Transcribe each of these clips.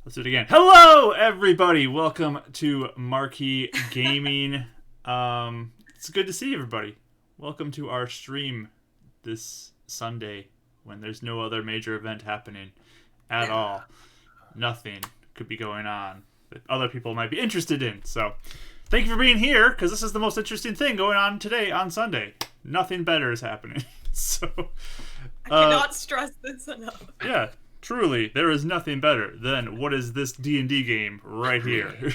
Let's do it again. Hello, everybody. Welcome to Marquee Gaming. It's good to see everybody. Welcome to our stream this Sunday when there's no other major event happening at all. Nothing could be going on that other people might be interested in. So thank you for being here, because this is the most interesting thing going on today on Sunday. Nothing better is happening. So I cannot stress this enough. Yeah. Truly, there is nothing better than what is this D&D game right here.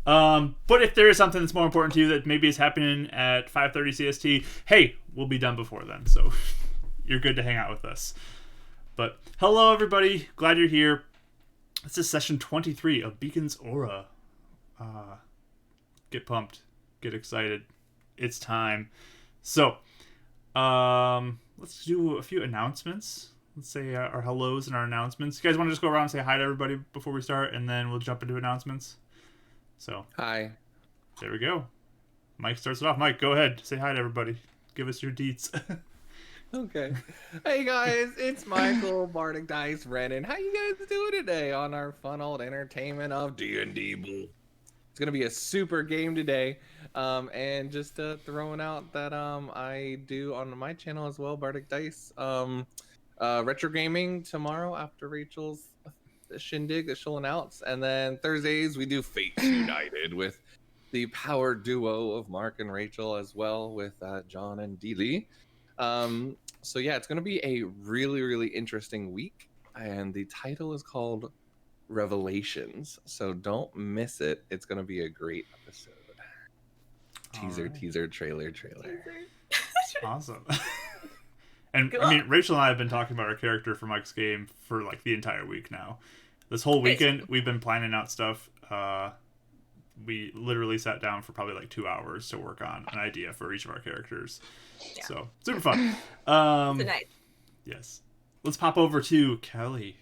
But if there is something that's more important to you that maybe is happening at 5:30 CST, hey, we'll be done before then, so you're good to hang out with us. But hello, everybody. Glad you're here. This is session 23 of Beacon's Aura. Get pumped. Get excited. It's time. So, let's do a few announcements. Let's say our hellos and our announcements. You guys want to just go around and say hi to everybody before we start, and then we'll jump into announcements? So, hi. There we go. Mike starts it off. Mike, go ahead. Say hi to everybody. Give us your deets. Okay. Hey guys, it's Michael, Bardic Dice, Renan. How you guys doing today on our fun old entertainment of D&D Bull? It's gonna be a super game today. And just throwing out that I do on my channel as well, Bardic Dice. Retro gaming tomorrow after Rachel's shindig that she'll announce, and then Thursdays we do Fates United with the power duo of Mark and Rachel, as well with John and Dealey. So yeah, it's gonna be a really interesting week, and the title is called Revelations, so don't miss it. It's gonna be a great episode. Teaser, trailer. Awesome. And I mean, Rachel and I have been talking about our character for Mike's game for like the entire week now. This whole weekend, we've been planning out stuff. We literally sat down for probably like 2 hours to work on an idea for each of our characters. Yeah. So, super fun. It's a night. Yes. Let's pop over to Kelly.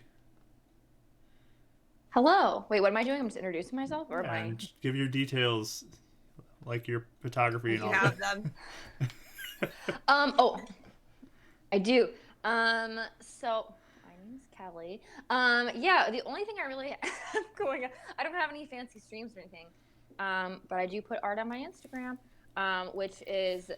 Hello. Wait, what am I doing? I'm just introducing myself? Or am I... Just give your details, like your photography and all that. You have them. Oh, I do. So my name's Kelly. Yeah, the only thing I really have going on, I don't have any fancy streams or anything. But I do put art on my Instagram, which is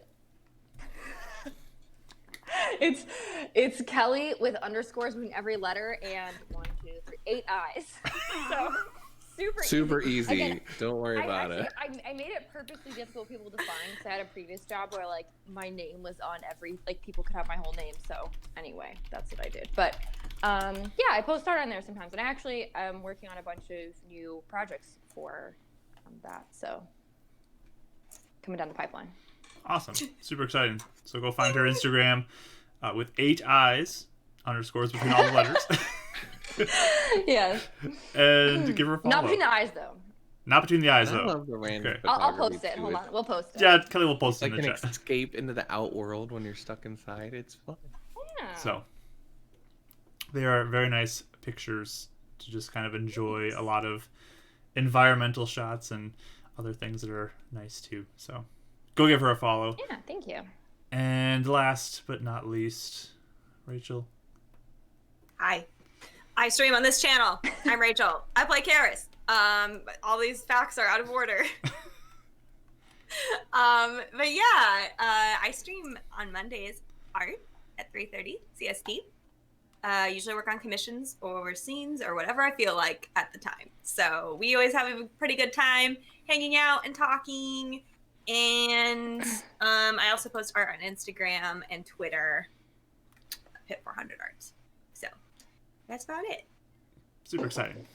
it's Kelly with underscores between every letter and 1, 2, 3, 8 eyes. So super easy. Again, don't worry about it. I made it purposely difficult for people to find, because I had a previous job where like my name was on every, like people could have my whole name. So anyway, that's what I did. But yeah, I post art on there sometimes, and actually I'm working on a bunch of new projects for that. So coming down the pipeline. Awesome. Super exciting. So go find her Instagram with 8 eyes, underscores between all the letters. Yeah. And give her a follow. Not between the eyes, though. Not between the eyes, though. I love the random. Okay. I'll post it. Hold on. We'll post it. Yeah, Kelly will post it It's in like the an chat. escape into the outworld when you're stuck inside. It's fun. Yeah. So, they are very nice pictures to just kind of enjoy. A lot of environmental shots and other things that are nice, too. So, go give her a follow. Yeah, thank you. And last but not least, Rachel. Hi. I stream on this channel. I'm Rachel. I play Keres. All these facts are out of order. But yeah, I stream on Mondays art at 3:30 CST. Usually work on commissions or scenes or whatever I feel like at the time. So we always have a pretty good time hanging out and talking. And I also post art on Instagram and Twitter, Pit400 Arts. So that's about it. Super exciting.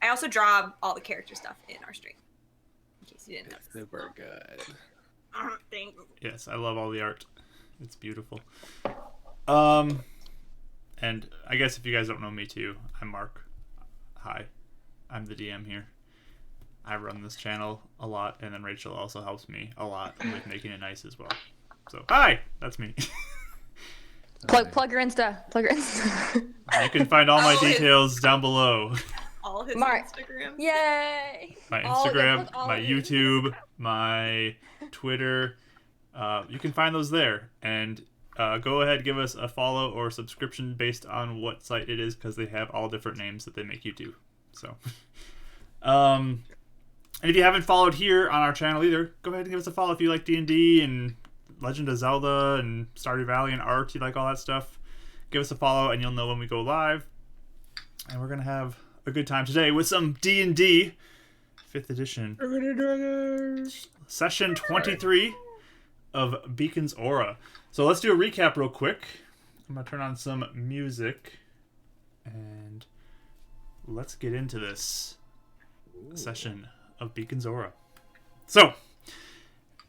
I also draw all the character stuff in our stream, in case you didn't know. Super good. Thanks. Yes, I love all the art. It's beautiful. And I guess if you guys don't know me too, I'm Mark. Hi. I'm the DM here. I run this channel a lot, and then Rachel also helps me a lot with making it nice as well. So, hi! That's me. Plug your Insta. You can find all my details down below. All his Mark. Instagrams. Yay! My Instagram, my YouTube, my Twitter. You can find those there. And go ahead, give us a follow or subscription based on what site it is, because they have all different names that they make you do. So, and if you haven't followed here on our channel either, go ahead and give us a follow if you like D&D and Legend of Zelda and Stardew Valley and art. You like all that stuff. Give us a follow, and you'll know when we go live. And we're gonna have a good time today with some D&D 5th edition session 23 of Beacon's Aura. So let's do a recap real quick. I'm gonna turn on some music and let's get into this session of Beacon's Aura. So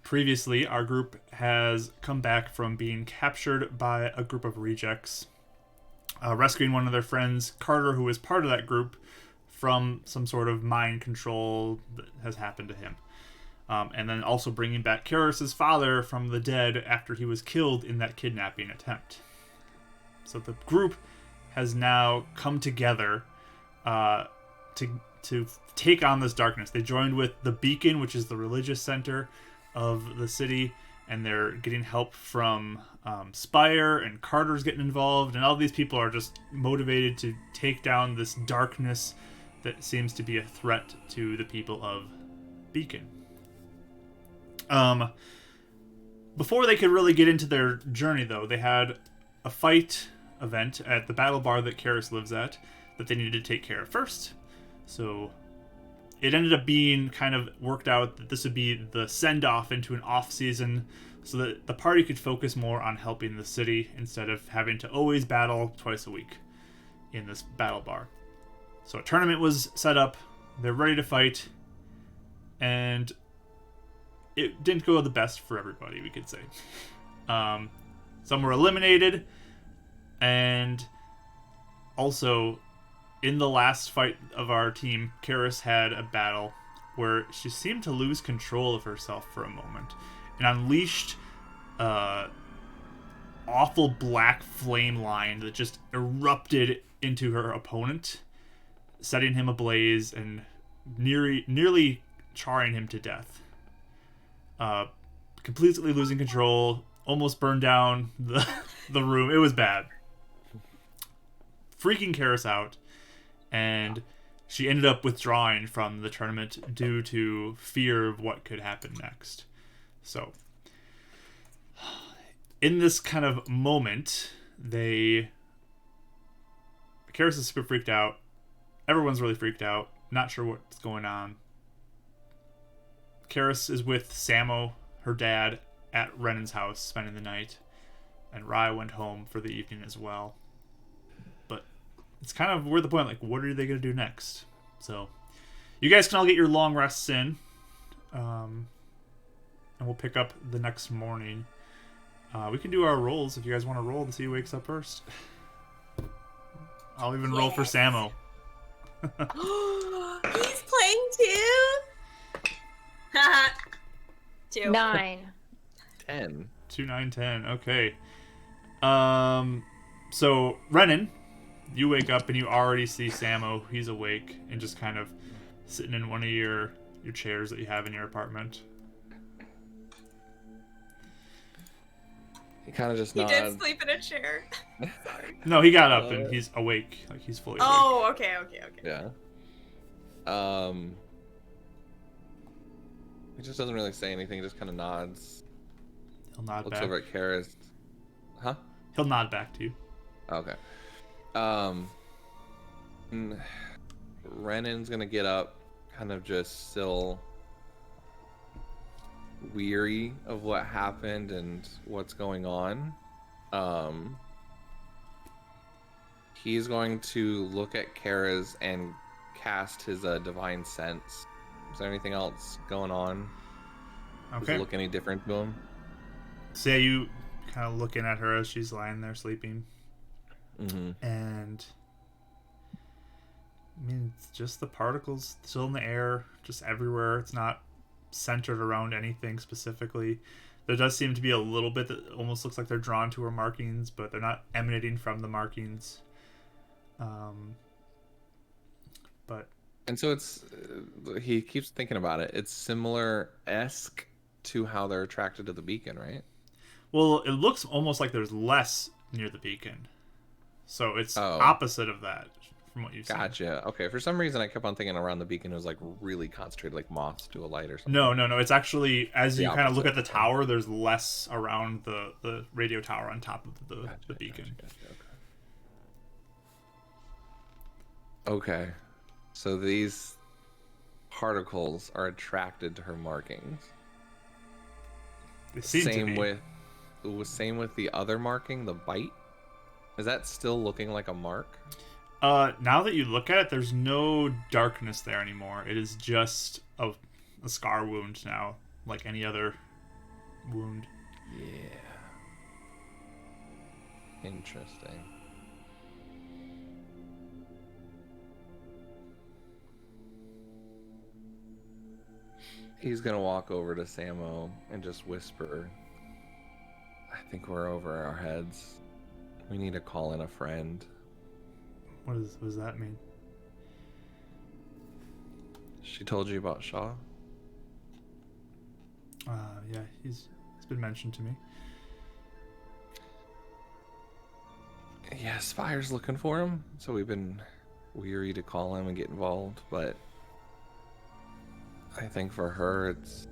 previously our group has come back from being captured by a group of rejects, rescuing one of their friends, Carter, who is part of that group, from some sort of mind control that has happened to him. And then also bringing back Keres' father from the dead after he was killed in that kidnapping attempt. So the group has now come together to take on this darkness. They joined with the Beacon, which is the religious center of the city, and they're getting help from Spire, and Carter's getting involved, and all these people are just motivated to take down this darkness that seems to be a threat to the people of Beacon. Before they could really get into their journey, though, they had a fight event at the battle bar that Keres lives at that they needed to take care of first. So it ended up being kind of worked out that this would be the send-off into an off-season, so that the party could focus more on helping the city instead of having to always battle twice a week in this battle bar. So a tournament was set up, they're ready to fight, and it didn't go the best for everybody, we could say. Some were eliminated, and also in the last fight of our team, Keres had a battle where she seemed to lose control of herself for a moment and unleashed awful black flame line that just erupted into her opponent, setting him ablaze and nearly charring him to death. Completely losing control, almost burned down the room. It was bad. Freaking Keres out, and she ended up withdrawing from the tournament due to fear of what could happen next. So, in this kind of moment, Keres is super freaked out. Everyone's really freaked out, not sure what's going on. Keres is with Samo, her dad, at Renan's house, spending the night, and Rye went home for the evening as well. But it's kind of, we're at the point, like, what are they going to do next? So, you guys can all get your long rests in, and we'll pick up the next morning. We can do our rolls if you guys want to roll to see who wakes up first. I'll even roll for Samo. He's playing too? 2. 9. 10. 2, 9, 10. Okay. So, Renan, you wake up and you already see Samo. He's awake and just kind of sitting in one of your chairs that you have in your apartment. He kind of just He nods. did sleep in a chair. No, he got up and he's awake. Like, he's fully awake. Oh, okay. Yeah. He just doesn't really say anything. He just kind of nods. He'll nod Looks back. over at Keres. Huh? He'll nod back to you. Okay. Renan's gonna get up, kind of just still weary of what happened and what's going on. He's going to look at Keres and cast his divine sense. Is there anything else going on? Does Okay. it look any different to him? So yeah, you kind of looking at her as she's lying there sleeping. Mm-hmm. And I mean, it's just the particles still in the air, just everywhere. It's not centered around anything specifically. There does seem to be a little bit that almost looks like they're drawn to her markings, but they're not emanating from the markings. But And so it's he keeps thinking about it. It's similar-esque to how they're attracted to the beacon, right? Well, it looks almost like there's less near the beacon. So it's Oh. opposite of that from what you've seen. Gotcha. Okay, for some reason I kept on thinking around the beacon it was like really concentrated, like moths to a light or something. No. It's actually, as The you kind of look at opposite. the tower, there's less around the radio tower on top of the Gotcha, beacon. gotcha, okay, so these particles are attracted to her markings. They seem to Same be. with the other marking, the bite. Is that still looking like a mark? Now that you look at it, there's no darkness there anymore. It is just a scar wound now, like any other wound. Yeah. Interesting. He's gonna walk over to Samo and just whisper, I think we're over our heads. We need to call in a friend. What does that mean? She told you about Shaw? Yeah, he's been mentioned to me. Yeah, Spire's looking for him, so we've been weary to call him and get involved, but I think for her it's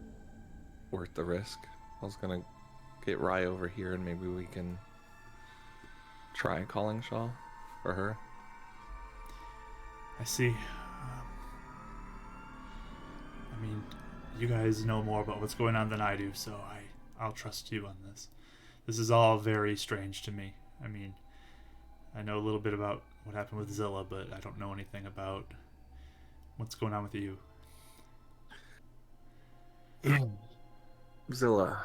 worth the risk. I was gonna get Rye over here and maybe we can try calling Shaw for her. I see. I mean, you guys know more about what's going on than I do, so I'll trust you on this. This is all very strange to me. I mean, I know a little bit about what happened with Zilla, but I don't know anything about what's going on with you. Zilla,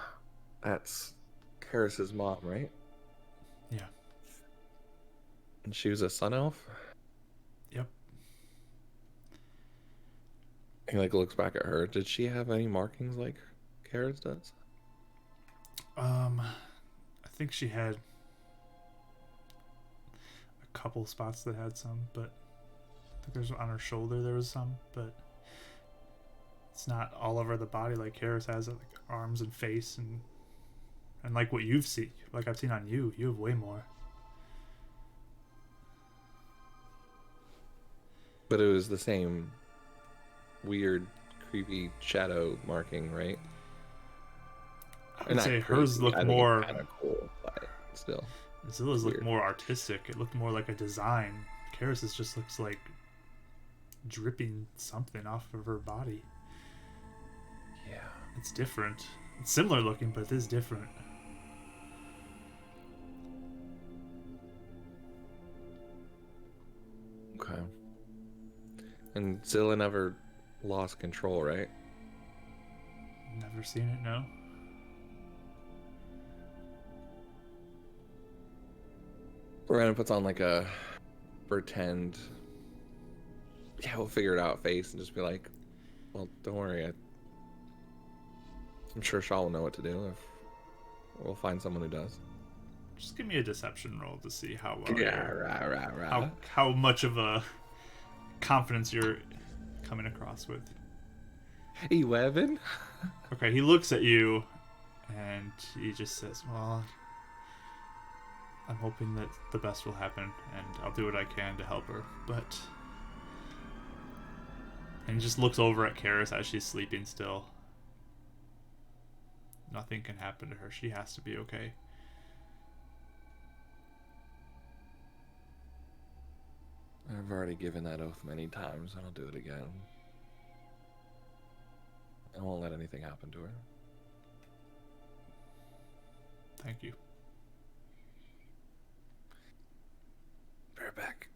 that's Keres' mom, right? Yeah. And she was a sun elf? Yep. He like looks back at her. Did she have any markings like Keres does? I think she had a couple spots that had some, but I think there's on her shoulder there was some, but it's not all over the body like Keres has, like arms and face and like what you've seen, like I've seen on you. You have way more. But it was the same weird, creepy shadow marking, right? I would say hers looked more. Kind of cool, but still. Zilla's looked weird. more artistic. It looked more like a design. Keres's just looks like dripping something off of her body. Yeah. It's different. It's similar looking, but it is different. Okay. And Zilla never lost control, right? Never seen it, no. Brandon puts on like a pretend, yeah, we'll figure it out face and just be like, well, don't worry. I'm sure Shaw will know what to do if we'll find someone who does. Just give me a deception roll to see how how much of a confidence you're coming across with. 11? Okay, he looks at you and he just says, well, I'm hoping that the best will happen and I'll do what I can to help her, but... And he just looks over at Keres as she's sleeping still. Nothing can happen to her. She has to be okay. I've already given that oath many times, and I'll do it again. I won't let anything happen to her. Thank you. Be right back.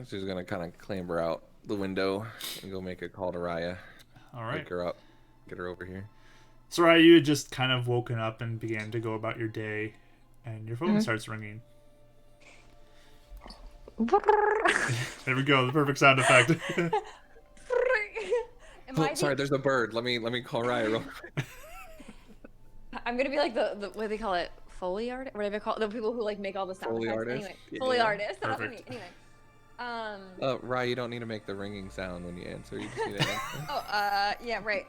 She's gonna kind of clamber out the window and go make a call to Raya. All right. Wake her up. Get her over here. So, Raya, you had just kind of woken up and began to go about your day, and your phone starts ringing. There we go, the perfect sound effect. Sorry, there's a bird. Let me call Raya real quick. I'm gonna be like the what do they call it? Foley art? Whatever they call it, the people who like make all the sound Foley effects. artist? Anyway, Yeah. Foley artist. That's what I mean. Perfect. Anyway. Raya, you don't need to make the ringing sound when you answer. You just need to answer. Yeah, right.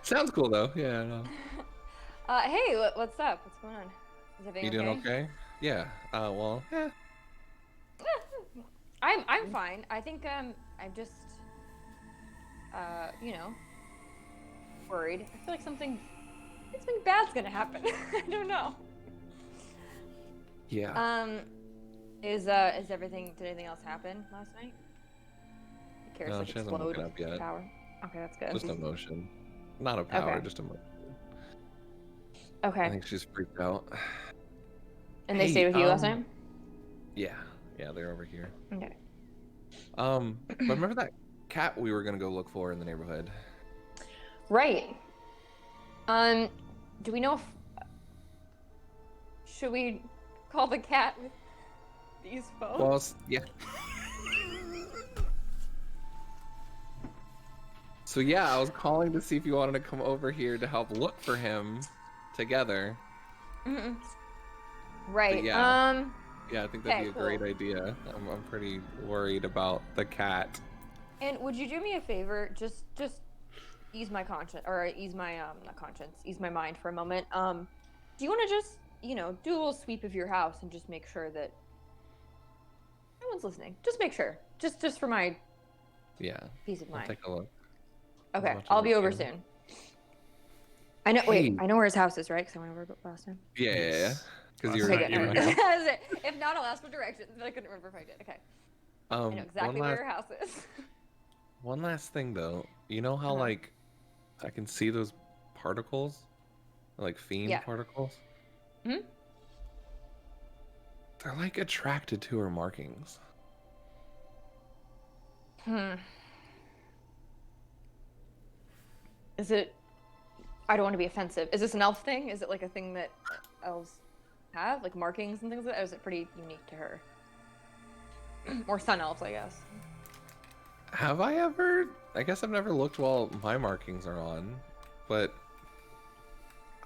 Sounds cool though. Yeah. I know. Hey, what's up? What's going on? Is everything You doing okay? Yeah. Well, yeah. I'm fine. I think I'm just you know, worried. I feel like something bad's gonna happen. I don't know. Yeah. Is everything? Did anything else happen last night? Did Keres No, like she hasn't explode? woken up yet. Power. Okay, that's good. Just emotion. Not a power, Okay. just emotion. Okay. I think she's freaked out. And they stayed with you last night? Yeah. Yeah, they're over here. Okay. But remember that cat we were gonna go look for in the neighborhood? Right. Do we know if should we call the cat with these phones? Well, yeah. So yeah, I was calling to see if you wanted to come over here to help look for him together. Mm-mm. Right. Yeah. Yeah, I think that'd be a cool. great idea. I'm pretty worried about the cat. And would you do me a favor? Just ease my conscience, or ease my not conscience, ease my mind for a moment. Do you want to just do a little sweep of your house and just make sure that no one's listening? Just make sure, just for my peace of I'll mind. take a look. Okay, I'll be over soon. I know. Wait, Hey. I know where his house is, right? Because I went over last time. Yeah. Because you were Okay, not good. here. If not, I'll ask for directions. I couldn't remember if I did. Okay. I know exactly one where your house is. One last thing though. You know how Uh-huh. like I can see those particles? Like fiend Yeah. particles? Hmm? They're like attracted to her markings. Is it? I don't want to be offensive. Is this an elf thing? Is it like a thing that elves have, like markings and things like that? Or is it pretty unique to her? Or sun elves, I guess. Have I ever? I guess I've never looked while my markings are on, but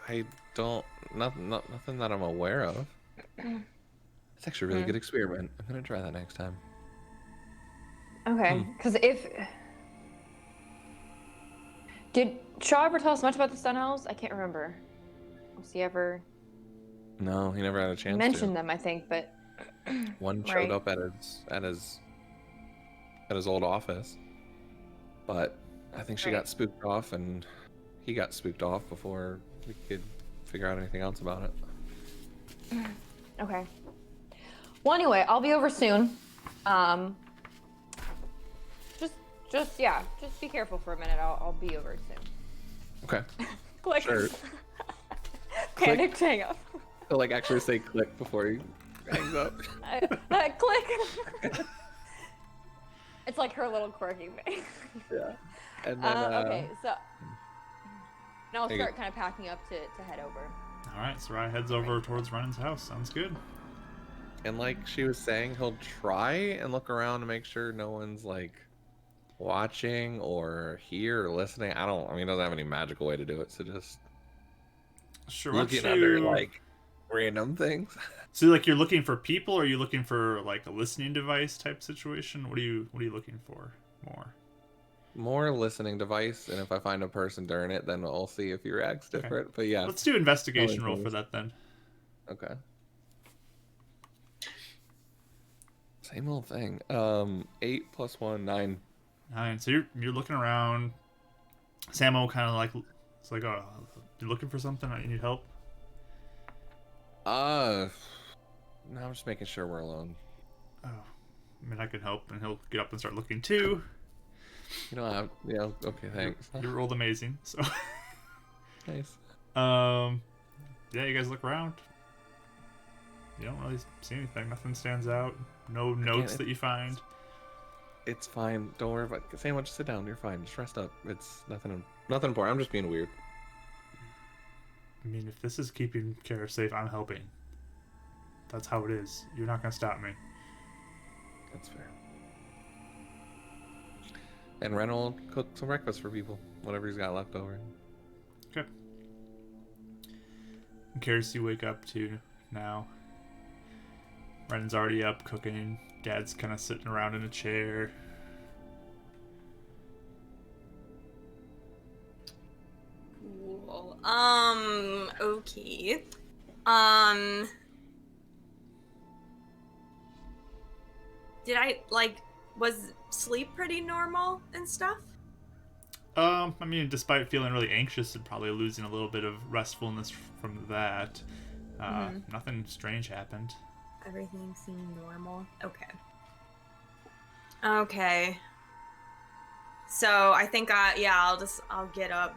I don't. Nothing that I'm aware of. It's actually a really good experiment. I'm gonna try that next time. Okay, because did Shaw ever tell us much about the sun elves? I can't remember. Was he ever No, he never had a chance mentioned to. them? I think, but One showed right. up at his old office, but I think she Right. got spooked off, and he got spooked off before we could figure out anything else about it. Okay. Well, anyway, I'll be over soon. Just be careful for a minute. I'll be over soon. Okay. Click. Sure. Panic hang up. He'll like actually say click before he hangs up. Click. It's like her little quirky thing. Yeah. And then Okay, so now I'll There you start kind of packing up to head over. All right, so Ryan heads over towards Renan's house. Sounds good. and like she was saying, he'll try and look around to make sure no one's like watching or here or listening. I mean, he doesn't have any magical way to do it, so just Sure. why don't looking under you- like random things. So, like, you're looking for people, or are you looking for like a listening device type situation? What are you looking for more? More listening device, and if I find a person during it, then I'll see if he reacts Okay. different. But yeah. Let's do investigation Probably roll for close. that then. Okay. Same old thing. 8 plus 1, 9. 9. So you're looking around. Samo kind of like it's like, oh, you're looking for something. You need help. No, I'm just making sure we're alone. Oh, I mean, I can help, and he'll get up and start looking too. You know, yeah, okay, thanks. You rolled amazing. So, Nice. yeah, you guys look around. You don't really see anything. Nothing stands out. No notes that you find. It's fine. Don't worry about it. Sam, just sit down. You're fine. Just rest up. It's nothing important. I'm just being weird. I mean, if this is keeping Keres safe, I'm helping. That's how it is. You're not gonna stop me. That's fair. And Ren will cook some breakfast for people. Whatever he's got left over. Okay. And Keres, you wake up to now. Ren's already up cooking. Dad's kind of sitting around in a chair. Okay. Did I was sleep pretty normal and stuff? I mean, despite feeling really anxious and probably losing a little bit of restfulness from that, nothing strange happened. Everything seemed normal. Okay. Okay. So I think I'll get up.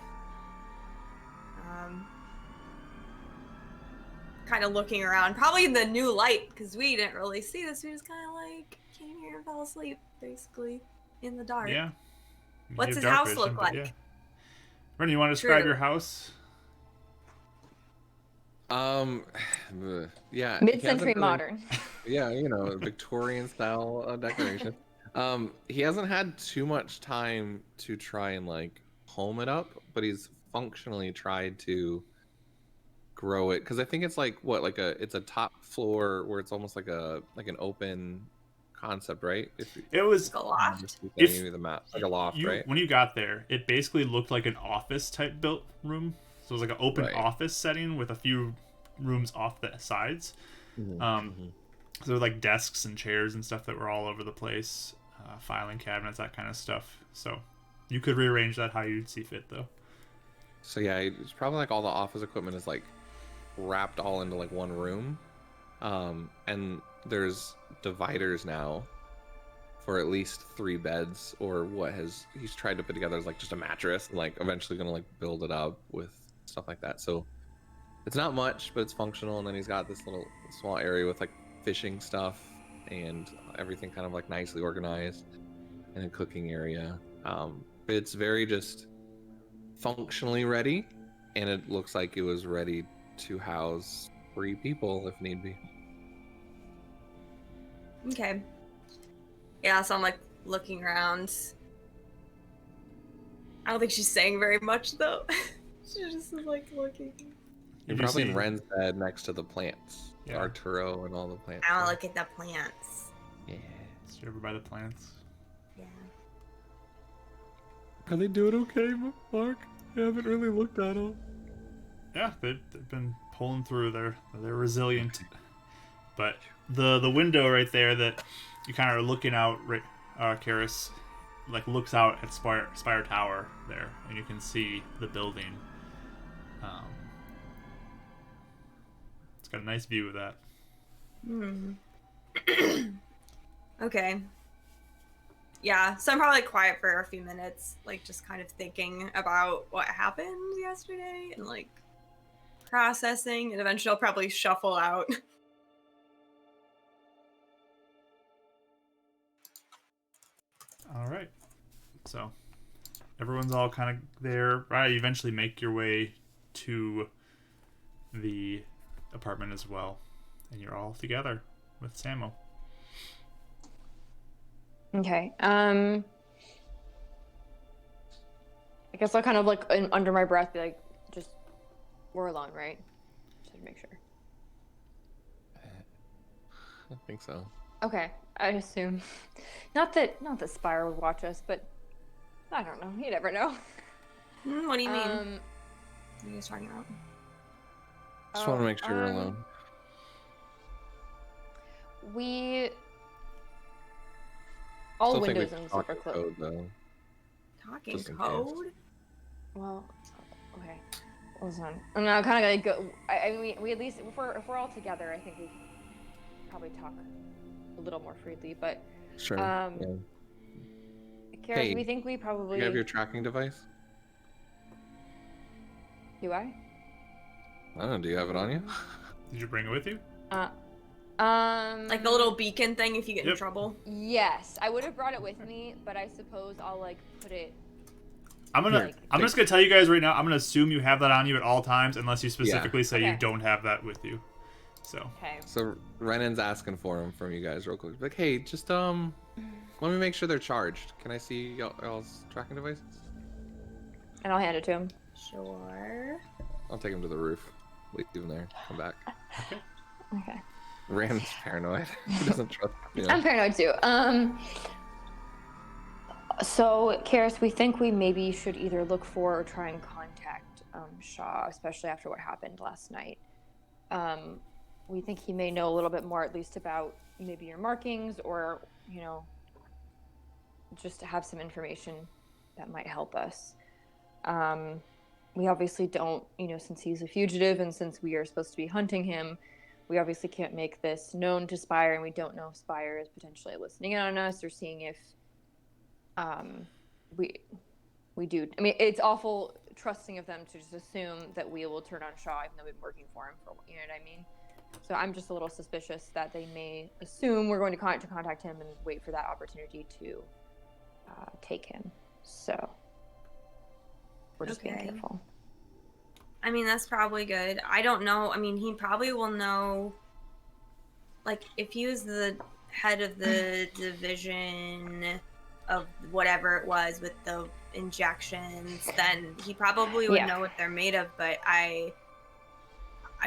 Kind of looking around, probably in the new light, because we didn't really see this. We just kind of like came here and fell asleep, basically, in the dark. Yeah. What's his house look like? Yeah. Rennie, you want to describe True. your house? Yeah. Mid-century modern. Yeah, Victorian style decoration. He hasn't had too much time to try and like home it up, but he's functionally tried to grow it because I think it's like it's a top floor where it's almost like an open concept, right? It was A loft. The map, like a loft, right? When you got there, it basically looked like an office type built room. So it was like an open office setting with a few rooms off the sides. So there were like desks and chairs and stuff that were all over the place, filing cabinets, that kind of stuff. So you could rearrange that how you'd see fit, though. So yeah, it's probably like all the office equipment is like wrapped all into like one room, and there's dividers now for at least 3 beds, or he's tried to put together as like just a mattress, and like eventually gonna like build it up with stuff like that. So it's not much, but it's functional. And then he's got this little small area with like fishing stuff and everything kind of like nicely organized, and a cooking area. But it's very just functionally ready, and it looks like it was ready to house 3 people if need be. Okay. Yeah, so I'm like looking around. I don't think she's saying very much though. She just is like looking. You're probably in Ren's bed next to the plants. Yeah. Arturo and all the plants. I want to look at the plants. Yeah. So over by the plants. Yeah. Are they doing okay, Mark? I haven't really looked at them. Yeah, they've been pulling through. They're resilient. But the window right there that you kind of are looking out, right, Keres, like looks out at Spire Tower there, and you can see the building. It's got a nice view of that. Okay. Yeah, so I'm probably quiet for a few minutes, like just kind of thinking about what happened yesterday and like processing, and eventually I'll probably shuffle out. All right. So everyone's all kind of there. Right, you eventually make your way to the apartment as well, and you're all together with Samo. Okay. I guess I'll kind of like under my breath be like, just we're alone, right? Just to make sure. I think so. Okay, I assume. Not that Spire would watch us, but I don't know. You never know. What do you mean? What are you guys talking about? Just want to make sure you're alone. All windows and stuff are closed. Code, though. Talking code? Well, okay. Hold on. I'm not kind of gonna go. I mean, we at least if we're all together, I think we probably talk a little more freely. But Sure. Keres, Hey, we think we probably. You have your tracking device? Do I? I don't know. Do you have it on you? Did you bring it with you? Like the little beacon thing if you get in trouble? Yes, I would have brought it with me, but I suppose I'll like put it. I'm just gonna tell you guys right now. I'm gonna assume you have that on you at all times, unless you specifically say you don't have that with you. So. Okay. So Renan's asking for them from you guys real quick. Like, hey, just let me make sure they're charged. Can I see y'all's tracking devices? And I'll hand it to him. Sure. I'll take him to the roof. Leave him there. Come back. Okay. Rand's paranoid. He doesn't trust me. I'm paranoid too. So, Keres, we think we maybe should either look for or try and contact Shaw, especially after what happened last night. We think he may know a little bit more, at least about maybe your markings, or just to have some information that might help us. We obviously don't, since he's a fugitive and since we are supposed to be hunting him, we obviously can't make this known to Spire, and we don't know if Spire is potentially listening in on us or seeing if we do. I mean, it's awful trusting of them to just assume that we will turn on Shaw even though we've been working for him for, you know what I mean? So I'm just a little suspicious that they may assume we're going to contact him and wait for that opportunity to take him. So we're just being careful. I mean, that's probably good. I don't know. I mean, he probably will know, like, if he was the head of the division of whatever it was with the injections, then he probably would know what they're made of. But I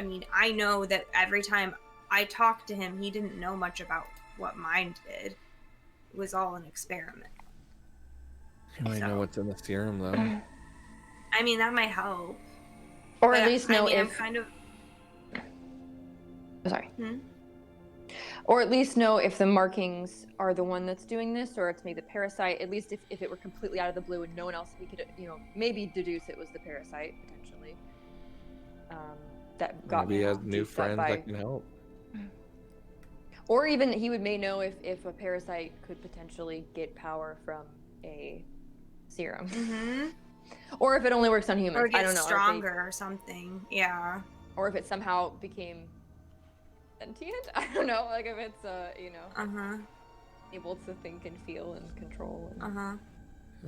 mean, I know that every time I talked to him, he didn't know much about what mine did. It was all an experiment. You might know what's in the serum, though. I mean, that might help. Or at least know if... I'm kind of... Sorry. Or at least know if the markings are the one that's doing this, or it's maybe the parasite. At least if it were completely out of the blue and no one else, we could, maybe deduce it was the parasite, potentially. That got maybe he has new friends that can help. Or even he may know if a parasite could potentially get power from a serum. Mm-hmm. Or if it only works on humans. Or I don't know. Stronger or something. Yeah. Or if it somehow became sentient. I don't know. Like if it's able to think and feel and control. And...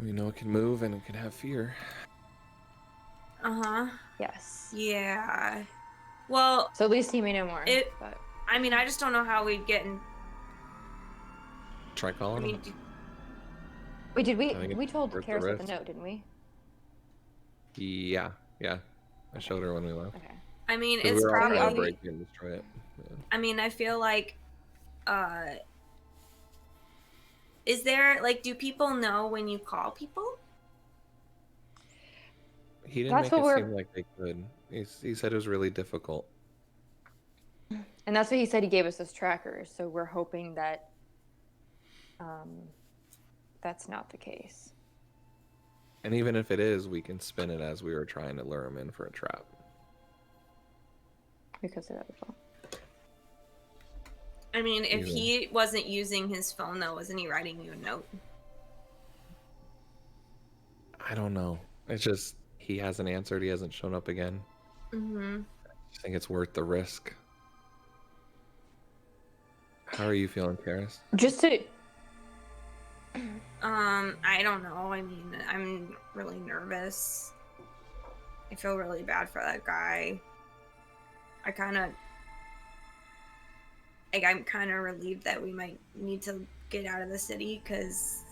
We know it can move and it can have fear. Yes. Yeah. Well. So at least he may know more. But... I mean, I just don't know how we'd get in. Try calling him. Wait, did we told Keres with the note, didn't we? Yeah. I showed her when we left. Okay. I mean, it's probably. All break and destroy it. Yeah. I mean, I feel like, is there do people know when you call people? He didn't make it seem like they could. He said it was really difficult. And that's what he said. He gave us this tracker, so we're hoping that that's not the case. And even if it is, we can spin it as we were trying to lure him in for a trap. Because of that as well. I mean, if he wasn't using his phone, though, wasn't he writing you a note? I don't know. It's just he hasn't answered. He hasn't shown up again. Mm-hmm. I think it's worth the risk. How are you feeling, Keres? Just to... I don't know. I mean, I'm really nervous. I feel really bad for that guy. I'm kind of relieved that we might need to get out of the city because,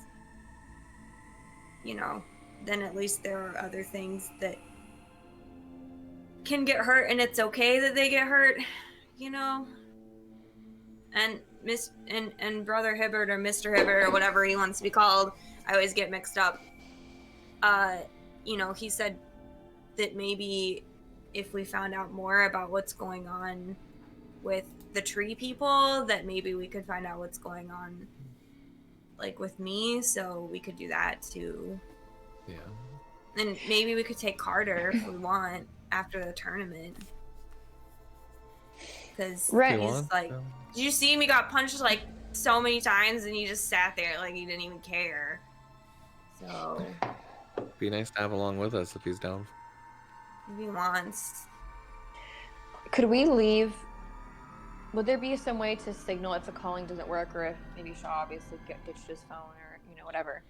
then at least there are other things that can get hurt, and it's okay that they get hurt, And and Brother Hibbert or Mr. Hibbert or whatever he wants to be called, I always get mixed up. He said that maybe if we found out more about what's going on with the tree people, that maybe we could find out what's going on with me, so we could do that too. Yeah. And maybe we could take Carter if we want after the tournament. Because he's did you see him? He got punched so many times and he just sat there he didn't even care. So be nice to have along with us if he's down. If he wants. Could we leave? Would there be some way to signal if the calling doesn't work, or if maybe Shaw obviously ditched his phone, or whatever?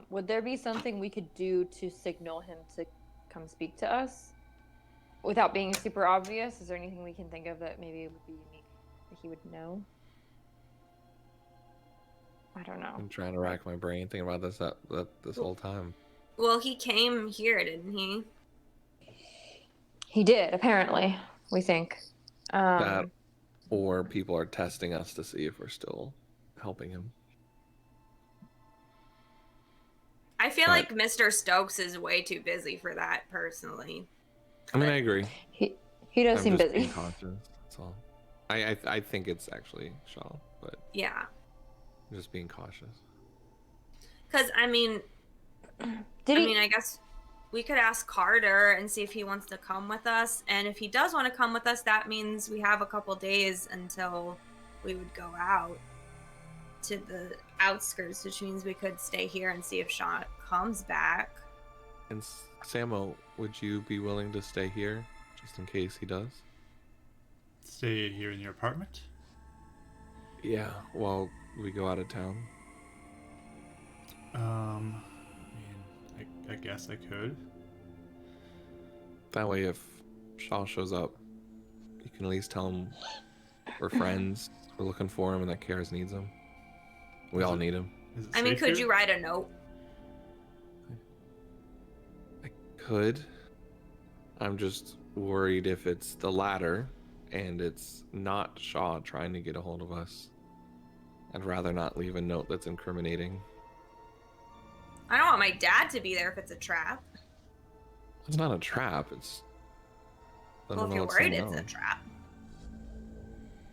Would there be something we could do to signal him to come speak to us without being super obvious? Is there anything we can think of that maybe would be unique that he would know? I don't know. I'm trying to rack my brain thinking about this whole time. Well, he came here, didn't he? He did, apparently, we think. That, or people are testing us to see if we're still helping him. I feel But- like Mr. Stokes is way too busy for that, personally. I mean, I agree. He does I'm seem just busy. being cautious. That's all. I think it's actually Shaw, but Yeah. I'm just being cautious. Because, I mean, I guess we could ask Carter and see if he wants to come with us. And if he does want to come with us, that means we have a couple days until we would go out to the outskirts, which means we could stay here and see if Shaw comes back. And Samo, would you be willing to stay here just in case he does? Stay here in your apartment? Yeah, while we go out of town. I mean, I guess I could. That way, if Shaw shows up, you can at least tell him we're friends, we're looking for him, and that Keres needs him. We all need him. Is it I mean, safe could here? you write a note? Could. I'm just worried if it's the latter and it's not Shaw trying to get a hold of us. I'd rather not leave a note that's incriminating. I don't want my dad to be there if it's a trap. It's not a trap, it's... I Well, don't if know you're what's worried going it's a on. trap.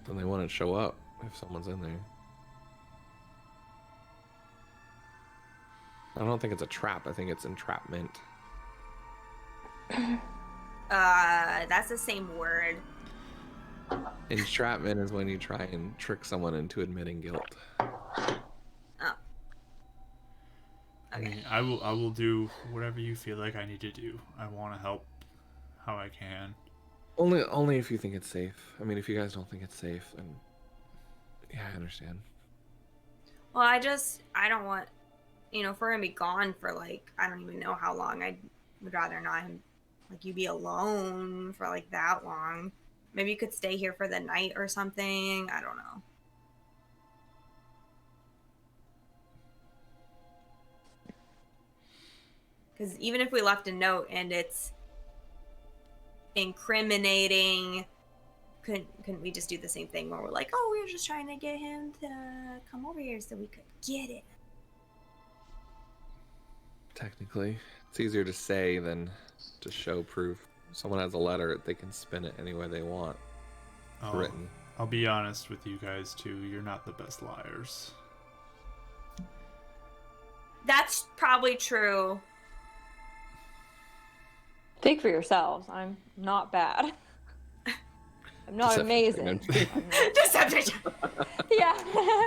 Then they wouldn't show up if someone's in there. I don't think it's a trap, I think it's entrapment. That's the same word. Entrapment is when you try and trick someone into admitting guilt. Oh. I Okay. mean, I will do whatever you feel like I need to do. I want to help how I can. Only if you think it's safe. I mean, if you guys don't think it's safe, then yeah, I understand. Well, I don't want, if we're gonna be gone for like, I don't even know how long. I would rather not you be alone for like that long. Maybe you could stay here for the night or something. I don't know. Because even if we left a note and it's incriminating, couldn't we just do the same thing where we're like, oh, we were just trying to get him to come over here so we could get it? Technically, it's easier to say than to show proof. If someone has a letter, they can spin it any way they want. It's written. I'll be honest with you guys too. You're not the best liars. That's probably true. Speak for yourselves. I'm not bad. I'm not amazing. I'm not- Deception. Yeah.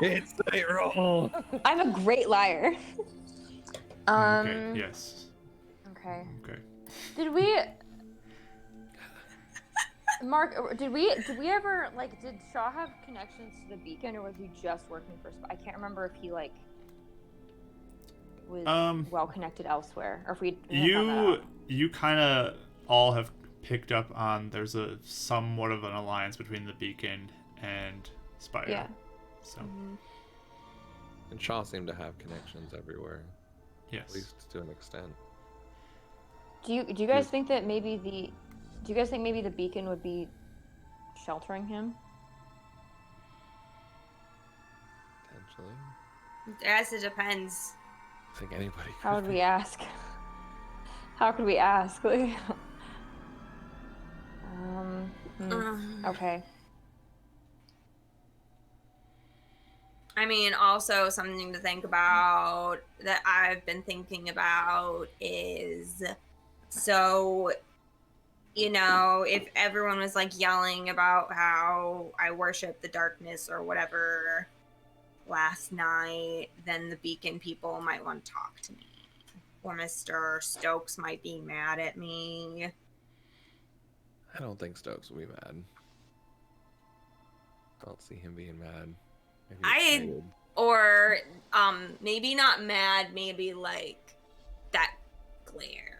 It's a roll. I'm a great liar. Okay. Yes. Okay. Okay. Did we, Mark? Did we ever did Shaw have connections to the Beacon, or was he just working for? I can't remember if he was well connected elsewhere, or if we. You kind of all have picked up on there's a somewhat of an alliance between the Beacon and Spire. Yeah. So And Shaw seemed to have connections everywhere, yes. at least to an extent. Do you guys think that maybe the Beacon would be sheltering him? Potentially. I guess it depends. I think anybody How could would be. we ask? How could we ask? Okay. I mean, also something to think about that I've been thinking about is, so, if everyone was yelling about how I worship the darkness or whatever last night, then the Beacon people might want to talk to me. Or Mr. Stokes might be mad at me. I don't think Stokes will be mad. I don't see him being mad. Maybe excited. Or maybe not mad, maybe that glare.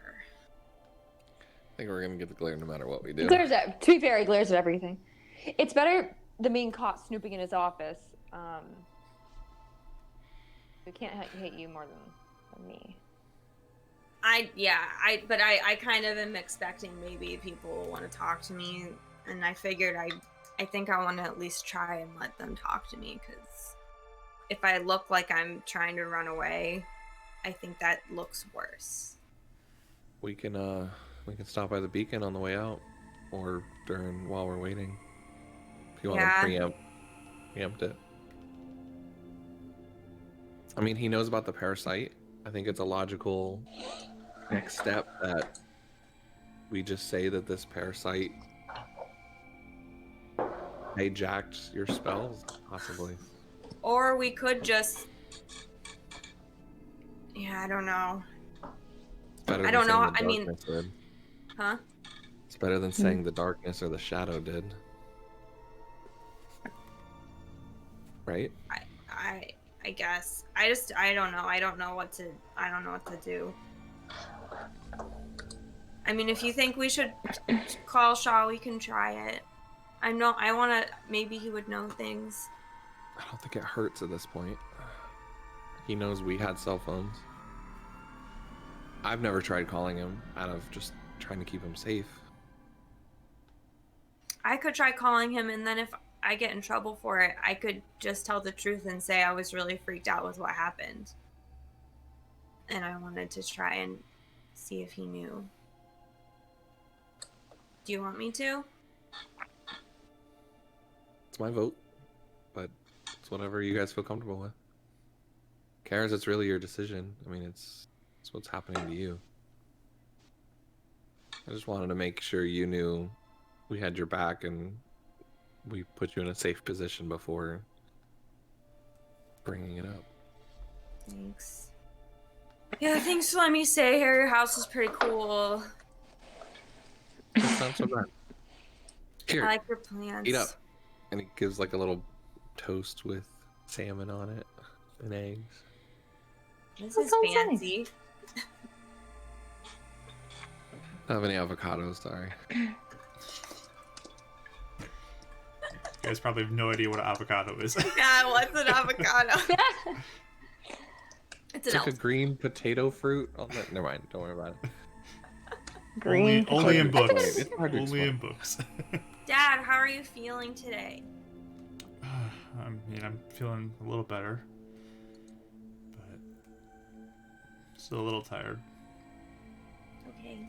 I think we're gonna get the glare no matter what we do. To be fair, he glares at everything. It's better than being caught snooping in his office. We can't hate you more than me. But I kind of am expecting maybe people will want to talk to me, and I figured I think I want to at least try and let them talk to me, because if I look like I'm trying to run away, I think that looks worse. We can stop by the beacon on the way out, or while we're waiting. If you want to preempt it. I mean, he knows about the parasite. I think it's a logical next step that we just say that this parasite hijacked your spells, possibly. Or we could just... Yeah, I don't know. I don't know. I mean... Huh? It's better than saying the darkness or the shadow did. Right? I guess. I don't know. I don't know what to do. I mean, if you think we should call Shaw, we can try it. I want to, maybe he would know things. I don't think it hurts at this point. He knows we had cell phones. I've never tried calling him out of just trying to keep him safe. I could try calling him, and then if I get in trouble for it, I could just tell the truth and say I was really freaked out with what happened. And I wanted to try and see if he knew. Do you want me to? It's my vote, but it's whatever you guys feel comfortable with. Keres, it's really your decision. I mean, it's what's happening to you. I just wanted to make sure you knew we had your back and we put you in a safe position before bringing it up. Thanks. Yeah, thanks for letting me stay here. Your house is pretty cool. It's not so bad. Here, I like your plants. eat up. And he gives like a little toast with salmon on it and eggs. This That is sounds fancy. I don't have any avocados, sorry. You guys probably have no idea what an avocado is. Yeah, what's an avocado? It's an It's like a elf. green potato fruit on the... Never mind, don't worry about it. Green. Only in Hard to books. explain. It's hard to Only in explain. books. Dad, how are you feeling today? I mean, I'm feeling a little better, but still a little tired. Okay.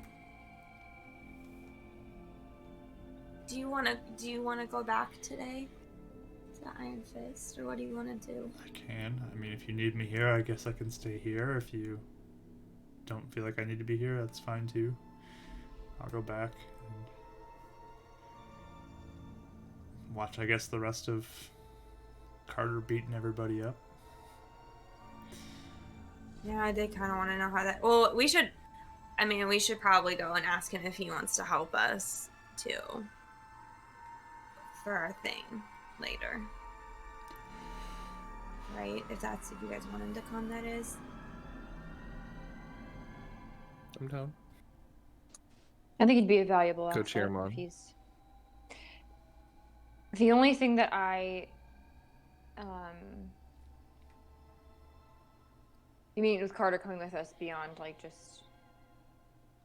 Do you wanna go back today to Iron Fist, or what do you wanna do? I can. I mean, if you need me here, I guess I can stay here. If you don't feel like I need to be here, that's fine too. I'll go back and watch, I guess, the rest of Carter beating everybody up. Yeah, I did kind of want to know how that. Well, we should probably go and ask him if he wants to help us too for our thing later, right? If you guys want him to come, that is. I'm down. I think he'd be a valuable Go asset cheer him on. if he's... The only thing that you mean with Carter coming with us beyond like just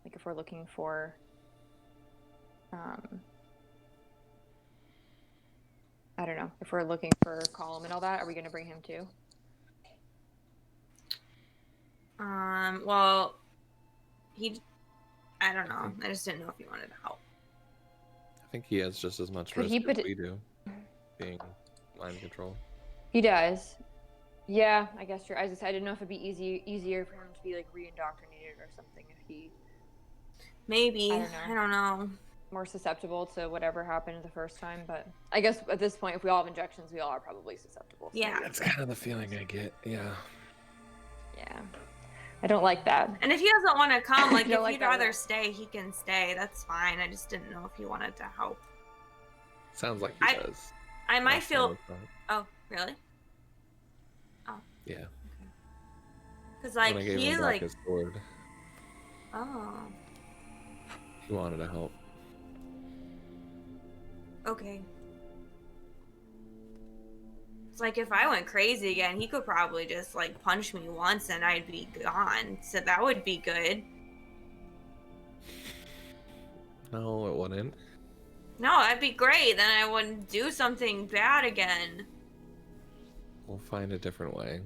like if we're looking for I don't know, if we're looking for Column and all that, are we gonna bring him too? Well, I don't know. I just didn't know if he wanted to help. I think he has just as much Could risk he as put it- we do, being mind control. He does. Yeah, I guess you're. As I said, I didn't know if it'd be easier for him to be like re-indoctrinated or something if he Maybe. I I don't know. more susceptible to whatever happened the first time. But I guess at this point, if we all have injections, we all are probably susceptible. So Yeah. maybe That's kind of the feeling I get, yeah. Yeah, I don't like that. And if he doesn't want to come, like, You don't if like he'd that at rather all. stay, he can stay. That's fine. I just didn't know if he wanted to help. Sounds like he I- does. I might Last feel. time I thought. Oh, really? Yeah. Because, like, when I gave he, him back like. his sword, Oh, he wanted to help. okay. It's like if I went crazy again, he could probably just, like, punch me once and I'd be gone. So that would be good. No, it wouldn't. No, that'd be great. Then I wouldn't do something bad again. We'll find a different way.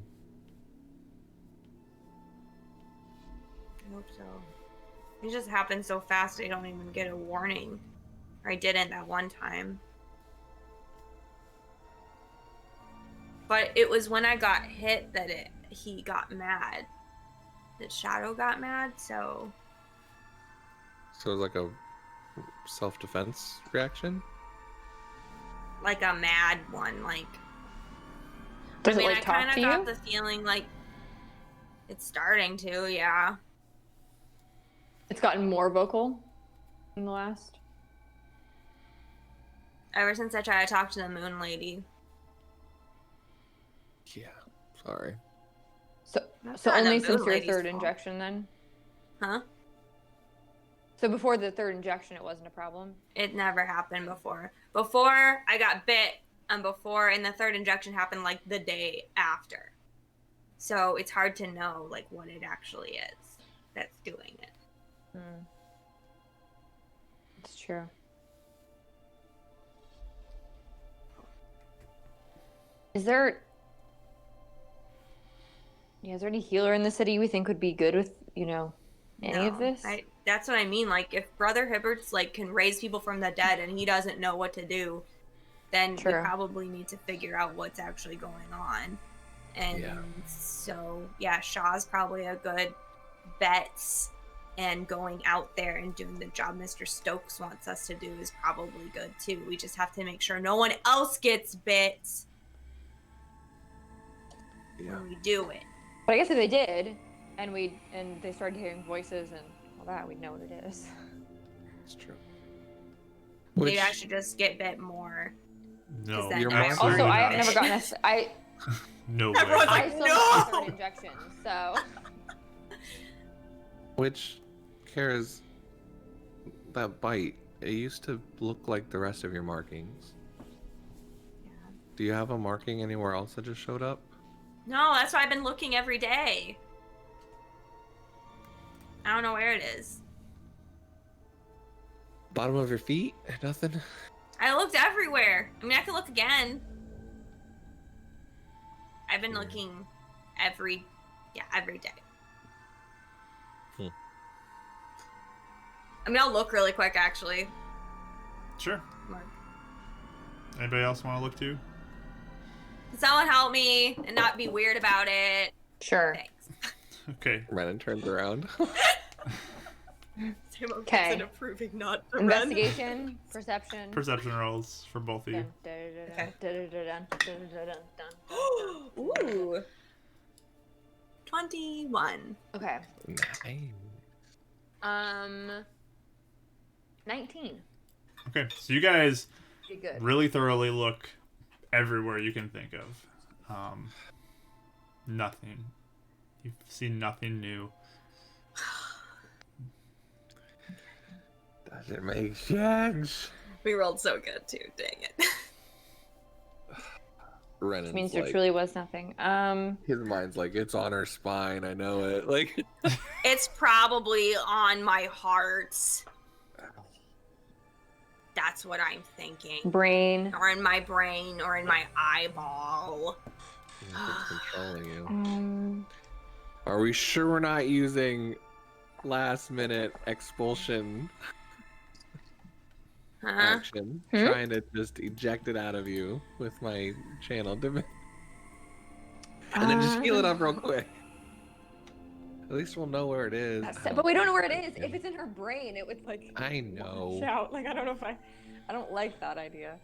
hope so. It just happened so fast I don't even get a warning. Or I didn't that one time. But it was when I got hit that he got mad. That Shadow got mad, so... So it's like a self-defense reaction? Like a mad one, like... Does I mean, it like I talk kind to of got you? the feeling like it's starting to, yeah. It's gotten more vocal in the last. Ever since I tried to talk to the moon lady. Yeah. Sorry. So That's so not only the since moon your lady's third fault. injection then? Huh? So before the third injection, it wasn't a problem? It never happened before. Before I got bit, and the third injection happened like the day after. So it's hard to know like what it actually is that's doing it. Hmm. It's true. Is there any healer in the city we think would be good with, any of this? That's what I mean. Like if Brother Hibbert's like can raise people from the dead and he doesn't know what to do, then we True. probably need to figure out what's actually going on. And Yeah. so yeah, Shaw's probably a good bet, and going out there and doing the job Mr. Stokes wants us to do is probably good too. We just have to make sure no one else gets bit Yeah. when we do it. But I guess if they did, and they started hearing voices and all that, we'd know what it is. It's true. Maybe I should just get bit more. No. then Your I mom- Also, I have not. never gotten a. No way. Everyone's like, I still no! got my third injection, so. Which, Keres, that bite, it used to look like the rest of your markings. Do you have a marking anywhere else that just showed up? No, that's why I've been looking every day. I don't know where it is. Bottom of your feet? Nothing? I looked everywhere. I mean, I could look again. I've been looking every day. I mean, I'll look really quick, actually. Sure. Mark. Anybody else want to look too? Can someone help me and not be weird about it? Sure. Thanks. Okay. Renan turns around. Okay. Approving not to Investigation, perception. Perception rolls for both of you. Ooh. 21. Okay. Nice. 19. Okay, so you guys Pretty good. really thoroughly look everywhere you can think of. Nothing. You've seen nothing new. Doesn't make sense. We rolled so good, too. Dang it. Renan's Which means there like, truly was nothing. his mind's like, it's on her spine, I know it. Like, It's probably on my heart. That's what I'm thinking. Brain. Or in my brain, or in my eyeball. it's controlling you. Are we sure we're not using last minute expulsion Huh? action? Trying to just eject it out of you with my channel. And then just heal it up real quick. At least we'll know where it is. But we don't know where it is. If it's in her brain, it would like. I know. Shout. Like I don't know if I don't like that idea.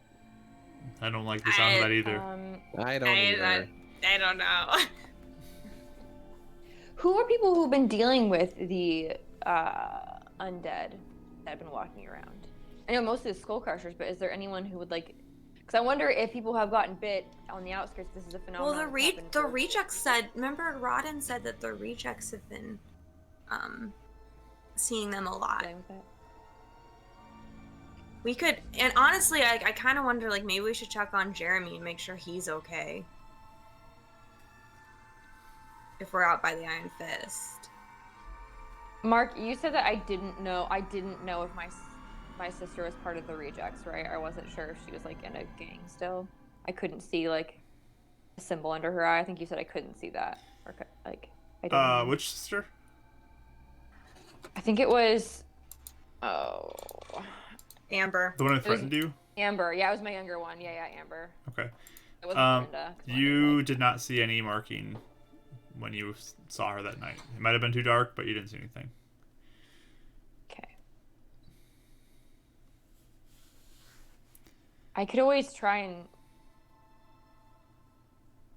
I don't like the sound of that either. I don't either. I don't know. Who are people who've been dealing with the undead that have been walking around? I know mostly the skull crushers, but is there anyone who would like? Because I wonder if people have gotten bit on the outskirts. This is a phenomenon. Well, the rejects said. Remember, Rodden said that the rejects have been, seeing them a lot. Dealing with that. We could, and honestly, I kind of wonder, like, maybe we should check on Jeremy and make sure he's okay. If we're out by the Iron Fist. Mark, you said that I didn't know if my sister was part of the rejects, right? I wasn't sure if she was like in a gang still. I couldn't see like a symbol under her eye. I think you said I couldn't see that, or like I didn't. Which sister? I think it was. Oh. Amber. The one who threatened you? Amber. Yeah, it was my younger one. Yeah, Amber. Okay. It wasn't Brenda. 'Cause You Brenda, did not see any marking when you saw her that night. It might have been too dark, but you didn't see anything. Okay. I could always try and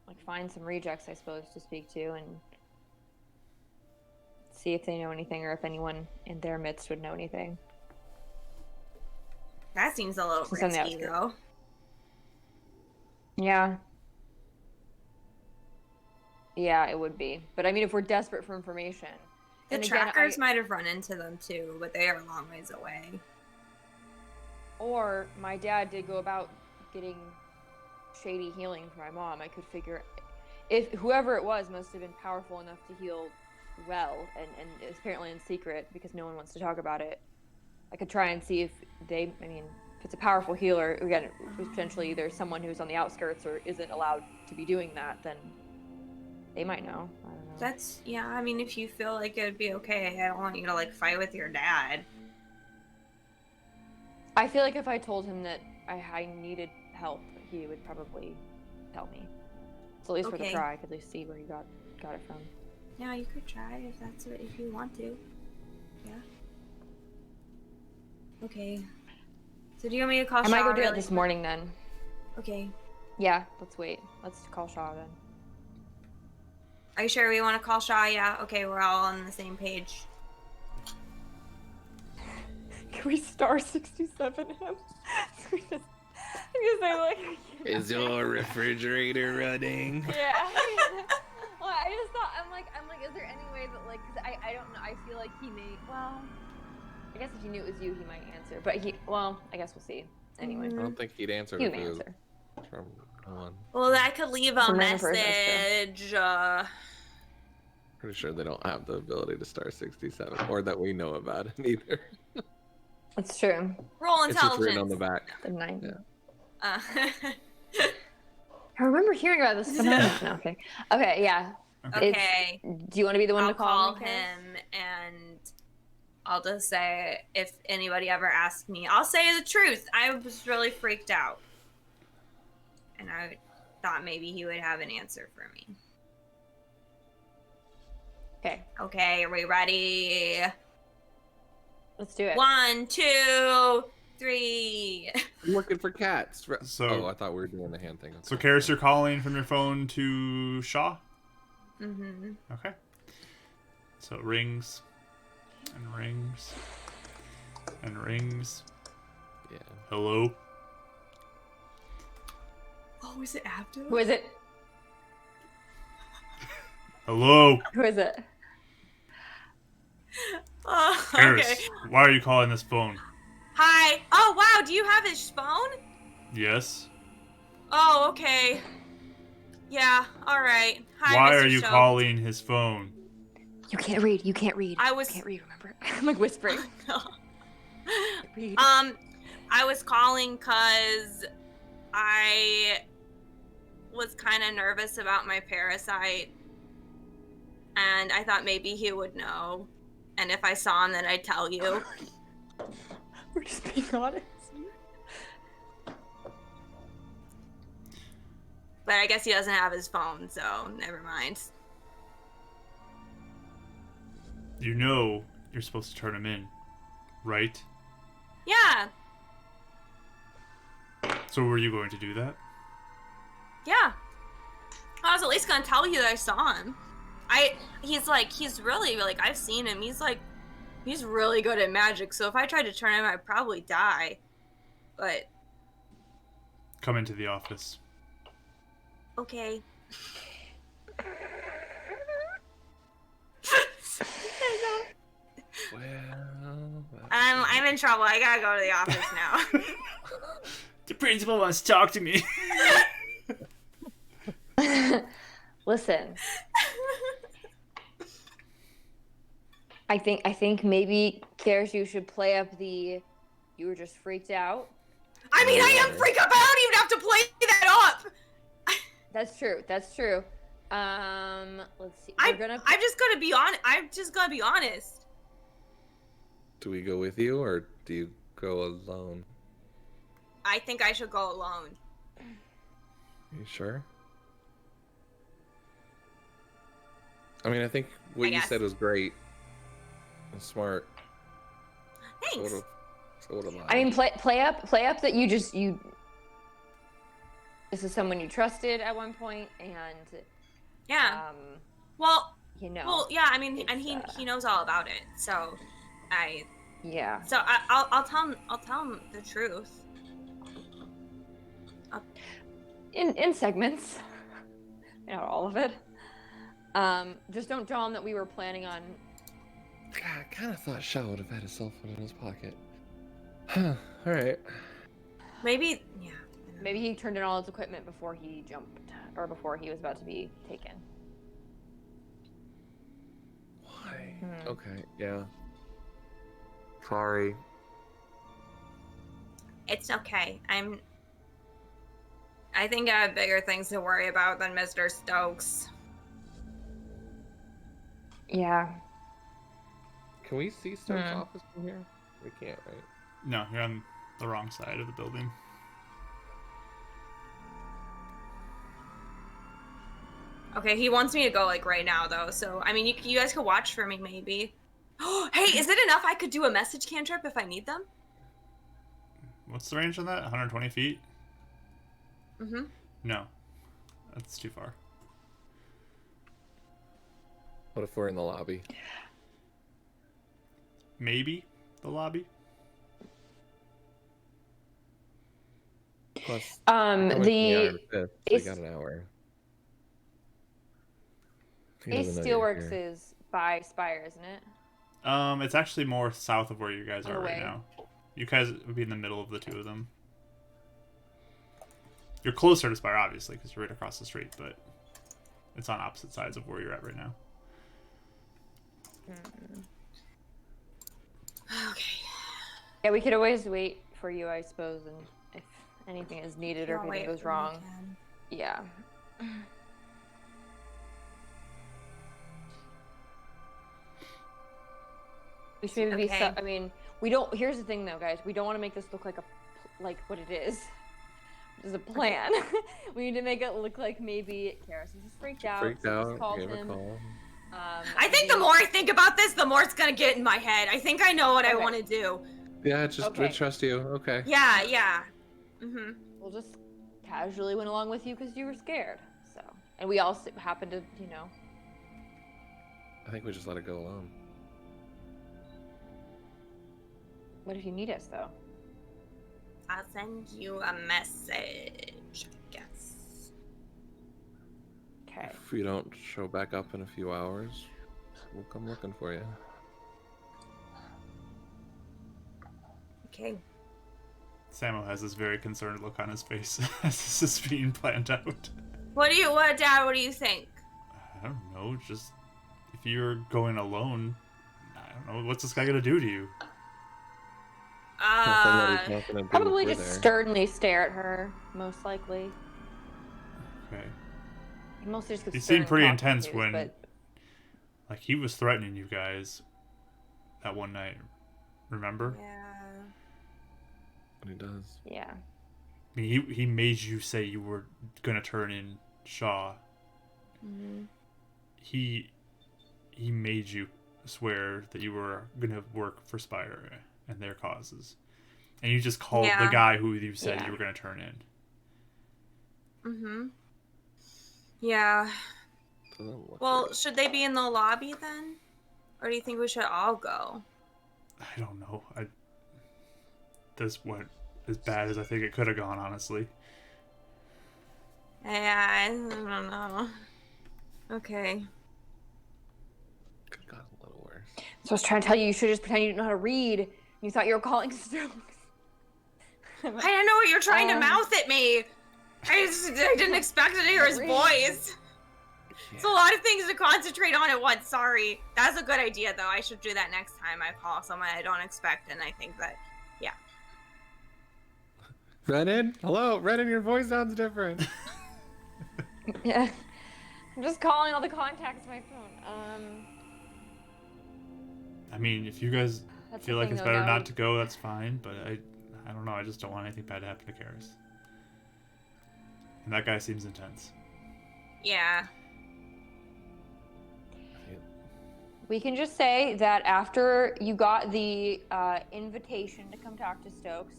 like find some rejects, I suppose, to speak to and see if they know anything or if anyone in their midst would know anything. That seems a little Since I'm the risky, outskirts. though. Yeah. Yeah, it would be. But I mean, if we're desperate for information. The and again, trackers might have run into them too, but they are a long ways away. Or my dad did go about getting shady healing for my mom. I could figure if whoever it was must have been powerful enough to heal well and apparently in secret because no one wants to talk about it. I could try and see if if it's a powerful healer, again, it was potentially either someone who's on the outskirts or isn't allowed to be doing that, then they might know. I don't know. That's, yeah, I mean, if you feel like it would be okay, I don't want you to, like, fight with your dad. I feel like if I told him that I needed help, he would probably tell me. So at least worth a Okay. try. I could at least see where you got it from. Yeah, you could try if you want to. Yeah. Okay. So do you want me to call I might Shaw go do really it this quick? morning then. Okay. Yeah, let's wait. Let's call Shaw then. Are you sure we want to call Shaw? Yeah. Okay, we're all on the same page. Can we star 67 him? Because I'm like, Is your refrigerator running? yeah. Well, I just thought I'm like, is there any way that like, cause I don't know. I feel like he may. Well, I guess if he knew it was you, he might answer. But I guess we'll see. Anyway, I don't think he'd answer he if would it was answer. from one. Well, I could leave a Some random person, that's message. Pretty sure they don't have the ability to star 67, or that we know about it either. That's true. Roll It's just intelligence. written on the back. The 9. Yeah. I remember hearing about this phenomenon. No, okay. Okay, yeah. Okay. Do you want to be the one I'll to call me, Keres? him and I'll just say if anybody ever asks me, I'll say the truth. I was really freaked out. And I thought maybe he would have an answer for me. Okay, Okay, are we ready? let's do it. 1, 2, 3. I'm looking for cats. So- I thought we were doing the hand thing. So, Keres, you're calling from your phone to Shaw? Mm-hmm. Okay. So it rings and rings and rings. Yeah. Hello? Oh, is it after? Who is it? Hello? Who is it? Oh, Keres, okay. why are you calling this phone? Hi. Oh, wow. Do you have his phone? Yes? Oh, okay. Yeah. All right. Hi, Why Mr. are you Show. calling his phone? You can't read. You can't read. I was- You can't read, remember? I'm like whispering. Read. I was calling because I was kind of nervous about my parasite, and I thought maybe he would know. And if I saw him, then I'd tell you. We're just being honest. But I guess he doesn't have his phone, so never mind. You know you're supposed to turn him in, right? Yeah. So were you going to do that? Yeah. I was at least gonna tell you that I saw him. He's really, like, I've seen him. He's really good at magic, so if I tried to turn him, I'd probably die. But, Come into the office. okay. Well, I'm in trouble. I gotta go to the office now. The principal wants to talk to me. Listen. I think maybe Keres, you should play up the you were just freaked out. I mean, I am freaked out, but I don't even have to play that up. That's true. That's true. Let's see. I'm just gonna be honest. Do we go with you or do you go alone? I think I should go alone. You sure? I mean, I think what I you guess. said was great. And smart. Thanks. So would I. I mean, play up that you this is someone you trusted at one point, and Yeah. Well, you know. Well, yeah. I mean, and it's, he knows all about it. So, yeah. So I'll tell him the truth. In segments, not all of it. Just don't tell him that we were planning on. God, I kind of thought Shaw would have had a cell phone in his pocket. Huh. All right. Maybe, yeah. Maybe he turned in all his equipment before he jumped, or before he was about to be taken. Why? Okay. Yeah. Sorry. It's okay. I think I have bigger things to worry about than Mr. Stokes. Yeah. Can we see Stokes' office from here? We can't, right? No, you're on the wrong side of the building. Okay, he wants me to go like right now though. So I mean, you guys could watch for me maybe. Oh, hey, is it enough? I could do a message cantrip if I need them. What's the range on that? 120 feet? Mm-hmm. No, that's too far. What if we're in the lobby? Maybe the lobby. Plus, The we got an hour. He Ace doesn't know you're Steelworks here. is by Spire, isn't it? It's actually more south of where you guys are right Away. now. You guys would be in the middle of the two of them. You're closer to Spire, obviously, because you're right across the street, but it's on opposite sides of where you're at right now. Okay. Yeah, we could always wait for you, I suppose, and if anything is needed or if I'll anything wait goes when I wrong. can. Yeah. We should maybe Okay. I mean, we don't. Here's the thing, though, guys. We don't want to make this look like what it is. There's a plan. We need to make it look like maybe Keres is just freaked out. Freaked so out. just called Gave a him. call. I think the more I think about this, the more it's gonna get in my head. I think I know what I Okay. want to do. Yeah, just we Okay. trust you. Okay. Yeah. Mm-hmm. We'll just casually went along with you because you were scared. So, and we all happened to, I think we just let it go alone. What if you need us, though? I'll send you a message, I guess. Okay. If you don't show back up in a few hours, we'll come looking for you. Okay. Samo has this very concerned look on his face as this is being planned out. Dad, what do you think? I don't know, just if you're going alone, I don't know, what's this guy gonna do to you? Nothing that he's not gonna do Probably if we're just there. sternly stare at her, most likely. Okay. Mostly just 'cause He stern seemed pretty talking intense is, when, but- like, he was threatening you guys that one night. Remember? Yeah. He does. Yeah. I mean, he made you say you were gonna turn in Shaw. Mm-hmm. He made you swear that you were gonna work for Spire and their causes, and you just called the guy who you said you were gonna turn in. Mm-hmm. Yeah. Doesn't look Well, right. should they be in the lobby then? Or do you think we should all go? I don't know. This went as bad as I think it could have gone, honestly. Yeah, I don't know. Okay. Could have gotten a little worse. So I was trying to tell you, you should just pretend you didn't know how to read. You thought you were calling Stokes. I didn't know what you're trying to mouth at me. I didn't expect to hear his voice. It's a lot of things to concentrate on at once. Sorry. That's a good idea, though. I should do that next time I call someone I don't expect, and I think that, yeah. Renan? Hello, Renan, your voice sounds different. Yeah. I'm just calling all the contacts on my phone. I mean, if you guys That's feel the like thing, it's though, better now not to go, that's fine. But I don't know. I just don't want anything bad to happen to Keres. And that guy seems intense. Yeah. We can just say that after you got the invitation to come talk to Stokes,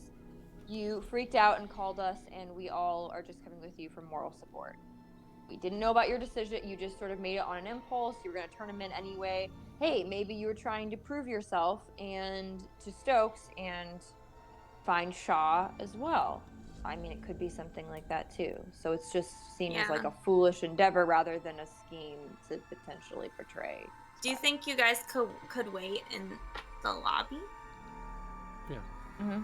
you freaked out and called us, and we all are just coming with you for moral support. We didn't know about your decision. You just sort of made it on an impulse. You were going to turn him in anyway. Hey, maybe you were trying to prove yourself and to Stokes and find Shaw as well. I mean, it could be something like that too. So it's just seems like a foolish endeavor rather than a scheme to potentially portray. Do you think you guys could wait in the lobby? Yeah. Mm-hmm.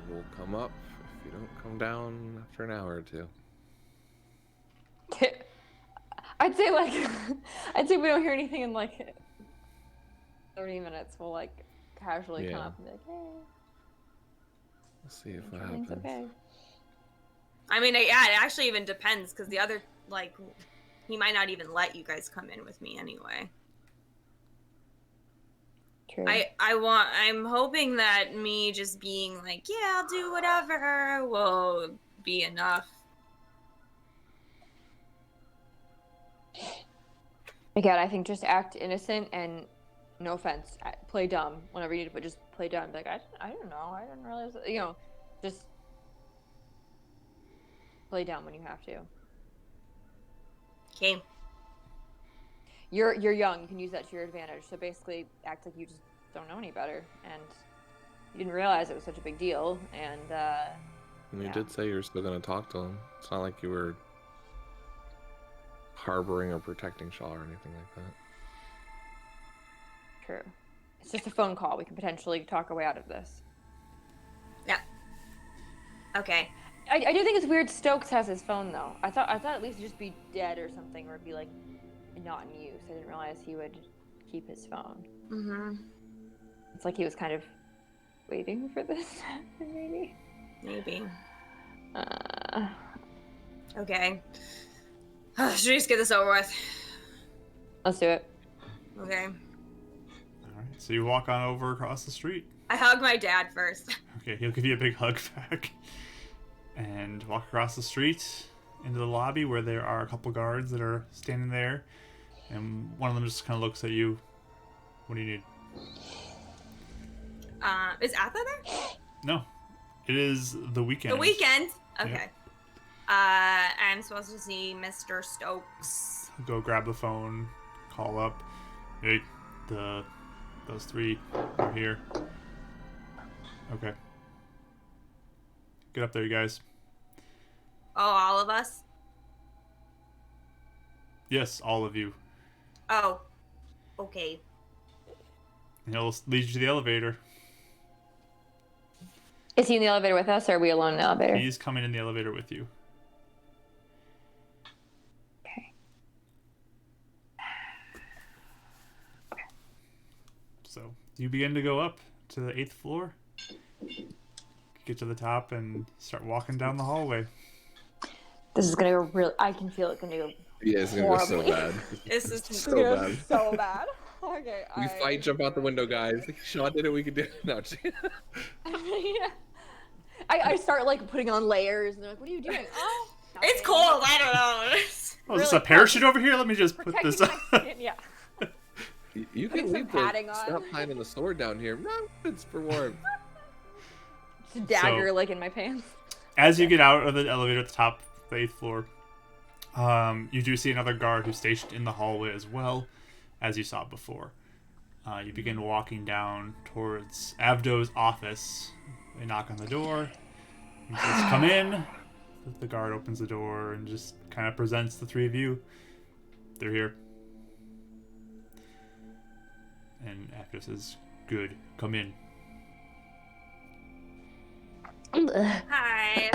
We'll come up if you don't come down after an hour or two. I'd say we don't hear anything in like 30 minutes. We'll like casually come up and be like, hey. We'll see if that happens. Okay. I mean, yeah, it actually even depends because the other, like, he might not even let you guys come in with me anyway. True. I'm hoping that me just being like, yeah, I'll do whatever will be enough. Again, I think just act innocent and, no offense, play dumb whenever you need to, but just play dumb. Be like, I don't know, I didn't realize, just play dumb when you have to. Okay. You're young, you can use that to your advantage. So basically, act like you just don't know any better, and you didn't realize it was such a big deal, and you did say you were still going to talk to him. It's not like you were harboring or protecting Shaw or anything like that. True. It's just a phone call. We can potentially talk our way out of this. Yeah. Okay. I do think it's weird Stokes has his phone, though. I thought at least it'd just be dead or something, or it'd be, like, not in use. I didn't realize he would keep his phone. Mm-hmm. It's like he was kind of waiting for this to happen, maybe? Maybe. Okay. Should we just get this over with? Let's do it. Okay. Alright, so you walk on over across the street. I hug my dad first. Okay, he'll give you a big hug back. And walk across the street into the lobby where there are a couple guards that are standing there. And one of them just kind of looks at you. What do you need? Is Atha there? No. It is the weekend. The weekend? Okay. Yep. I'm supposed to see Mr. Stokes. Go grab the phone, call up. Hey, those three are here. Okay. Get up there, you guys. Oh, all of us? Yes, all of you. Oh. Okay. And he'll lead you to the elevator. Is he in the elevator with us, or are we alone in the elevator? He's coming in the elevator with you. Okay. So you begin to go up to the 8th floor. Get to the top and start walking down the hallway. This is gonna go really. I can feel it gonna go. Yeah, it's gonna go so horribly. bad. This is so bad. So bad. Okay. We fight, jump out the window, guys. Shaw did it, we could do it. No, Yeah. I start like putting on layers, and they're like, "What are you doing?" Oh, It's nothing. cold. I don't know. Oh, is this a parachute over here? Let me just put Protecting this my up. skin, yeah. you Putting can some leave padding the on. stop sign in the sword down here. No, it's for warmth. Just a dagger So- like in my pants. As you get out of the elevator at the top of the 8th floor, you do see another guard who's stationed in the hallway as well, as you saw before. You begin walking down towards Avdo's office. They knock on the door. He says, "Come in." The guard opens the door and just kind of presents the three of you. They're here. And Avdo says, "Good, come in." Hi.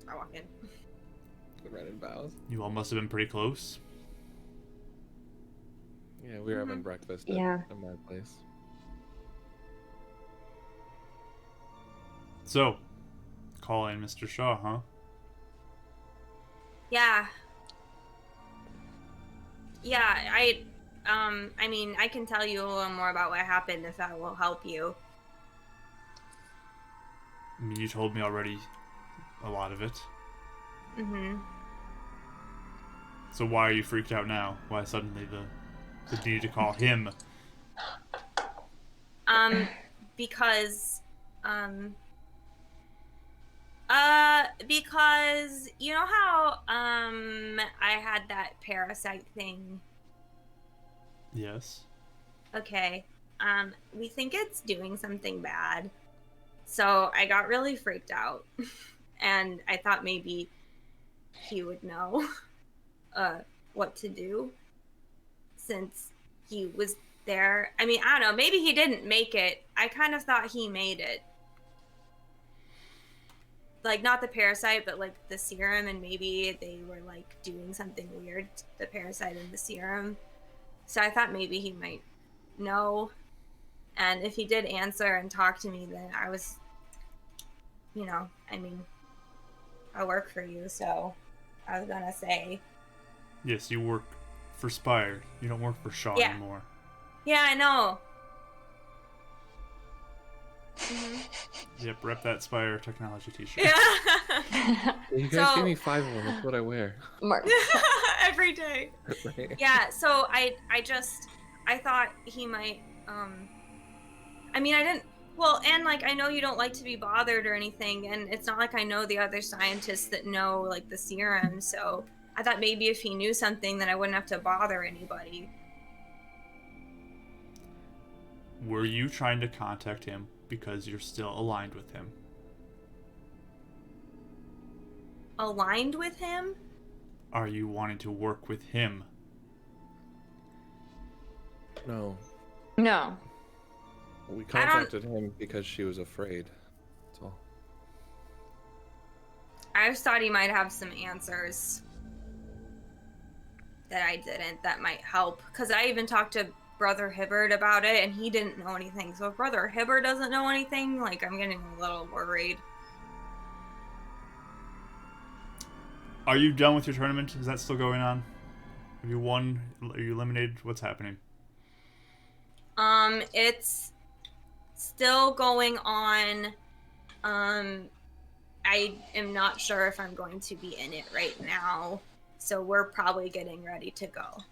I walk in. The Renan bows. You all must have been pretty close. Yeah, we were having breakfast at my place. So, call in Mr. Shaw, huh? Yeah. Yeah, I mean, I can tell you a little more about what happened if that will help you. I mean, you told me already a lot of it. Mm-hmm. So why are you freaked out now? Why suddenly the need to call him? Because, because you know how, I had that parasite thing? Yes. Okay. We think it's doing something bad. So I got really freaked out. And I thought maybe he would know, what to do since he was there. I mean, I don't know. Maybe he didn't make it. I kind of thought he made it. Like, not the parasite, but like the serum, and maybe they were like doing something weird, the parasite and the serum. So I thought maybe he might know. And if he did answer and talk to me, then I was, I mean, I work for you, so I was gonna say. Yes, you work for Spire. You don't work for Shaw Yeah. anymore. Yeah, I know. Mm-hmm. Yep, rep that Spire technology t-shirt. Yeah. You guys So- gave me 5 of them. That's what I wear. Mark. Every day. Right? Yeah, so I thought he might, I mean, I didn't, well, and like, I know you don't like to be bothered or anything, and it's not like I know the other scientists that know, like, the serum, so I thought maybe if he knew something, then I wouldn't have to bother anybody. Were you trying to contact him because you're still aligned with him? Aligned with him? Are you wanting to work with him? No. No. We contacted him because she was afraid. That's all. I just thought he might have some answers that I didn't that might help. Because I even talked to Brother Hibbard about it, and he didn't know anything. So if Brother Hibbard doesn't know anything, like, I'm getting a little worried. Are you done with your tournament? Is that still going on? Have you won? Are you eliminated? What's happening? It's still going on. I am not sure if I'm going to be in it right now. So we're probably getting ready to go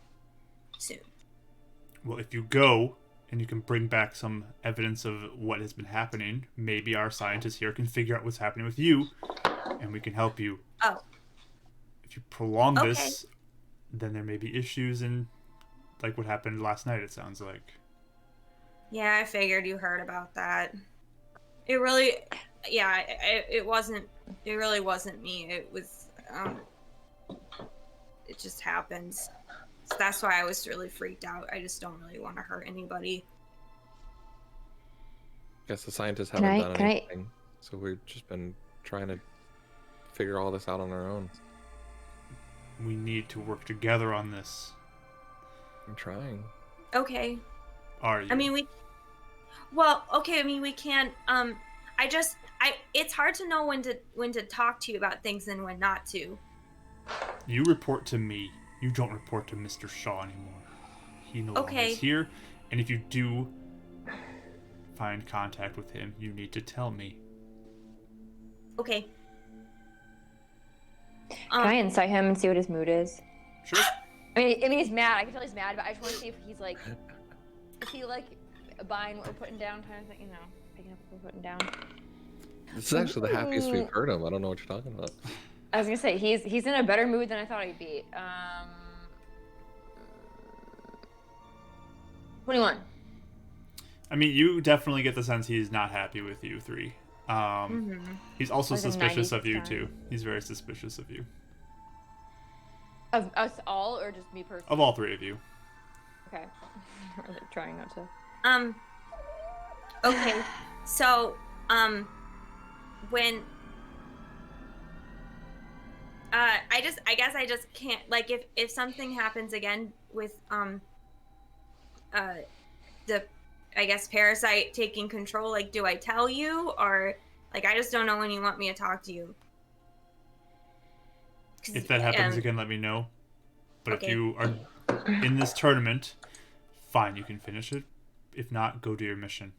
soon. Well, if you go and you can bring back some evidence of what has been happening, maybe our scientists here can figure out what's happening with you, and we can help you. Oh. If you prolong Okay. this, then there may be issues in, like what happened last night, it sounds like. Yeah, I figured you heard about that. It really, yeah, it wasn't, it really wasn't me. It was, it just happens. So that's why I was really freaked out. I just don't really want to hurt anybody. Guess the scientists Can haven't I- done can I- anything. So we've just been trying to figure all this out on our own. We need to work together on this. I'm trying. Okay. Are you? I mean, we can't, it's hard to know when to talk to you about things and when not to. You report to me. You don't report to Mr. Shaw anymore. He no longer Okay. is here, and if you do find contact with him, you need to tell me. Okay. Can I insight him and see what his mood is? Sure. I mean, he's mad. I can tell he's mad, but I just want to see if he's like, is he like buying what we're putting down, kind of thing? You know, picking up what we're putting down. This is actually the happiest we've heard him. I don't know what you're talking about. I was gonna say he's in a better mood than I thought he'd be. 21. I mean, you definitely get the sense he's not happy with you three. He's also Like a suspicious of you 90%. too. He's very suspicious of you. Of us all, or just me personally? Of all three of you. Okay. Or they're trying not to. Okay. So, when I guess I just can't, like, if something happens again with the, I guess, parasite taking control, like, do I tell you, or like, I just don't know when you want me to talk to you. 'Cause, If that happens again, let me know. But Okay. if you are in this tournament, Fine, you can finish it. If not, go do your mission.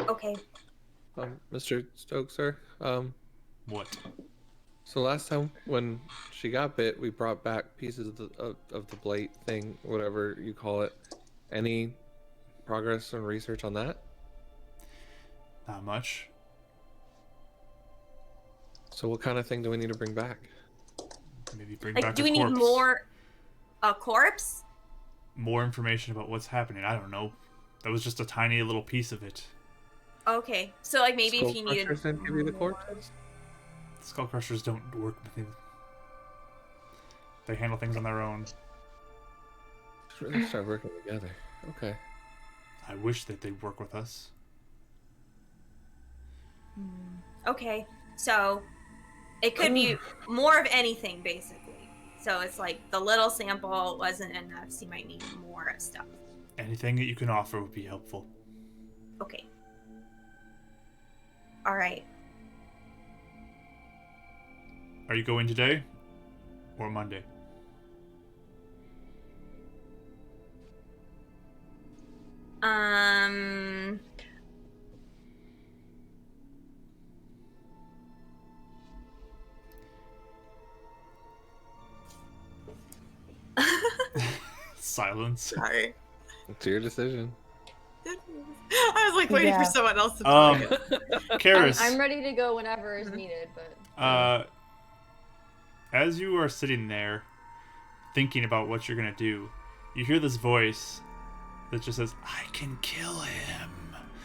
Okay. Mr. Stokes, sir. What? So last time when she got bit, we brought back pieces of the blade thing, whatever you call it. Any progress and research on that? Not much. So what kind of thing do we need to bring back? Maybe bring Like, back do a we need corpse. more? A corpse? More information about what's happening. I don't know. That was just a tiny little piece of it. Okay. So like maybe if you Skull needed. Crushers didn't give you the more- corpses? Skull Crushers don't work with me. They handle things on their own. Let's really start working together. Okay. I wish that they'd work with us. Okay. So it could be more of anything, basically. So it's like the little sample wasn't enough, so you might need more stuff. Anything that you can offer would be helpful. Okay. All right. Are you going today or Monday? Um. Silence. Sorry. It's your decision. I was like waiting Yeah. for someone else to talk. Keres, I'm ready to go whenever is needed, but as you are sitting there thinking about what you're gonna do, you hear this voice that just says, "I can kill him."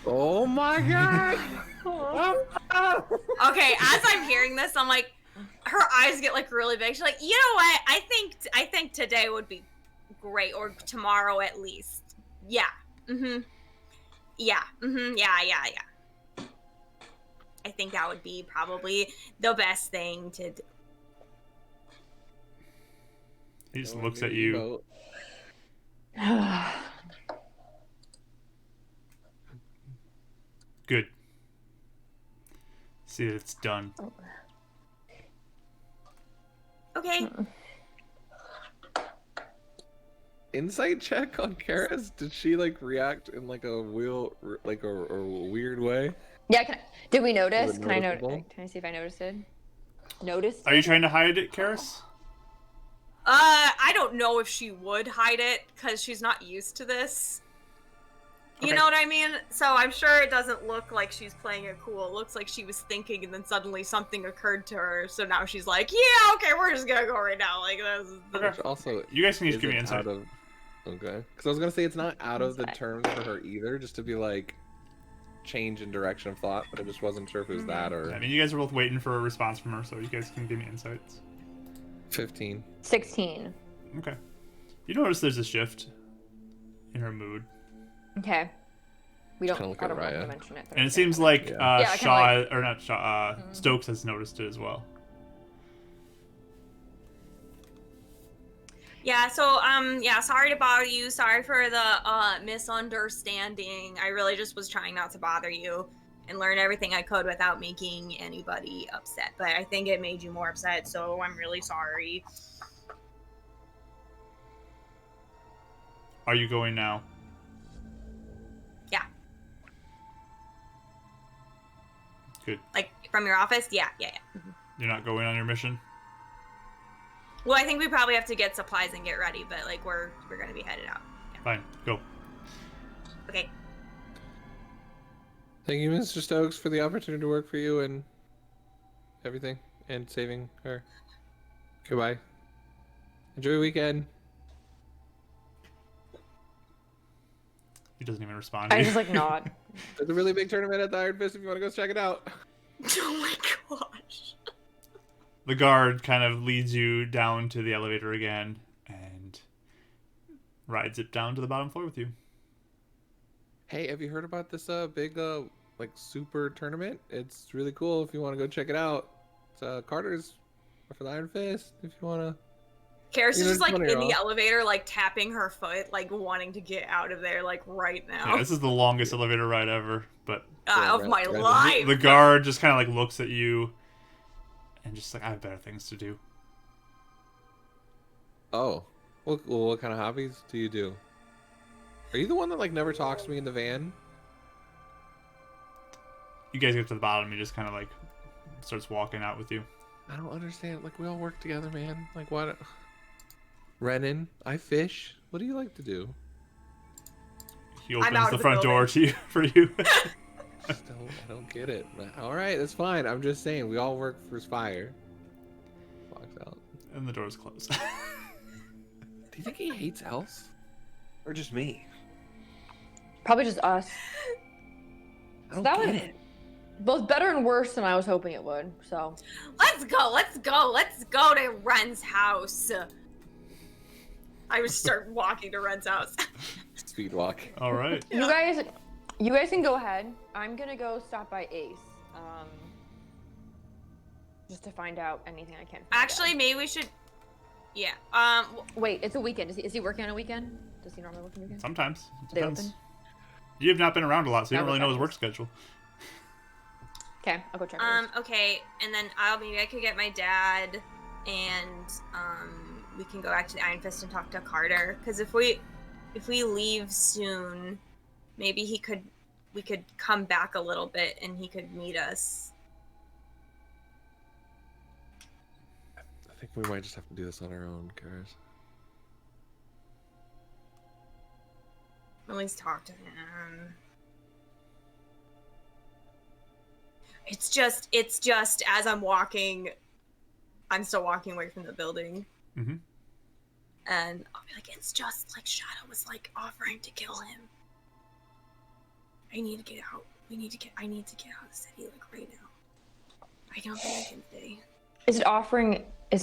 Oh my god! Okay, as I'm hearing this, I'm like, her eyes get like really big. She's like, you know what? I think today would be great, or tomorrow at least. Yeah. Yeah. Yeah. I think that would be probably the best thing to do. He just looks at you. Good. See that it's done. Okay. Insight check on Keres. Did she like react in like a weird way? yeah. Did we notice? Was it Can I noticeable? Can I see if I noticed it? Noticed? Are you trying to hide it, Keres? I don't know if she would hide it because she's not used to this. You Okay. know what I mean? So I'm sure it doesn't look like she's playing it cool. It looks like she was thinking and then suddenly something occurred to her. So now she's like, yeah, okay, we're just gonna go right now. Like, this is Okay. Which also, You guys can each isn't give me insight. out of. Okay, because I was gonna say it's not out of the Insight. terms for her either, just to be like change in direction of thought, but I just wasn't sure if it was that or I mean, you guys are both waiting for a response from her, so you guys can give me insights. 15. 16. Okay. You notice there's a shift in her mood. Okay. We don't. Kinda look I at don't want Raya. to mention it. but And it okay. seems like Yeah. Yeah, Shaw, kinda or not Shaw, Stokes has noticed it as well. Yeah, so yeah, sorry to bother you. Sorry for the misunderstanding. I really just was trying not to bother you and learn everything I could without making anybody upset. But I think it made you more upset, so I'm really sorry. Are you going now? Yeah. Good. Like from your office? Yeah. You're not going on your mission? Well, I think we probably have to get supplies and get ready, but like we're gonna be headed out. Fine, go. Okay. Thank you, Mr. Stokes, for the opportunity to work for you and everything, and saving her. Goodbye. Enjoy your weekend. He doesn't even respond. I just like nod. There's a really big tournament at the Iron Fist if you want to go check it out. Oh my gosh. The guard kind of leads you down to the elevator again and rides it down to the bottom floor with you. Hey, have you heard about this big like super tournament? It's really cool if you want to go check it out. It's Carter's for the Iron Fist if you want to. Karis is You know, just like in money the off. elevator, like tapping her foot, like wanting to get out of there, like right now. Yeah, this is the longest elevator ride ever, but Of my right. life. the guard just kind of like looks at you and just like, I have better things to do. Oh, What kind of hobbies do you do? Are you the one that like never talks to me in the van? You guys get to the bottom, he just kind of like starts walking out with you. I don't understand. Like we all work together, man. Like what? Renan, I fish. What do you like to do? He I'm opens out the of the front door building. to you for you. I don't get it. All right, that's fine. I'm just saying we all work for Spire. Walks out. And the door's closed. Do you think he hates Else? Or just me? Probably just us. I don't That get was- it. Both better and worse than I was hoping it would. So Let's go to Ren's house. I would start walking to Ren's house. Speed walk. All right. you guys can go ahead. I'm gonna go stop by Ace. Just to find out anything I can. Find Actually, out. maybe we should. Yeah. Wait, it's a weekend. Is he working on a weekend? Does he normally work on a weekend? Sometimes. It They depends. open? You have not been around a lot, so you That don't really was know his work obvious. schedule. Okay, I'll go check. Okay, and then maybe I could get my dad, and we can go back to the Iron Fist and talk to Carter. Because if we leave soon, maybe we could come back a little bit and he could meet us. I think we might just have to do this on our own, Keres. At least talk to him. It's just as I'm walking, I'm still walking away from the building. Mm-hmm. And I'll be like, it's just like Shadow was like offering to kill him. I need to get out. I need to get out of the city like right now. I don't think I can stay. Is it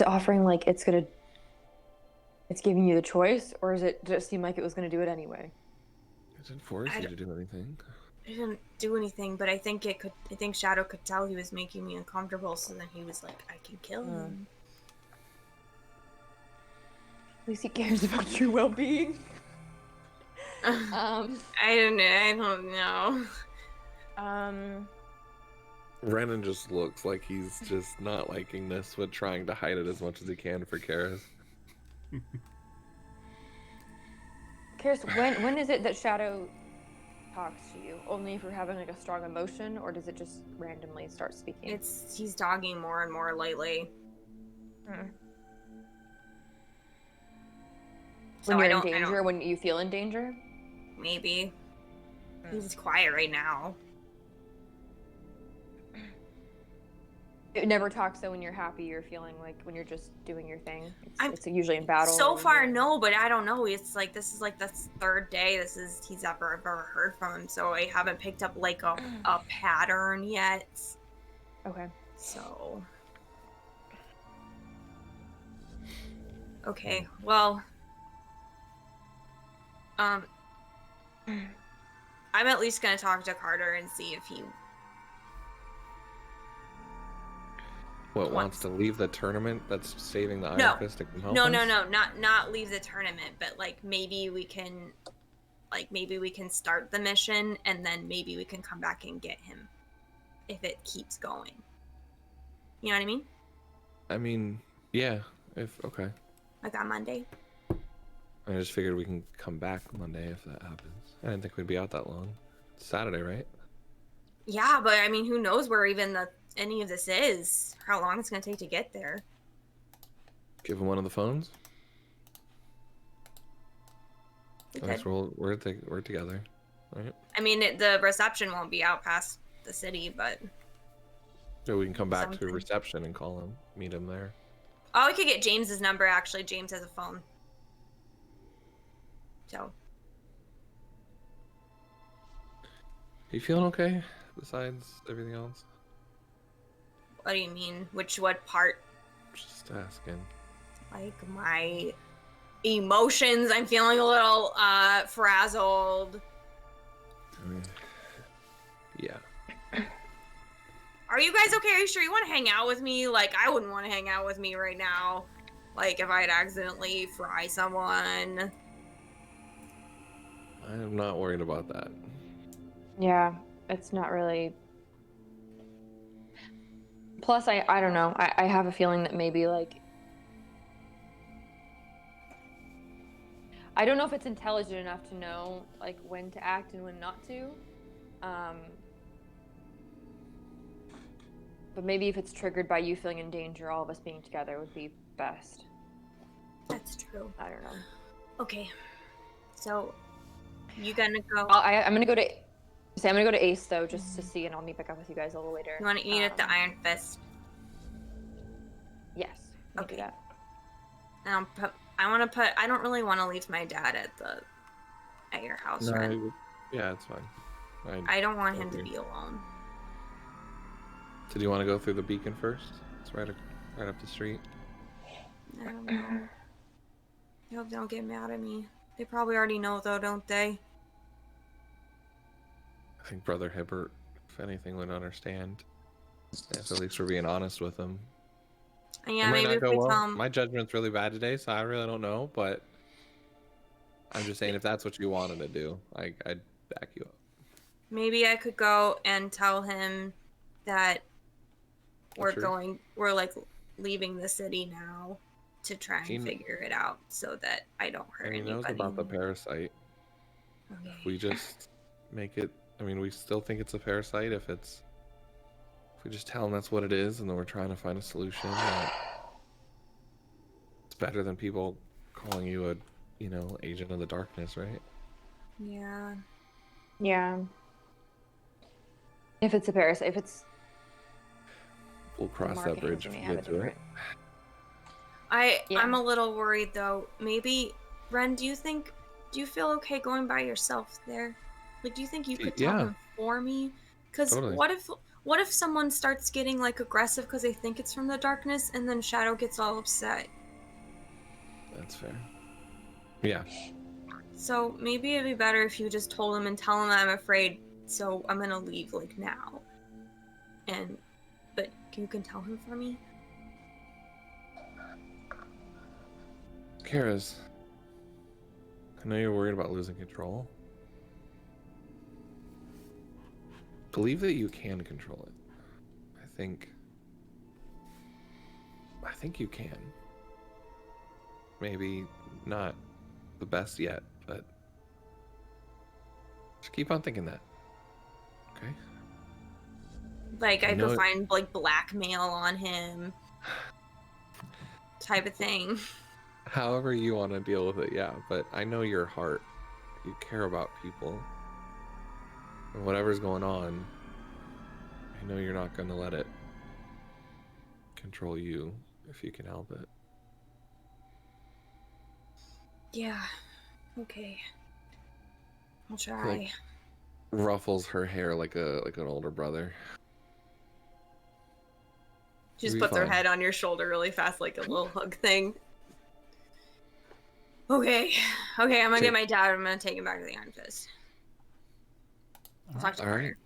offering like it's giving you the choice, or does it seem like it was gonna do it anyway? It didn't force you to do anything. I didn't do anything, but I think Shadow could tell he was making me uncomfortable, so then he was like, I can kill him. At least he cares about your well-being. I don't know. Renan just looks like he's just not liking this, but trying to hide it as much as he can for Keres. Keres, when is it that Shadow talks to you? Only if you're having like a strong emotion, or does it just randomly start speaking? He's dogging more and more lately. So When I you're don't, in danger, when you feel in danger? maybe. He's quiet right now. It never talks though when you're happy, you're feeling like when you're just doing your thing. I'm- It's usually in battle. So or when far, you're- no, but I don't know. It's like this is like the third day he's ever heard from him, so I haven't picked up like a pattern yet. Okay. So okay, well, I'm at least gonna talk to Carter and see if he Wants to leave the tournament that's saving the Iron No. Fist to come help no, us? not leave the tournament, but like maybe we can start the mission and then maybe we can come back and get him if it keeps going. You know what I mean? I mean, yeah. Okay. Like on Monday. I just figured we can come back Monday if that happens. I didn't think we'd be out that long. It's Saturday, right? Yeah, but I mean, who knows where even any of this is? How long it's gonna take to get there? Give him one of the phones. We I guess could. we're together. Right? I mean, the reception won't be out past the city, but So we can come back to Something. reception and call him, meet him there. oh, we could get James's number. Actually, James has a phone. So You feeling okay? Besides everything else? what do you mean? What part? Just asking. Like my emotions? I'm feeling a little frazzled. I mean, yeah. Are you guys okay? Are you sure you want to hang out with me? Like, I wouldn't want to hang out with me right now. Like, if I had accidentally fry someone. I'm not worried about that. Yeah, it's not really. Plus, I don't know. I have a feeling that maybe like I don't know if it's intelligent enough to know like when to act and when not to. But maybe if it's triggered by you feeling in danger, all of us being together would be best. That's true. I don't know. Okay. So, you gonna go? I'm gonna go to. Say I'm gonna go to Ace though, just to see, and I'll meet back up with you guys a little later. You want to eat at the Iron Fist? Yes. We can do Okay. that. And I don't really want to leave my dad at your house, No, right? yeah, it's fine. I don't want him to be alone. So do you want to go through the beacon first? It's right up the street. I don't know. I hope they don't get mad at me. They probably already know, though, don't they? I think Brother Hibbert, if anything, would understand. If at least we're being honest with him. And yeah, It might maybe not if go we well. tell him. My judgment's really bad today, so I really don't know. But I'm just saying, if that's what you wanted to do, I'd back you up. Maybe I could go and tell him that we're like leaving the city now to try and figure it out so that I don't hurt And he anybody. knows about the parasite. Okay. If we just make it, I mean, we still think it's a parasite. If we just tell him that's what it is, and then we're trying to find a solution, it's better than people calling you a, agent of the darkness, right? Yeah. Yeah. If it's a parasite, if it's. We'll cross that marketing, bridge you if may we have get a to it. I'm a little worried though. Maybe, Ren, do you feel okay going by yourself there? Like, do you think you could tell him for me? Because Totally. what if someone starts getting like aggressive because they think it's from the darkness, and then Shadow gets all upset? That's fair. Yeah. So maybe it'd be better if you just told him and tell him I'm afraid, so I'm gonna leave like now. But you can tell him for me? Keres, I know you're worried about losing control. Believe that you can control it. I think you can. Maybe not the best yet, but just keep on thinking that. Okay? Like I could find like blackmail on him type of thing. However you want to deal with it, yeah. But I know your heart. You care about people. And whatever's going on, I know you're not going to let it control you if you can help it. Yeah. Okay. I'll try. Like, ruffles her hair like an older brother. She just puts her head on your shoulder really fast, like a little hug thing. Okay, I'm gonna get my dad. I'm gonna take him back to the Iron Fist. I'll talk to Carter.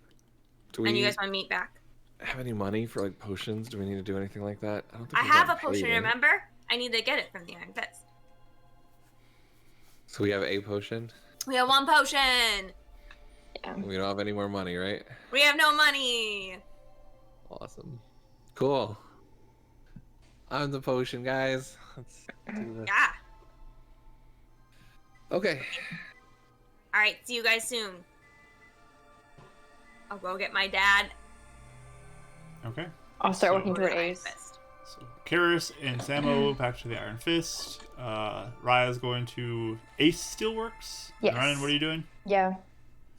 And you guys want to meet back? Have any money for like potions? Do we need to do anything like that? I don't think I have a potion. Remember? I need to get it from the Iron Fist. So we have a potion. We have one potion. Yeah. We don't have any more money, right? We have no money. Awesome. Cool. I'm the potion, guys. Let's do this. Yeah. Okay. All right. See you guys soon. I'll go get my dad. Okay. I'll start working toward Ace. So Keres and Samo back to the Iron Fist. Raya's going to Ace Steelworks. Yes. Ryan, what are you doing? Yeah.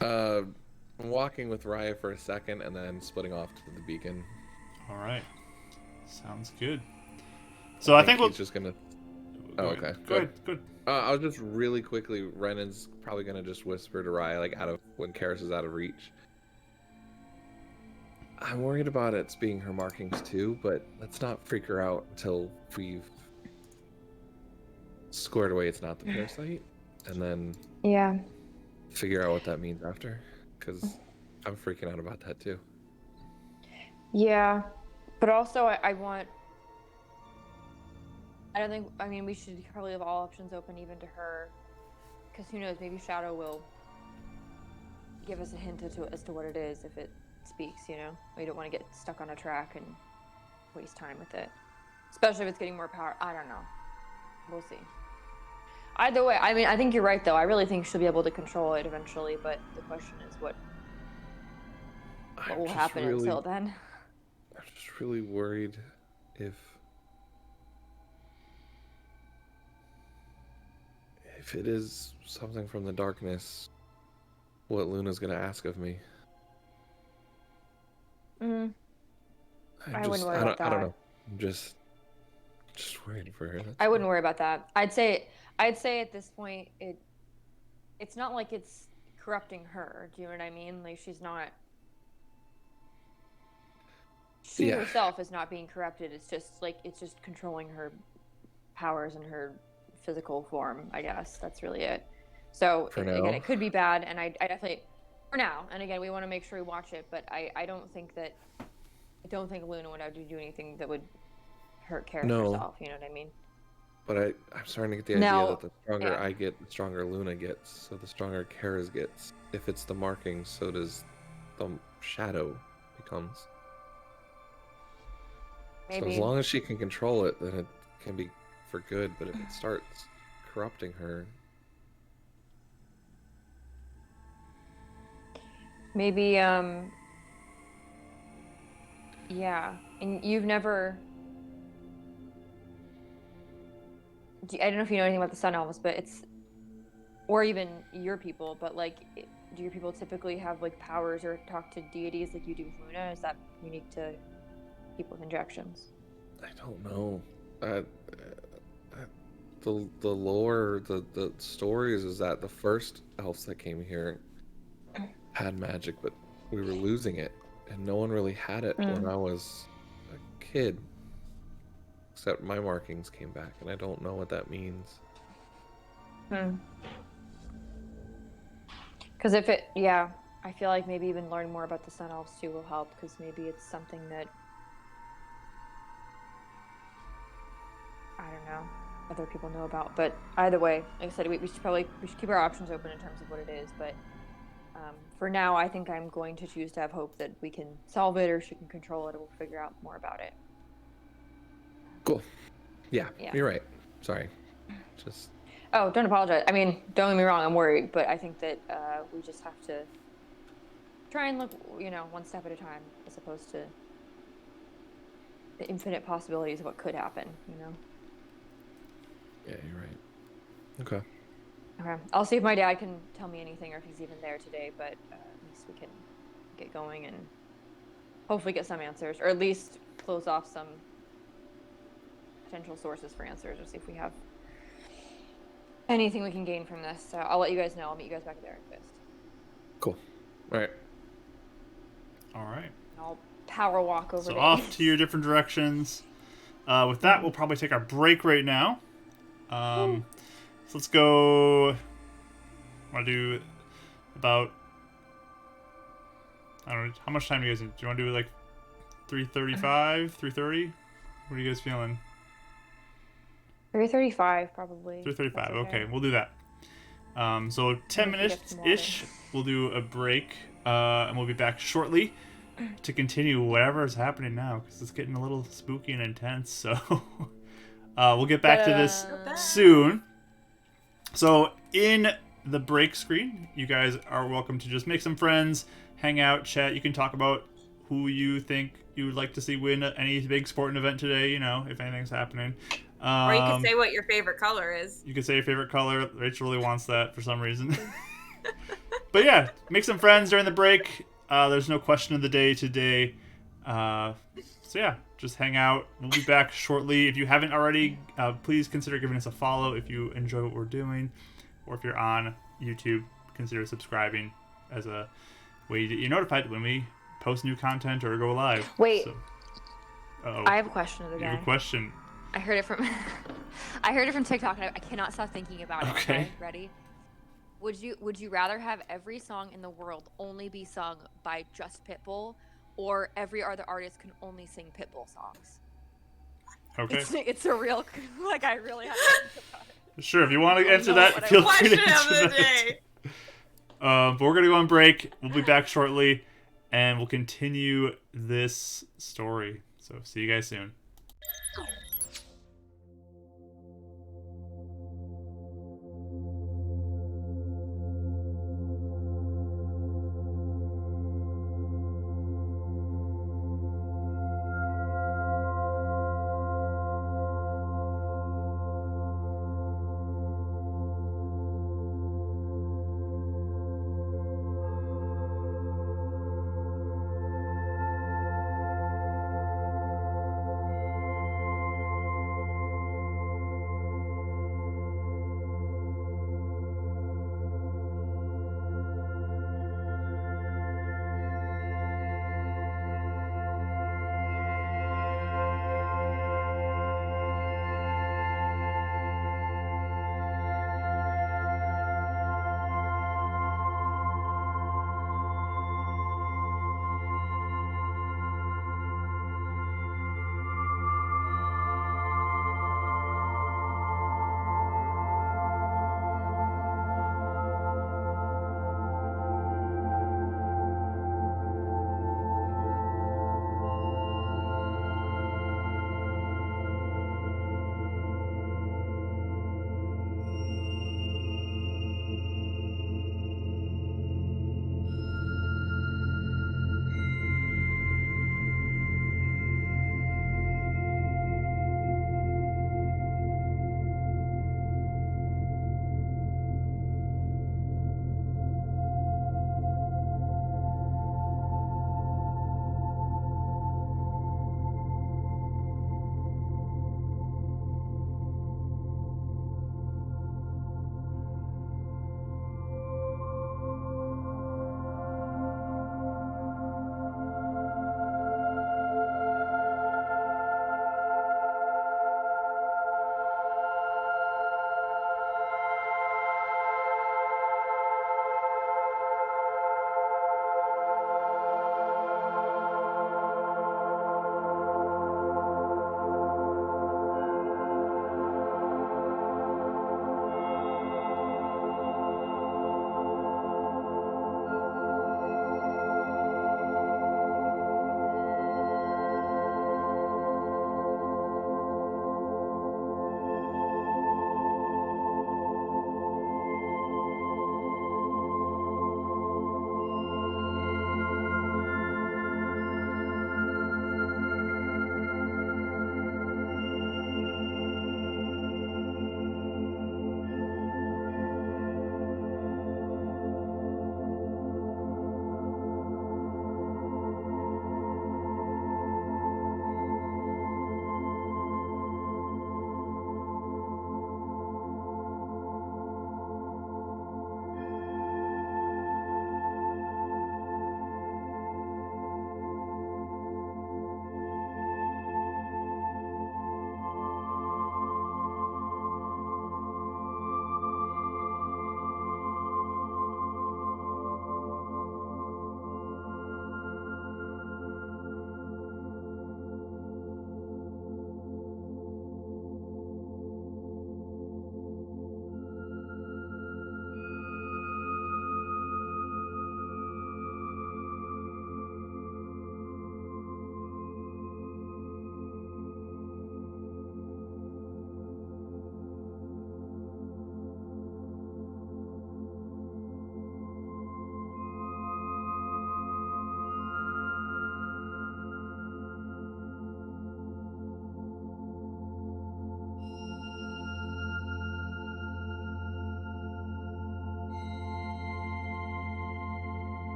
I'm walking with Raya for a second and then splitting off to the beacon. All right. Sounds good. So I think we'll he's just gonna. Oh, okay. Good. I'll just really quickly. Renan's probably gonna just whisper to Raya, like when Keres is out of reach. I'm worried about it being her markings too, but let's not freak her out until we've squared away it's not the parasite, and then figure out what that means after. Because I'm freaking out about that too. Yeah, but also I mean, we should probably have all options open, even to her, because who knows? Maybe Shadow will give us a hint as to what it is if it speaks. We don't want to get stuck on a track and waste time with it, especially if it's getting more power. I don't know. We'll see. Either way, I mean, I think you're right, though. I really think she'll be able to control it eventually, but the question is what will happen until then. I'm just really worried if it is something from the darkness, what Luna's gonna ask of me. I wouldn't worry about that. I don't know. I'm just worried for her. I wouldn't worry about that. I'd say at this point it's not like it's corrupting her. Do you know what I mean? Like she herself is not being corrupted. It's just controlling her powers and her physical form, I guess. That's really it. So again, it could be bad, and I definitely, for now, and again, we want to make sure we watch it, but I don't think Luna would have to do anything that would hurt Keres herself. You know what I mean? But I'm starting to get the idea that the stronger I get, the stronger Luna gets. So the stronger Keres gets. If it's the marking, so does the shadow becomes. Maybe. So as long as she can control it, then it can be for good. But if it starts corrupting her, maybe yeah. And you've never. I don't know if you know anything about the Sun Elves, but or even your people, but like, do your people typically have like powers or talk to deities like you do with Luna? Is that unique to people with injections? I don't know. The lore, the stories is that the first elves that came here had magic, but we were losing it, and no one really had it when I was a kid. Except my markings came back, and I don't know what that means. Because I feel like maybe even learning more about the Sun Elves too will help, because maybe it's something that, I don't know, other people know about. But either way, like I said, we should keep our options open in terms of what it is. But for now, I think I'm going to choose to have hope that we can solve it, or she can control it, or we'll figure out more about it. Cool. Yeah, you're right. Sorry. Oh, don't apologize. I mean, don't get me wrong, I'm worried, but I think that we just have to try and look, one step at a time, as opposed to the infinite possibilities of what could happen, Yeah, you're right. Okay. I'll see if my dad can tell me anything, or if he's even there today, but at least we can get going and hopefully get some answers, or at least close off some potential sources for answers, or see if we have anything we can gain from this. So I'll let you guys know. I'll meet you guys back at the Iron Fist. Cool. All right. I'll power walk over. So off to your different directions. With that, we'll probably take our break right now. So let's go. Want to do about, I don't know, how much time do you guys need? Do you want to do like 3:35, 3:30? What are you guys feeling? 3:35 probably. 3:35. Okay, we'll do that. So 10 minutes-ish, we'll do a break, and we'll be back shortly to continue whatever is happening now, because it's getting a little spooky and intense. So we'll get back to this soon. So in the break screen, you guys are welcome to just make some friends, hang out, chat. You can talk about who you think you would like to see win any big sporting event today, if anything's happening. Or you can say what your favorite color is. You can say your favorite color. Rachel really wants that for some reason. But yeah, make some friends during the break. There's no question of the day today. So yeah, just hang out. We'll be back shortly. If you haven't already, please consider giving us a follow if you enjoy what we're doing. Or if you're on YouTube, consider subscribing as a way to get you notified when we post new content or go live. Wait. I have a question of the day. You have a question. I heard it from TikTok, and I cannot stop thinking about it. Okay, ready? Would you rather have every song in the world only be sung by just Pitbull, or every other artist can only sing Pitbull songs? Okay. It's a real, like, I really have to think about it. Sure, if you want to answer that, feel free to answer that. But we're gonna go on break. We'll be back shortly, and we'll continue this story. So see you guys soon.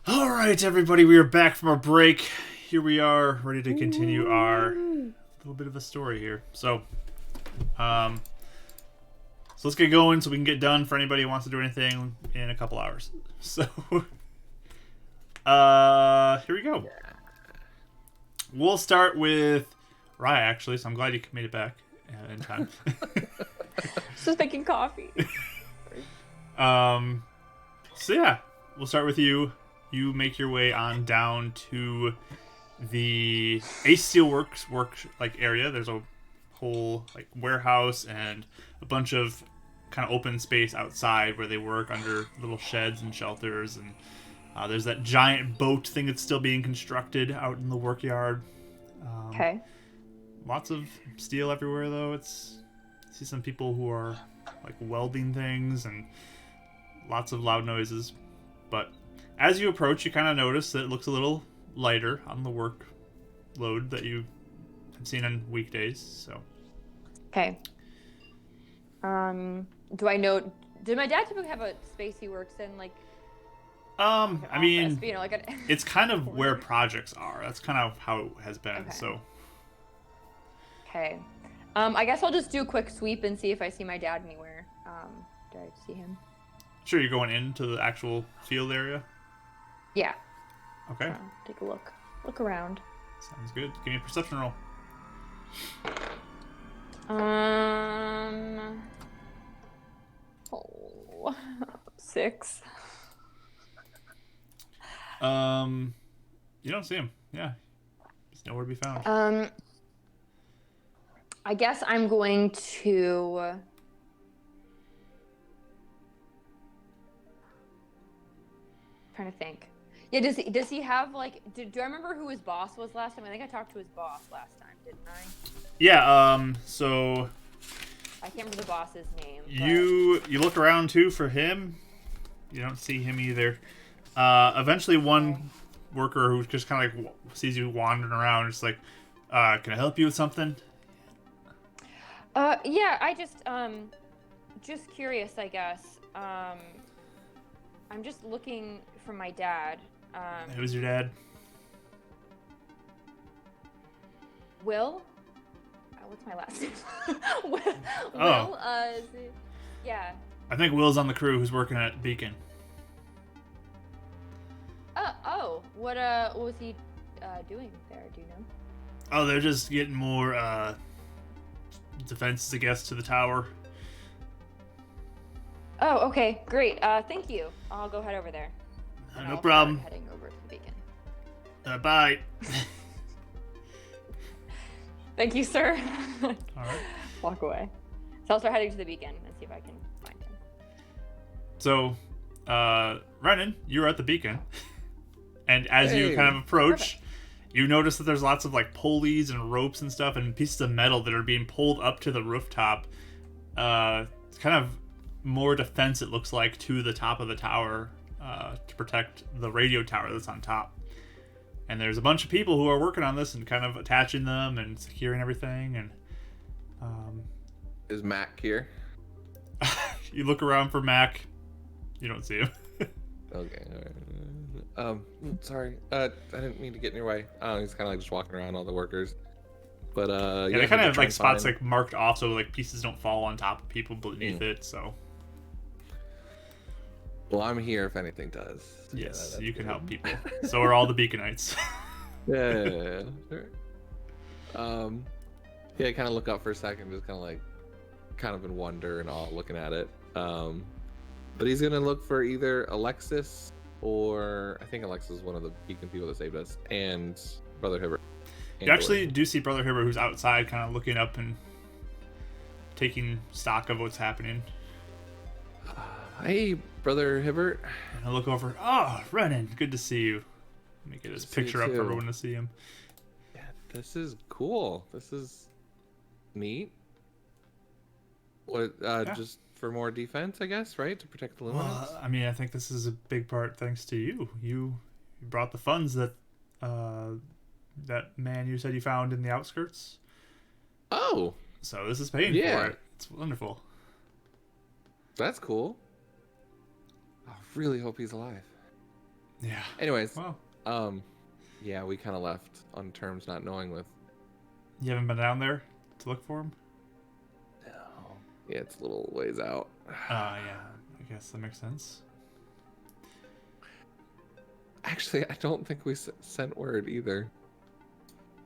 All right, everybody, we are back from our break. Here we are, ready to continue our little bit of a story here. So let's get going so we can get done for anybody who wants to do anything in a couple hours. So, here we go. We'll start with Rye, actually, so I'm glad you made it back in time. Just making coffee. So yeah, we'll start with you. You make your way on down to the Ace Steelworks area. There's a whole warehouse and a bunch of kind of open space outside where they work under little sheds and shelters, and there's that giant boat thing that's still being constructed out in the work yard. Okay. Lots of steel everywhere, though. I see some people who are welding things and lots of loud noises. But as you approach, you kind of notice that it looks a little lighter on the workload that you have seen on weekdays. So. Okay. Do I know? Did my dad typically have a space he works in, I mean, office, you know, it's kind of where projects are. That's kind of how it has been. Okay. So. Okay. I guess I'll just do a quick sweep and see if I see my dad anywhere. Do I see him? Sure, you're going into the actual field area? Yeah. Okay. Take a look. Look around. Sounds good. Give me a perception roll. 6. You don't see him. Yeah. He's nowhere to be found. I guess I'm going to... trying to think. Yeah, does he have do I remember who his boss was last time? I think I talked to his boss last time, didn't I? Yeah, so I can't remember the boss's name. you look around too for him. You don't see him either. Eventually one worker who just kind of sees you wandering around is like, can I help you with something? Yeah, I just curious, I guess. I'm just looking for my dad. Who's your dad? Will? What's my last name? Will? Oh. Will, yeah. I think Will's on the crew who's working at Beacon. What was he doing there? Do you know? Oh, they're just getting more defenses, I guess, to the tower. Oh, okay, great. Thank you. I'll go head over there. And No I'll problem. start heading over to the beacon. Bye. Thank you, sir. All right. Walk away. So I'll start heading to the beacon and see if I can find him. So, Renan, you're at the beacon, and as you kind of approach, you notice that there's lots of pulleys and ropes and stuff and pieces of metal that are being pulled up to the rooftop. It's kind of more defense, it looks like, to the top of the tower to protect the radio tower that's on top. And there's a bunch of people who are working on this and kind of attaching them and securing everything. And Is Mac here? you look around for Mac. You don't see him. Okay. All right. Sorry. I didn't mean to get in your way. He's kind of just walking around all the workers. But yeah, they kind of have spots marked off so pieces don't fall on top of people beneath it. So. Well, I'm here if anything does. Yes, yeah, you can good. help people. So are all the Beaconites. Yeah, sure. Yeah, I kind of look up for a second, just kind of in wonder and awe looking at it. But he's gonna look for either Alexis or I think Alexis is one of the Beacon people that saved us, and Brother Hibbert. You actually do see Brother Hibbert, who's outside, kind of looking up and taking stock of what's happening. Hey, Brother Hibbert. And I look over. Oh, Renan, good to see you. Let me get his picture up for everyone to see him. Yeah, this is cool. This is neat. What? Yeah. Just for more defense, I guess, right? To protect the Luminance? Well, I mean, I think this is a big part thanks to you. You brought the funds that that man you said you found in the outskirts. Oh, So this is paying Yeah. for it. It's wonderful. that's cool. I really hope he's alive. Yeah. Anyways, Well, yeah, we kind of left on terms not knowing with. you haven't been down there to look for him? No. Yeah, it's a little ways out. Yeah. I guess that makes sense. Actually, I don't think we sent word either.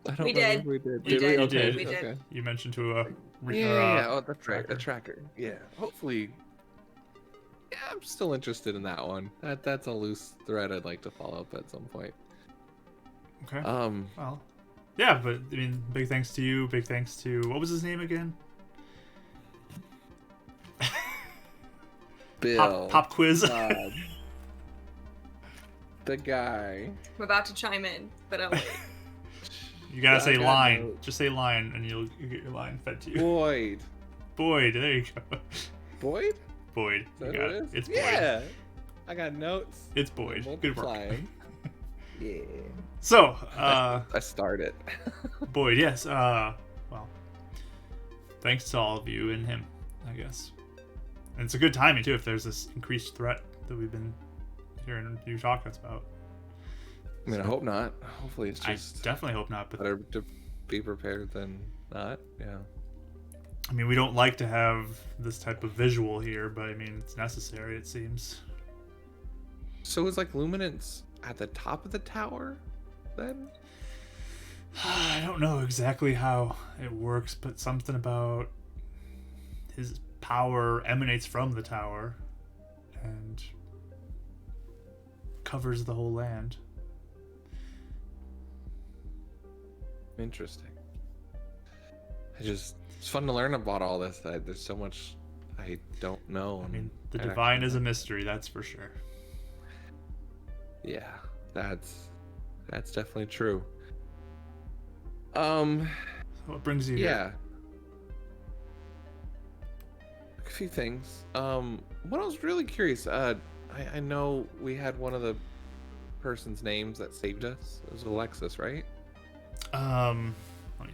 I don't We remember did. if we did. We Did we? did. You Okay. did. We did. Okay. You mentioned to a Yeah. Oh, that's right. A tracker. tracker. Yeah. Hopefully. Yeah, I'm still interested in that one. That's a loose thread I'd like to follow up at some point. Okay. Well, yeah, but I mean, big thanks to you. Big thanks to what was his name again? Bill. Pop quiz. The guy. I'm about to chime in, but I'll wait. You gotta I say got line. notes. Just say line, and you'll get your line fed to you. Boyd. Boyd. There you go. Boyd? Boyd. Is You that got what it. it is? It's Boyd. Yeah. I got notes. It's Boyd. Good work. Multiplying. Yeah. So, I started. Boyd, yes. Well, thanks to all of you and him, I guess. And it's a good timing too if there's this increased threat that we've been hearing you talk about. I mean, I hope not. Hopefully, it's I just definitely hope not. But better to be prepared than not. Yeah. I mean, we don't like to have this type of visual here, but I mean, it's necessary. It seems. So is like luminance at the top of the tower, then? I don't know exactly how it works, but something about his power emanates from the tower and covers the whole land. Interesting. It's fun to learn about all this. There's so much I don't know. I mean, the I'd divine actually is a like- mystery, that's for sure. Yeah, that's definitely true. So what brings you here? Yeah. A few things. What I was really curious, I know we had one of the person's names that saved us. It was Alexis, right? Let me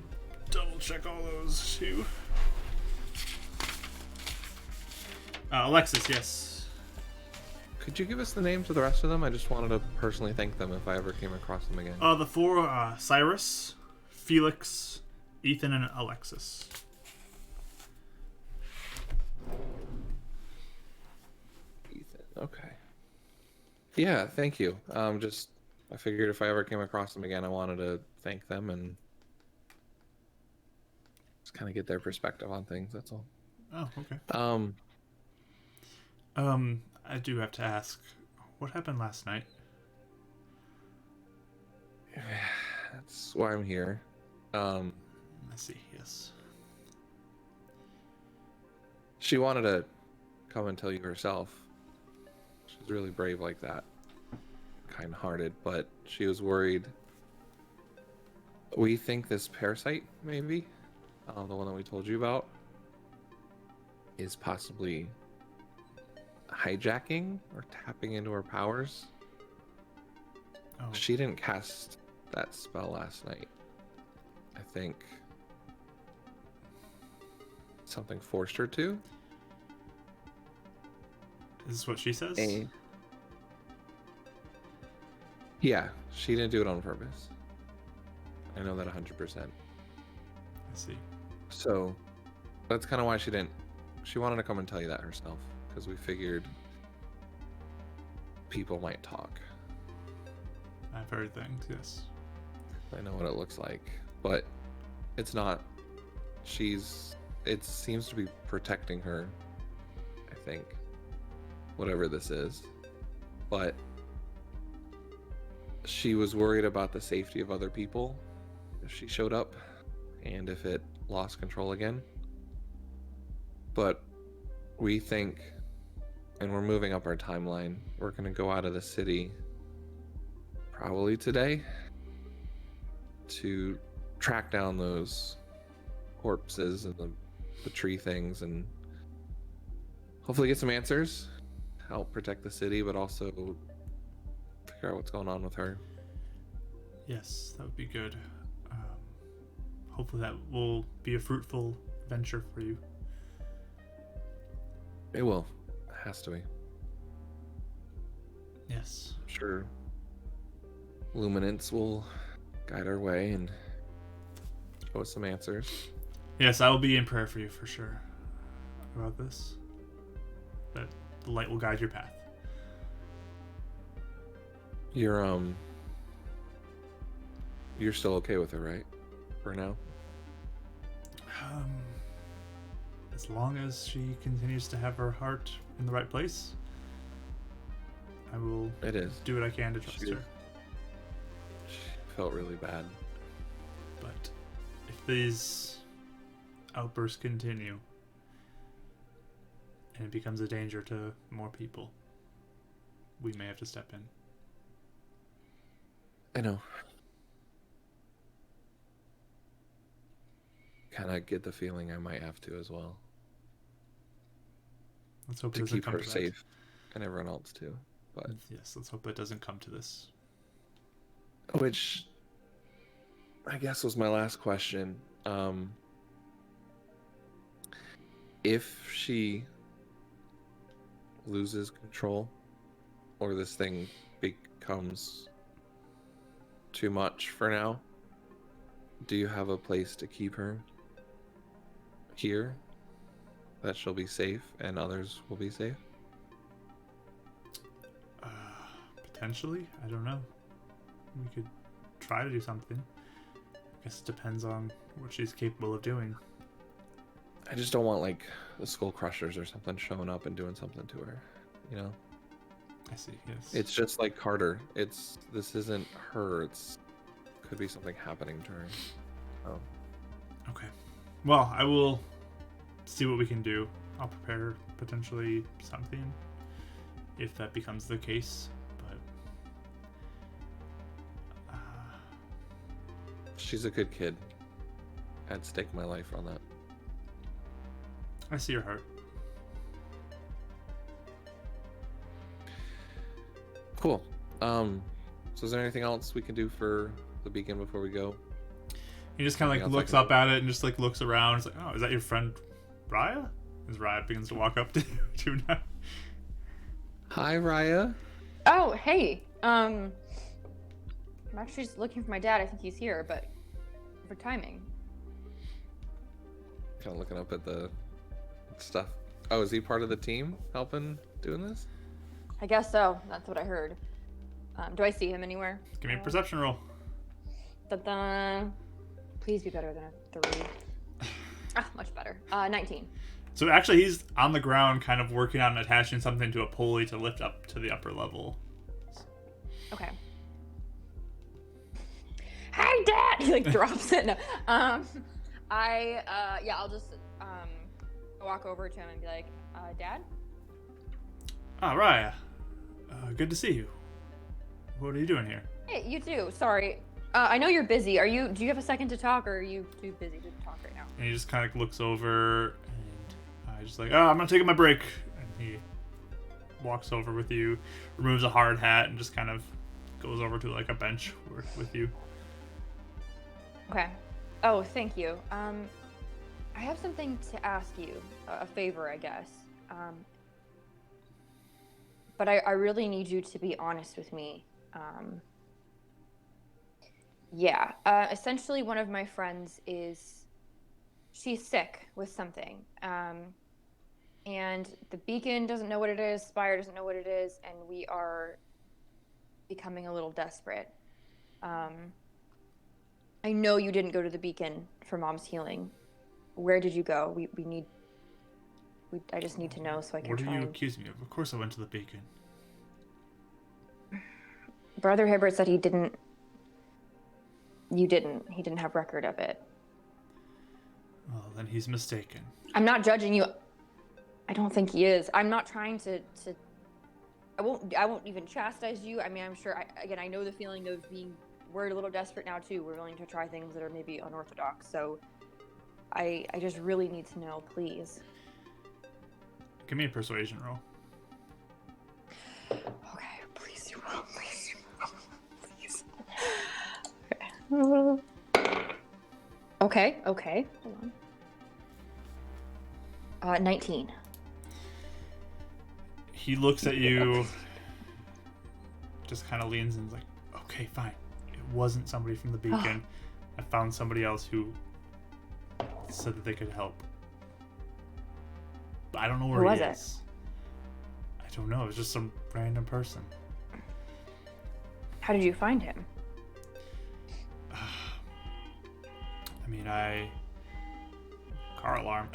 double check all those too. Alexis, yes. Could you give us the names of the rest of them? I just wanted to personally thank them if I ever came across them again. The four, Cyrus, Felix, Ethan, and Alexis. Ethan. Okay. Yeah, thank you. I figured if I ever came across them again, I wanted to thank them and just kind of get their perspective on things. That's all. Oh, okay. Um, I do have to ask, what happened last night? that's why I'm here. I see, yes. She wanted to come and tell you herself. She's really brave like that. Kind-hearted, but she was worried. We think this parasite, maybe, the one that we told you about, is possibly hijacking or tapping into her powers. Oh, She didn't cast that spell last night. I think something forced her to. is this what she says? Yeah, she didn't do it on purpose. I know that 100%. I see. So that's kind of why she didn't. She wanted to come and tell you that herself because we figured people might talk. I've heard things, yes. I know what it looks like, but it's not. It seems to be protecting her, I think, whatever this is. But she was worried about the safety of other people if she showed up and if it lost control again. But we think, and we're moving up our timeline, we're going to go out of the city probably today to track down those corpses and the tree things and hopefully get some answers, help protect the city, but also figure out what's going on with her. Yes, that would be good. Hopefully that will be a fruitful venture for you. It will. It has to be. Yes. Sure. Luminance will guide our way and show us some answers. Yes, I will be in prayer for you for sure about this. That the light will guide your path. You're still okay with it, right? For now? As long as she continues to have her heart in the right place, I will It is. do what I can to trust her. She felt really bad. But if these outbursts continue and it becomes a danger to more people, we may have to step in. I know. Kind of get the feeling I might have to as well. Let's hope it To doesn't keep come her to that. safe. And everyone else too. But Yes, let's hope it doesn't come to this. which I guess was my last question. If she loses control or this thing becomes too much for now, do you have a place to keep her here that she'll be safe and others will be safe? Potentially, I don't know. We could try to do something. I guess it depends on what she's capable of doing. I just don't want like the Skull Crushers or something showing up and doing something to her, you know? I see, yes. It's just like Carter. This isn't her. Could be something happening to her. Oh. Okay. Well, I will see what we can do. I'll prepare potentially something if that becomes the case. But She's a good kid. I'd stake my life on that. I see your heart. Cool. So is there anything else we can do for the beacon before we go? He just kind of like Anything else I looks can up at it and just like looks around. It's like, oh, is that your friend Raya? As Raya begins to walk up to you now. Hi, Raya. Oh, hey. I'm actually just looking for my dad. I think he's here, but for timing. Kind of looking up at the stuff. Oh, is he part of the team helping doing this? I guess so. That's what I heard. Do I see him anywhere? Give me a perception roll. Da-da. Please be better than a 3. Much better. 19. So actually, he's on the ground, kind of working on attaching something to a pulley to lift up to the upper level. Okay. Hey, Dad! He like drops it. No. I'll just walk over to him and be like, Dad? Ah, Raya. Good to see you. What are you doing here? Hey, you too. Sorry. I know you're busy. Do you have a second to talk, or are you too busy to talk right now? And he just kind of looks over and just like, I'm gonna take my break. And he walks over with you, removes a hard hat, and just kind of goes over to like a bench with you. Okay. Oh, thank you. I have something to ask you, a favor, I guess. But I really need you to be honest with me. Essentially one of my friends she's sick with something. And the beacon doesn't know what it is, Spire doesn't know what it is, and we are becoming a little desperate. I know you didn't go to the beacon for Mom's healing. Where did you go? I just need to know so I can What try. are you accusing me of? Of course I went to the beacon. Brother Hibbert said he didn't. You didn't. He didn't have record of it. Well, then he's mistaken. I'm not judging you. I don't think he is. I'm not trying to. I won't even chastise you. I mean, I'm sure. I know the feeling of being. We're a little desperate now too. We're willing to try things that are maybe unorthodox. So, I just really need to know, please. Give me a persuasion roll. Okay, please you will. Please you will. Please. Okay. Hold on. 19. He looks at you, just kind of leans and is like, Okay, fine. It wasn't somebody from the beacon. I found somebody else who said that they could help. But I don't know where Who he was it? is. I don't know. It was just some random person. How did you find him? I mean, car alarm.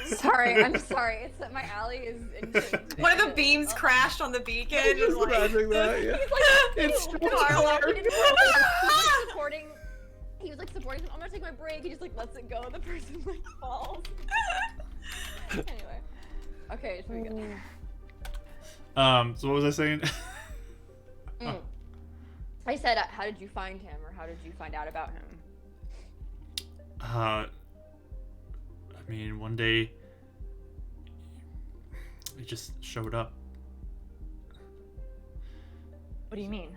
Sorry, I'm sorry. It's that my alley is into One of the beams crashed on the beacon. And Just like, imagining that, yeah. He's It's like, car alarm. he didn't want to- he was like supporting. He was like supporting. I'm gonna take my break. He just like lets it go. And the person like falls. Anyway. Okay, it's pretty good. So what was I saying? I said, how did you find him, or how did you find out about him? I mean, one day he just showed up. What do you mean?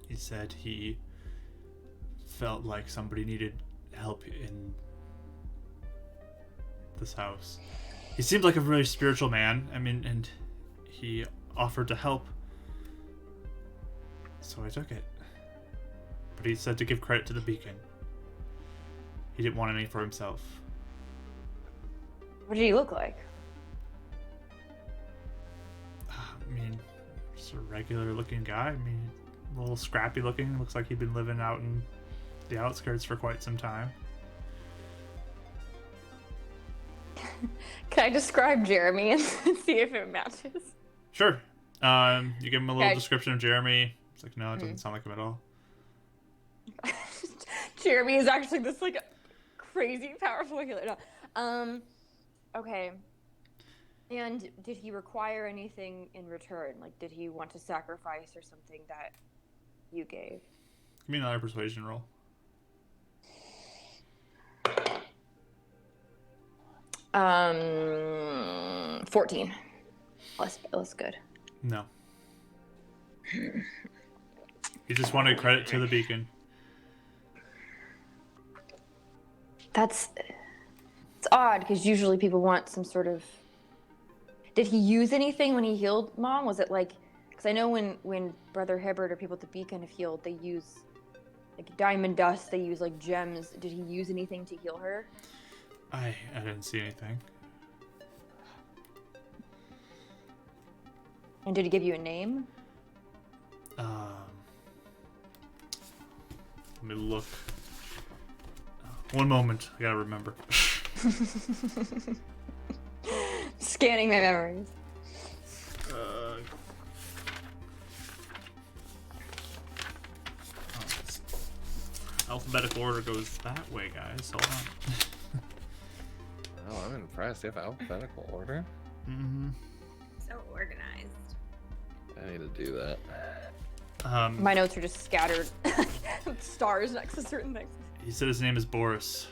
He said he felt like somebody needed help in this house. He seemed like a really spiritual man. I mean, and he offered to help. So I took it. But he said to give credit to the beacon. He didn't want any for himself. What did he look like? I mean, just a regular looking guy. I mean, a little scrappy looking. Looks like he'd been living out in the outskirts for quite some time. Can I describe Jeremy and see if it matches? Sure. You give him a little Okay. description of Jeremy. It's like, no, it doesn't sound like him at all. Jeremy is actually this like crazy powerful healer. No. Okay. And did he require anything in return? Like, did he want to sacrifice or something that you gave? Give me another persuasion roll. 14. That's good. No. He just wanted credit to the beacon. It's odd because usually people want some sort of. Did he use anything when he healed Mom? Was it like? Because I know when Brother Hibbert or people at the Beacon have healed, they use like diamond dust. They use like gems. Did he use anything to heal her? I didn't see anything. And did he give you a name? Let me look. One moment. I gotta remember. Scanning my memories. Alphabetical order goes that way, guys. Hold on. Oh, I'm impressed. You have alphabetical order? Mm-hmm. so organized. I need to do that. My notes are just scattered. Stars next to certain things. He said his name is Boris.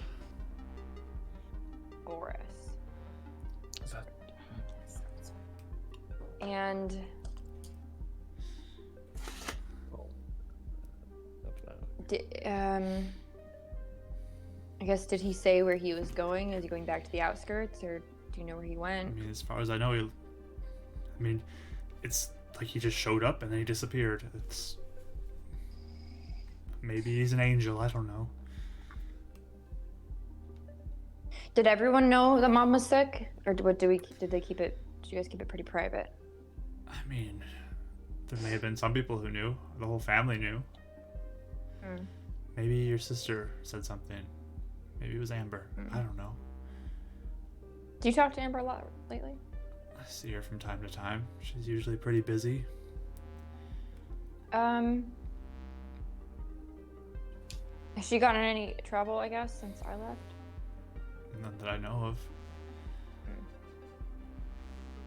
Boris. Is that... And Oh. That's that. I guess, did he say where he was going? Is he going back to the outskirts, or do you know where he I went? mean, as far as I know, it's like he just showed up and then he disappeared. It's maybe he's an angel. I don't know. Did everyone know that Mom was sick, or did they keep it? Did you guys keep it pretty private? I mean, there may have been some people who knew. The whole family knew. Maybe your sister said something. Maybe it was Amber. I don't know. Do you talk to Amber a lot lately? I see her from time to time. She's usually pretty busy. Has she gotten in any trouble, I guess, since I left? None that I know of.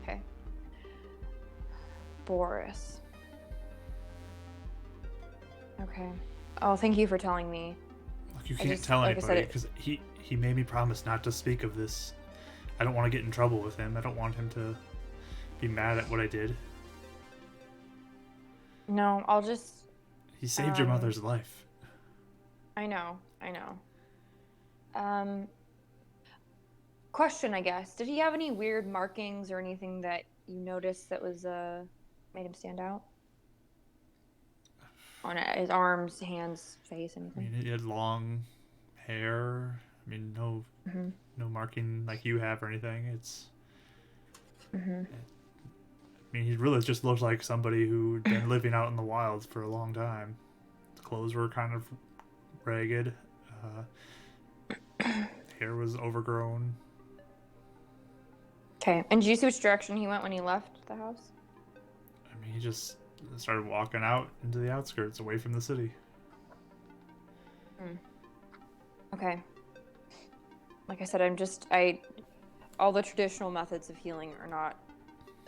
Okay. Boris. Okay. Oh, thank you for telling me. Look, you I can't just- tell like I said, anybody because he made me promise not to speak of this. I don't want to get in trouble with him. I don't want him to be mad at what I did. No, I'll just. He saved your mother's life. I know. Question, I guess. Did he have any weird markings or anything that you noticed that was made him stand out? On his arms, hands, face, I anything? mean, he had long hair. I mean, no marking like you have or anything. It's. I mean, he really just looked like somebody who'd been living out in the wilds for a long time. His clothes were kind of ragged. Hair was overgrown. Okay. And did you see which direction he went when he left the house? I mean, he just started walking out into the outskirts, away from the city. Okay. Like I said, all the traditional methods of healing are not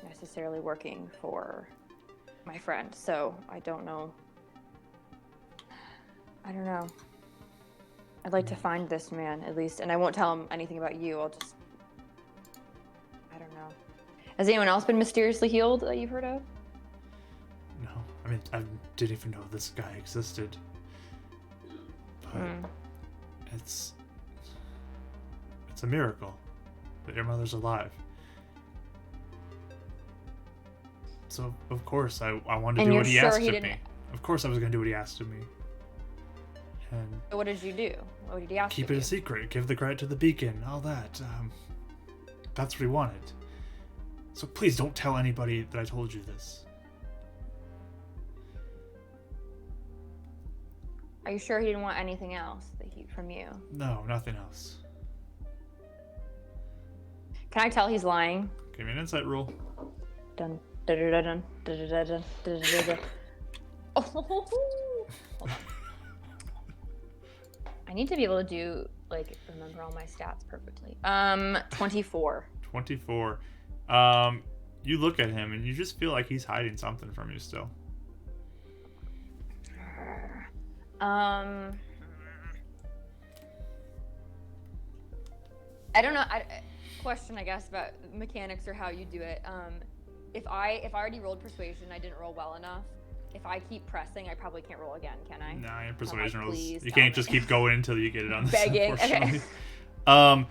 necessarily working for my friend, so I don't know. I'd like to find this man, at least, and I won't tell him anything about you. I don't know. Has anyone else been mysteriously healed that you've heard of? No, I mean, I didn't even know this guy existed. But it's a miracle that your mother's alive. So, of course, I wanted to do what he asked of me. Of course I was going to do what he asked of me. And So what did you do? What did he ask keep of it you? a secret, give the credit to the beacon, all that. That's what he wanted. So please don't tell anybody that I told you this. Are you sure he didn't want anything else from you? No, nothing else. Can I tell he's lying? Give me an insight roll. Dun, dun, dun, dun, dun, dun, dun, dun, dun, dun. Oh, hold on. I need to be able to remember all my stats perfectly. 24. 24. You look at him and you just feel like he's hiding something from you still. I don't know. Question, I guess, about mechanics or how you do it. If I already rolled persuasion, I didn't roll well enough. If I keep pressing, I probably can't roll again, can I? Nah, your persuasion rolls. please You tell can't me. just keep going until you get it on this. Begging, Unfortunately. okay.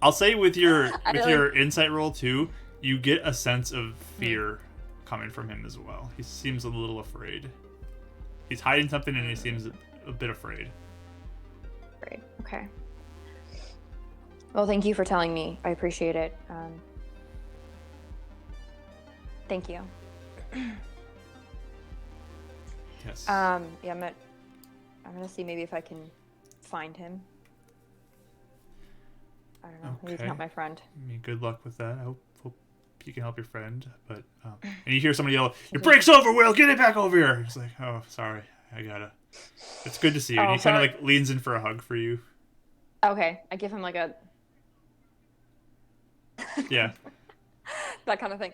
I'll say with your don't your insight roll too, you get a sense of fear coming from him as well. He seems a little afraid. He's hiding something and he seems a bit afraid. Great. Okay. Well, thank you for telling me. I appreciate it. Thank you. Yes. Yeah, I'm gonna see maybe if I can find him. I don't know. Maybe he's Okay. not my friend. I mean, good luck with that. I hope you can help your friend. But and you hear somebody yell, "Your break's over, Will! Get it back over here!" It's like, oh, sorry, I gotta. It's good to see you. And Oh, he kind of sorry. like leans in for a hug for you. Okay, I give him like a Yeah. that kind of thing.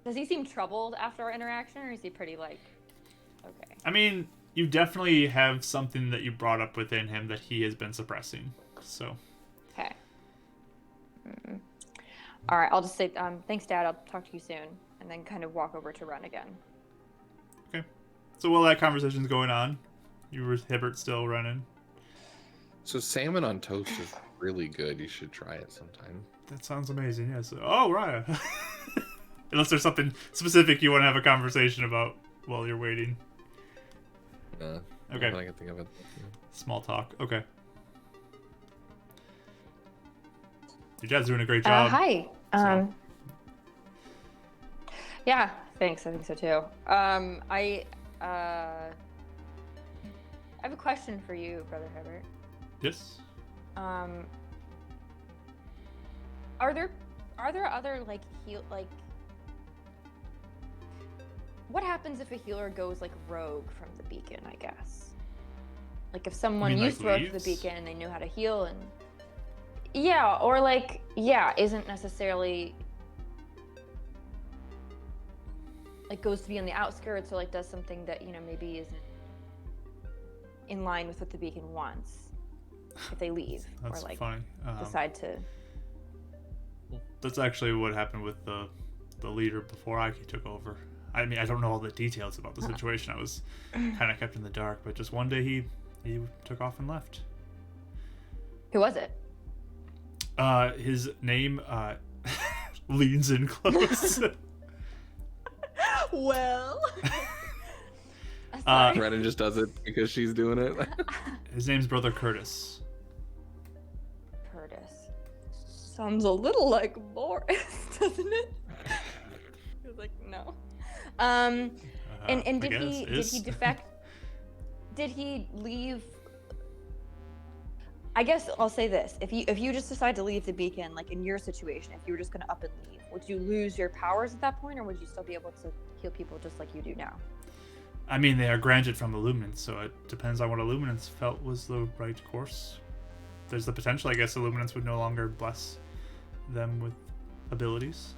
Does he seem troubled after our interaction, or is he pretty okay? I mean, you definitely have something that you brought up within him that he has been suppressing. So. Okay. All right, I'll just say thanks, Dad. I'll talk to you soon, and then kind of walk over to Ren again. Okay. So while that conversation's going on, you were Hibbert still running. So salmon on toast is really good. You should try it sometime. That sounds amazing. Yes. Oh, right. Unless there's something specific you want to have a conversation about while you're waiting. Okay. Okay. I can think of it. Small talk. Okay. Your dad's doing a great job. Hi. so- Yeah, thanks. I think so too. I have a question for you, Brother Herbert. Yes. Are there other what happens if a healer goes rogue from the beacon, I guess? Like if someone mean, like, used to work for the leaves? beacon and they knew how to heal and or isn't necessarily goes to be on the outskirts or does something that maybe isn't in line with what the beacon wants if they leave That's or funny. decide to. That's actually what happened with the leader before I took over. I mean, I don't know all the details about the situation. I was kind of kept in the dark, but just one day he took off and left. Who was it? His name leans in close. Well, Sorry. Renan just does it because she's doing it. His name's Brother Curtis. Curtis. Sounds a little like Boris, doesn't it? He was like, no. And did he defect? Did he leave? I guess I'll say this: if you just decide to leave the beacon, like in your situation, if you were just gonna up and leave, would you lose your powers at that point, or would you still be able to heal people just like you do now? I mean, they are granted from Illuminance, so it depends on what Illuminance felt was the right course. There's the potential, I guess, Illuminance would no longer bless them with abilities.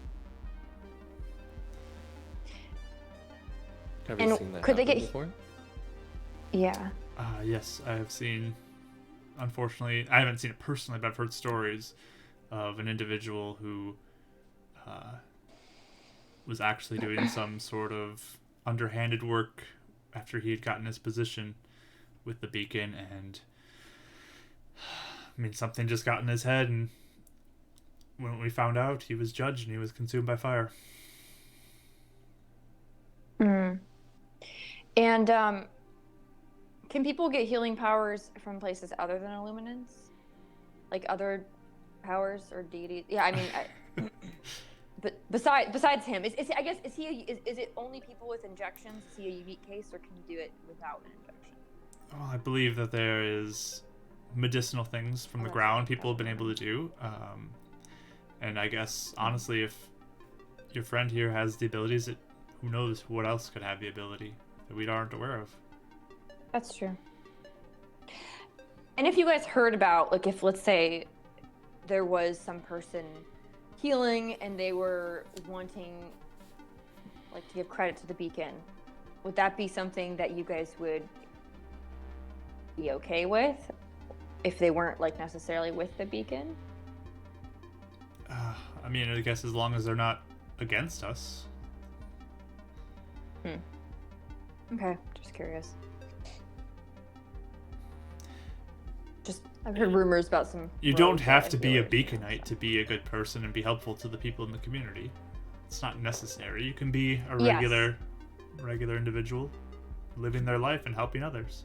Have you seen that could they happen get before? Yeah. Yes, I have seen. Unfortunately, I haven't seen it personally, but I've heard stories of an individual who was actually doing some sort of underhanded work after he had gotten his position with the beacon, and I mean, something just got in his head, and when we found out, he was judged and he was consumed by fire. And can people get healing powers from places other than Illuminance? Like other powers or deities? Yeah, I mean, but besides him, is it only people with injections? Is he a unique case, or can you do it without an injection? Well, I believe that there is medicinal things from the ground people have been able to do. And I guess, honestly, if your friend here has the abilities, who knows what else could have the ability that we aren't aware of. That's true. And if you guys heard about, like, if let's say there was some person healing and they were wanting, like, to give credit to the beacon, would that be something that you guys would be okay with if they weren't, like, necessarily with the beacon? I mean, I guess as long as they're not against us. Okay, just curious. I've heard rumors about some. You don't have to be a beaconite to be a good person and be helpful to the people in the community. It's not necessary. You can be a regular individual, living their life and helping others.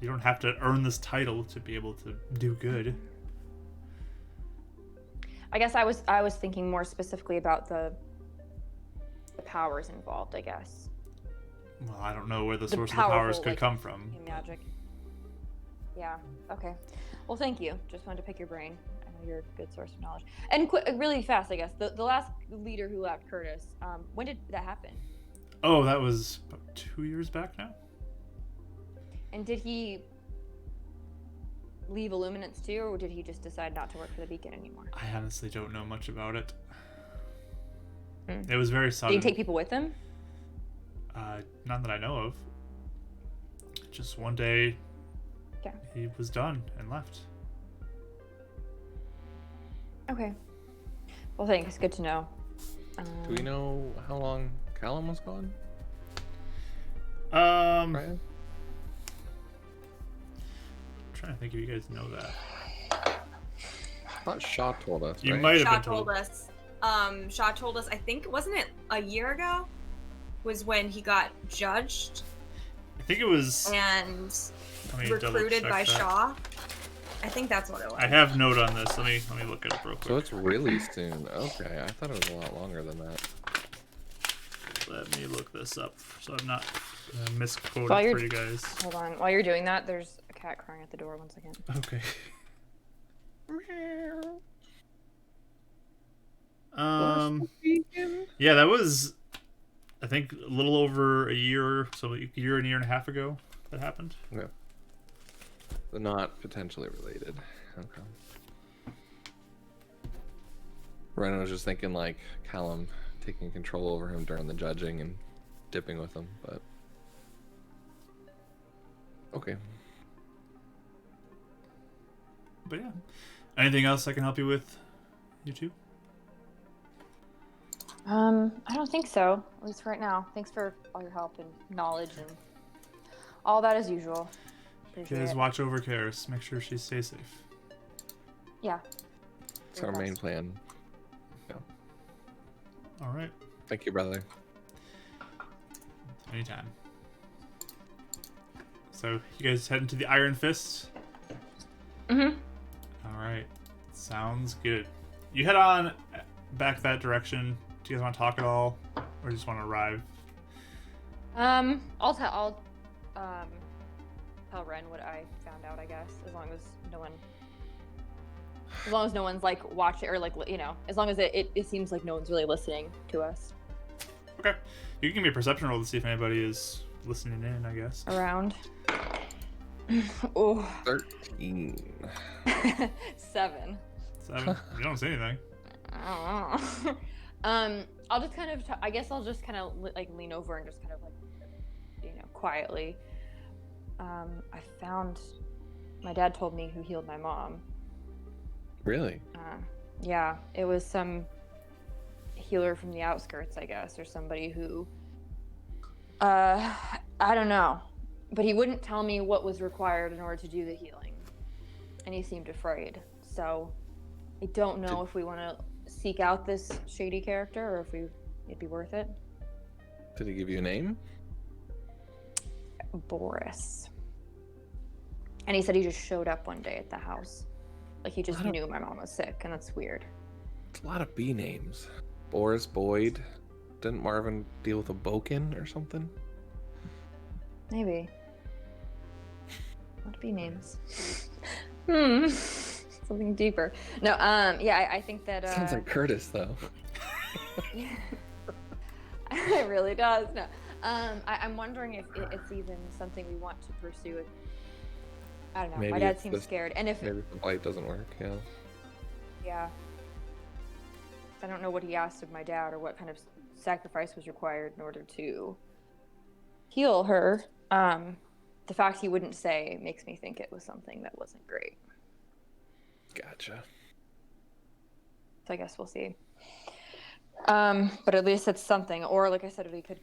You don't have to earn this title to be able to do good. I guess I was thinking more specifically about the powers involved, I guess. Well, I don't know where the source of the powers could come from. Magic. Yeah. Okay. Well, thank you. Just wanted to pick your brain. I know you're a good source of knowledge. And really fast, I guess. The last leader who left, Curtis. When did that happen? Oh, that was about 2 years back now. And did he leave Illuminance too, or did he just decide not to work for the Beacon anymore? I honestly don't know much about it. It was very sudden. Did he take people with him? None that I know of. Just one day, he was done and left. Okay. Well, thanks. Good to know. Do we know how long Callum was gone? Brian? Brian? I'm trying to think if you guys know that. I thought Shaw told us. You right? might have Shaw been told. told us. Shaw told us. I think wasn't it a year ago? Was when he got judged I think it was. and Let me recruited double-check by that. Shaw. I think that's what it was. I have note on this. Let me look it up real quick. So it's really soon. Okay, I thought it was a lot longer than that. Let me look this up so I'm not misquoted While for you guys. Hold on. While you're doing that, there's a cat crying at the door. 1 second. Okay. Yeah, that was, I think, a little over a year, so a year and a half ago that happened. Yeah. But not potentially related. Okay. Ryan was just thinking like Callum taking control over him during the judging and dipping with him, but okay. But yeah. Anything else I can help you with, you two? I don't think so. At least for right now. Thanks for all your help and knowledge and all that as usual. You Appreciate guys it. watch over Keres. Make sure she stays safe. Yeah. It's our main plan. Yeah. All right. Thank you, brother. Anytime. So you guys heading to the Iron Fist? Mm-hmm. All right. Sounds good. You head on back that direction. Do you guys want to talk at all, or just want to arrive? I'll tell Ren what I found out, I guess, as long as no one's like watching or like, you know, as long as it seems like no one's really listening to us. Okay. You can give me a perception roll to see if anybody is listening in, I guess. Around. Oh. 13. 7. 7. You don't say anything. I don't know. I'll just kind of, I guess I'll just kind of like lean over and just kind of like, you know, quietly. I found, my dad told me who healed my mom. Really? Yeah, it was some healer from the outskirts, I guess, or somebody who, I don't know, but he wouldn't tell me what was required in order to do the healing, and he seemed afraid. So I don't know if we want to seek out this shady character or if it'd be worth it. Did he give you a name? Boris. And he said he just showed up one day at the house. Like he just knew my mom was sick, and that's weird. It's a lot of B names. Boris, Boyd. Didn't Marvin deal with a Boken or something? Maybe. What B names? Something deeper. No, yeah, I think that Sounds like Curtis though. It really does. No. I'm wondering if it's even something we want to pursue. I don't know. Maybe my dad if seems scared, and if maybe the light doesn't work, yeah. Yeah. I don't know what he asked of my dad or what kind of sacrifice was required in order to heal her. The fact he wouldn't say makes me think it was something that wasn't great. Gotcha. So I guess we'll see. But at least it's something. Or like I said, we could,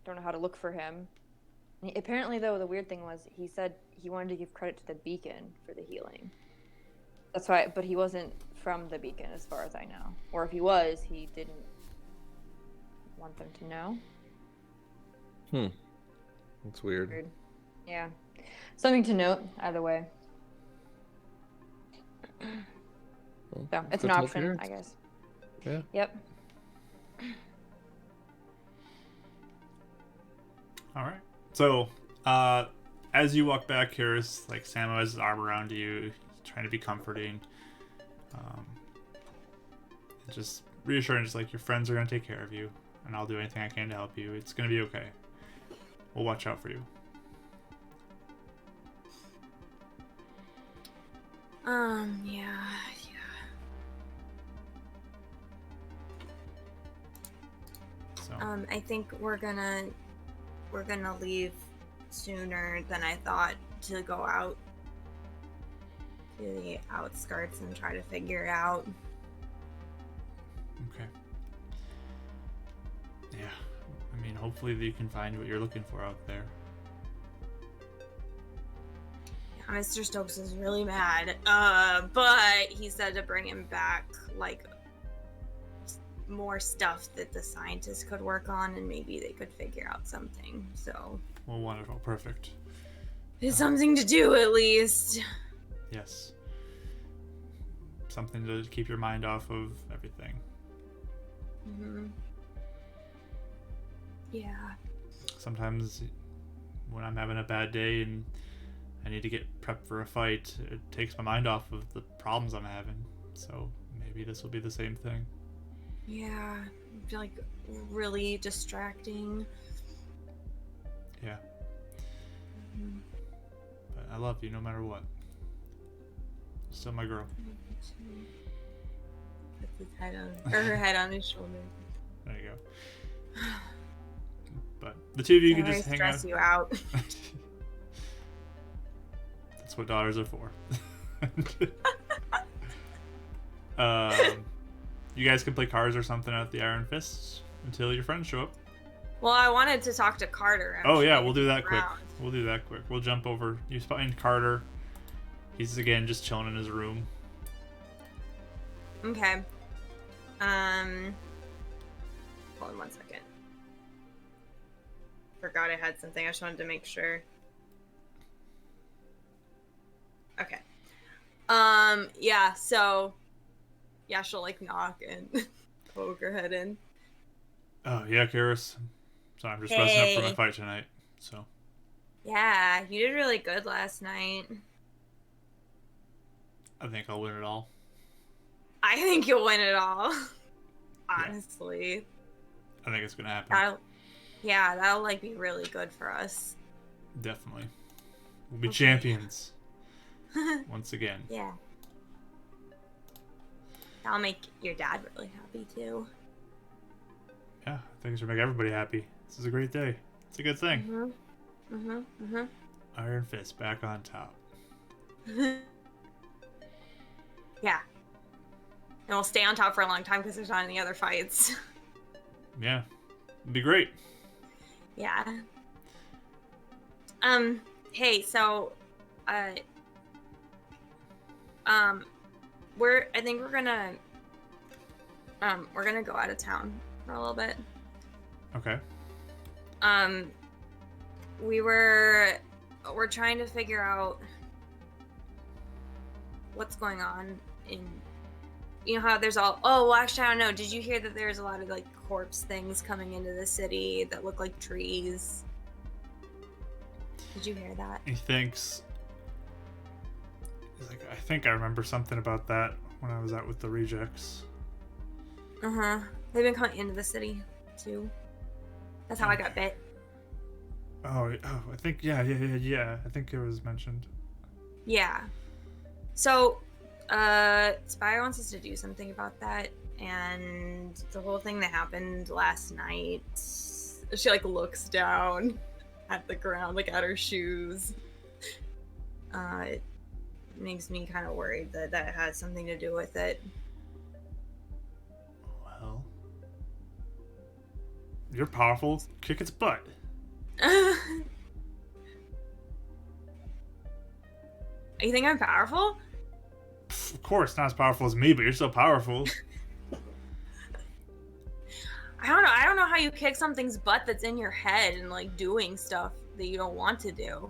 don't know how to look for him. Apparently, though, the weird thing was he said he wanted to give credit to the beacon for the healing. That's why, but he wasn't from the beacon as far as I know. Or if he was, he didn't want them to know. That's weird. Yeah. Something to note, either way. Well, So, it's an good to option, hear. I guess. Yeah. Yep. All right. So, as you walk back, Keres, like Samo has his arm around you, trying to be comforting, just reassuring, just like your friends are gonna take care of you, and I'll do anything I can to help you. It's gonna be okay. We'll watch out for you. Yeah. So, I think we're gonna leave sooner than I thought to go out to the outskirts and try to figure it out. okay. Yeah. I mean, hopefully you can find what you're looking for out there. Yeah, Mr. Stokes is really mad, but he said to bring him back like more stuff that the scientists could work on, and maybe they could figure out something. So Well, wonderful. Perfect. it's something to do at least. Yes. Something to keep your mind off of everything. Yeah. Sometimes when I'm having a bad day and I need to get prepped for a fight, it takes my mind off of the problems I'm having. So maybe this will be the same thing. Yeah. I feel like really distracting. Yeah. But I love you no matter what. Still my girl. Puts his head on, or her head on his shoulder. There you go. But the two of you can Sorry, just hang stress out. you out. That's what daughters are for. You guys can play cards or something at the Iron Fists until your friends show up. Well, I wanted to talk to Carter. Oh yeah, actually, we'll do that quick. around. We'll do that quick. We'll jump over. You find Carter. He's again just chilling in his room. Okay. Hold on one second. Forgot I had something. I just wanted to make sure. Yeah, so yeah, she'll like knock and poke her head in. Oh, yeah, Keres. So I'm just resting up for my Hey. fight tonight. So Yeah, you did really good last night. I think I'll win it all. I think you'll win it all. Yeah. Honestly. I think it's gonna happen. That'll like be really good for us. Definitely. We'll be Okay. champions once again. Yeah. That'll make your dad really happy too. Yeah, I think it's gonna make everybody happy. This is a great day. It's a good thing. Iron Fist back on top. Yeah. And we'll stay on top for a long time because there's not any other fights. Yeah, it'd be great. Yeah. Hey, so, I think we're gonna go out of town for a little bit. Okay. We're trying to figure out what's going on in, you know how there's actually, I don't know. Did you hear that there's a lot of like corpse things coming into the city that look like trees? Did you hear that? He thinks. He's like, I think I remember something about that when I was out with the rejects. They've been coming into the city too. That's how I got bit. Oh, I think yeah. I think it was mentioned. Yeah. So, Spire wants us to do something about that, and the whole thing that happened last night. She like looks down at the ground, like at her shoes. It makes me kind of worried that that has something to do with it. Well, you're powerful. Kick its butt. You think I'm powerful? Of course, not as powerful as me, but you're still powerful. I don't know. I don't know how you kick something's butt that's in your head and like doing stuff that you don't want to do.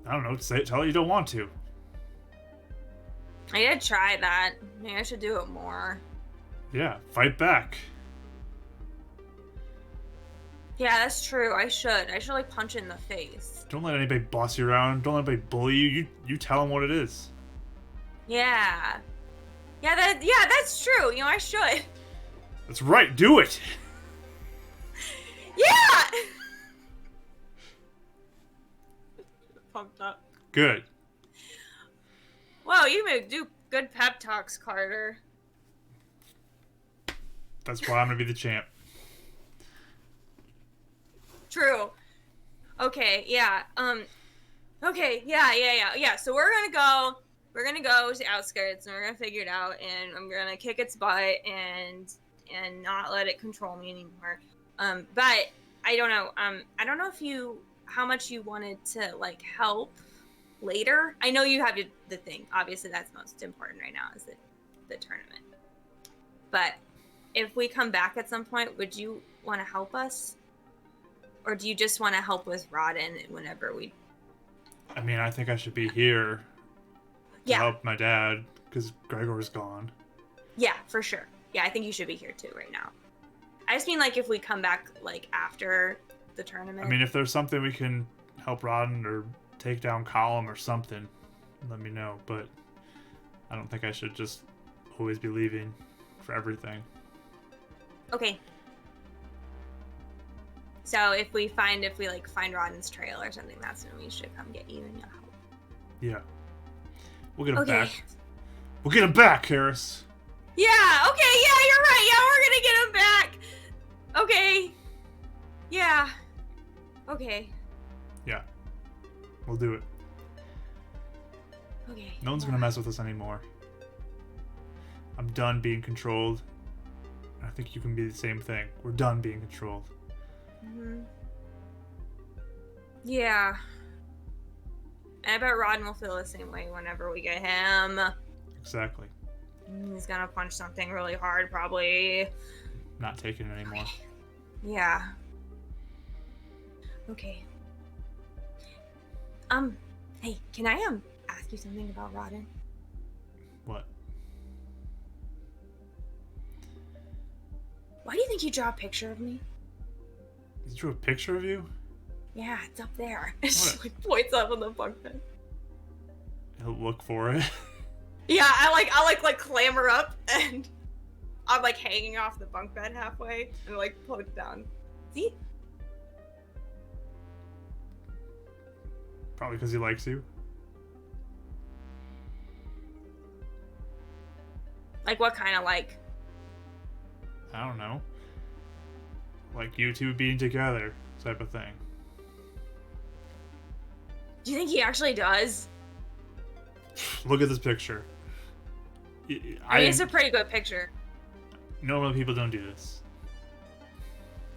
I don't know. Tell it you don't want to. I did try that. Maybe I should do it more. Yeah, fight back. Yeah, that's true. I should like punch it in the face. Don't let anybody boss you around. Don't let anybody bully you. You tell them what it is. Yeah. Yeah, that's true. You know, I should. That's right. Do it. Yeah! Pumped up. Good. Whoa, you do good pep talks, Carter. That's why I'm gonna be the champ. True. Okay, yeah. Okay, yeah. So we're gonna go to the outskirts and we're gonna figure it out, and I'm gonna kick its butt and not let it control me anymore. But I don't know. I don't know how much you wanted to like help later. I know you have the thing. Obviously, that's most important right now is the tournament. But if we come back at some point, would you want to help us? Or do you just want to help with Rodden whenever we... I mean, I think I should be here to Yeah. help my dad because Gregor's gone. Yeah, for sure. Yeah, I think you should be here too right now. I just mean like if we come back like after the tournament. I mean, if there's something we can help Rodden or take down Column or something, let me know. But I don't think I should just always be leaving for everything. Okay. So if we find Rodden's trail or something, that's when we should come get you and you'll help. Yeah. We'll get him Okay. back. We'll get him back, Keres. Yeah, okay, yeah, you're right. Yeah, we're gonna get him back. Okay. Yeah. Okay. Yeah. We'll do it. Okay. No one's gonna mess with us anymore. I'm done being controlled. I think you can be the same thing. We're done being controlled. Mm-hmm. Yeah. And I bet Rodden will feel the same way whenever we get him. Exactly. He's gonna punch something really hard, probably. Not taking it anymore. Yeah. Okay. Hey, can I ask you something about Rodden? What? Why do you think you draw a picture of me? He drew a picture of you? Yeah, it's up there. She What? like points up on the bunk bed. He'll look for it. Yeah, I clamber up and I'm like hanging off the bunk bed halfway and like pull it down. See? Probably because he likes you. Like what kind of like? I don't know. Like you two being together type of thing. Do you think he actually does? Look at this picture. I mean, it's a pretty good picture. Normally people don't do this.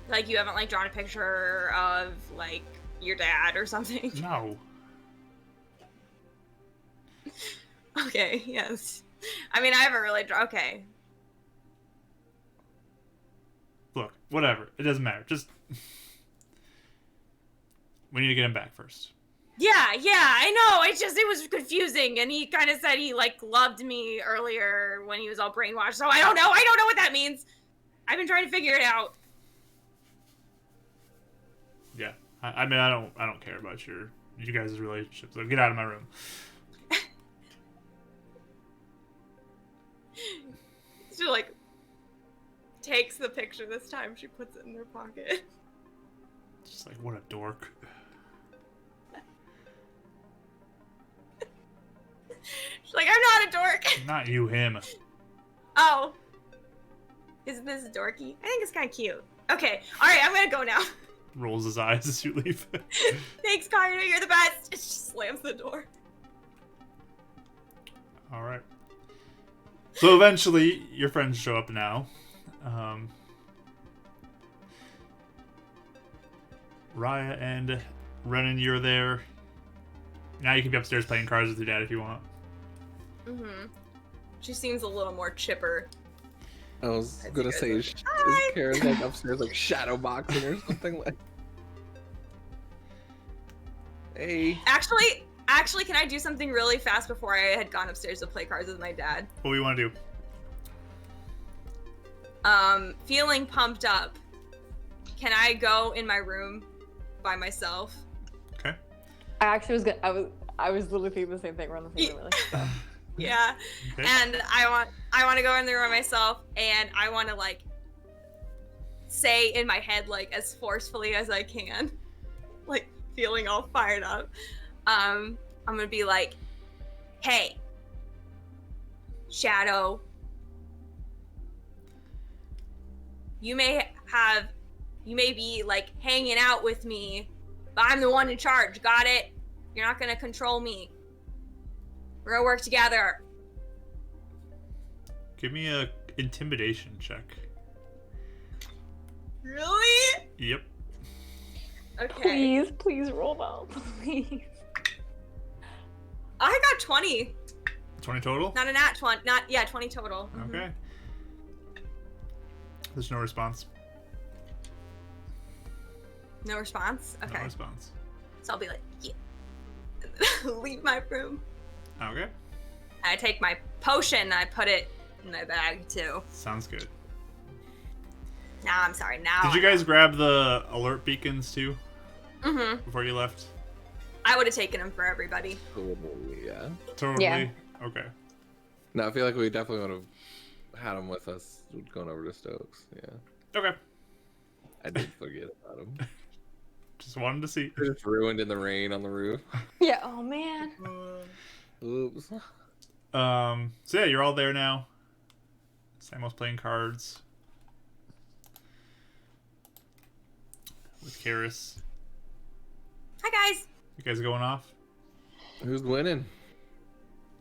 Like you haven't like drawn a picture of like your dad or something. No. Okay, yes. I mean, I haven't really drawn. Okay. Look, whatever. It doesn't matter. Just we need to get him back first. Yeah, I know. It was confusing, and he kind of said he like loved me earlier when he was all brainwashed. So I don't know what that means. I've been trying to figure it out. Yeah. I mean, I don't care about you guys' relationship. So get out of my room. She like takes the picture this time. She puts it in her pocket. Just like what a dork. She's like, I'm not a dork. Not you, him. Oh. Isn't this dorky? I think it's kind of cute. Okay. All right. I'm going to go now. Rolls his eyes as you leave. Thanks, Carter. You're the best. She slams the door. All right. So eventually, your friends show up now. Raya and Renan, you're there. Now you can be upstairs playing cards with your dad if you want. Mm-hmm. She seems a little more chipper. I was That's gonna good. say, is Hi. Keres like upstairs, like shadow boxing or something like? Hey. Actually, can I do something really fast before I had gone upstairs to play cards with my dad? What do you want to do? Feeling pumped up. Can I go in my room by myself? Okay. I actually was gonna. I was literally thinking the same thing. We're on the same really. Yeah. Okay. And I want to go in the room myself, and I want to like say in my head like as forcefully as I can, like feeling all fired up. I'm gonna be like, hey, Shadow, you may be like hanging out with me, but I'm the one in charge. Got it? You're not gonna control me. We're gonna work together. Give me a intimidation check. Really? Yep. Okay. Please roll well, please. I got 20. 20 total? Not a 20 total. Okay. There's no response. No response? Okay. No response. So I'll be like, yeah. Leave my room. Okay. I take my potion and I put it in my bag too. Sounds good. Now I'm sorry. Now Did you guys grab the alert beacons too Mm-hmm. before you left? I would have taken them for everybody. Totally, yeah. Totally? Yeah. Okay. No, I feel like we definitely would have had him with us going over to Stokes. Yeah. Okay. I did forget about him. Just wanted to see. Just ruined in the rain on the roof. Yeah. Oh man. Oops. So yeah, you're all there now. Samuel's playing cards with Keres. Hi guys. You guys going off? Who's winning?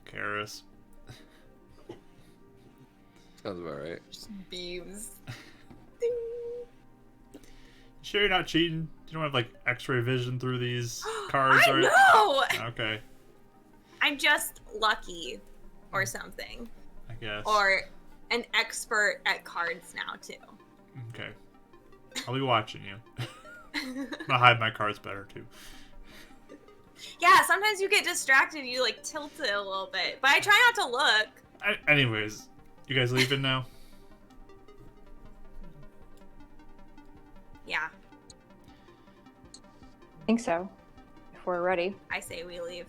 Keres. Sounds about right. Just beams. You sure you're not cheating? You don't have like X-ray vision through these cards, I right? know. Okay, I'm just lucky, or something, I guess. or an expert at cards now too. Okay. I'll be watching you. I'm gonna hide my cards better too. Yeah, sometimes you get distracted. You like tilt it a little bit, but I try not to look. Anyways, you guys leaving now? Yeah, I think so. If we're ready. I say we leave.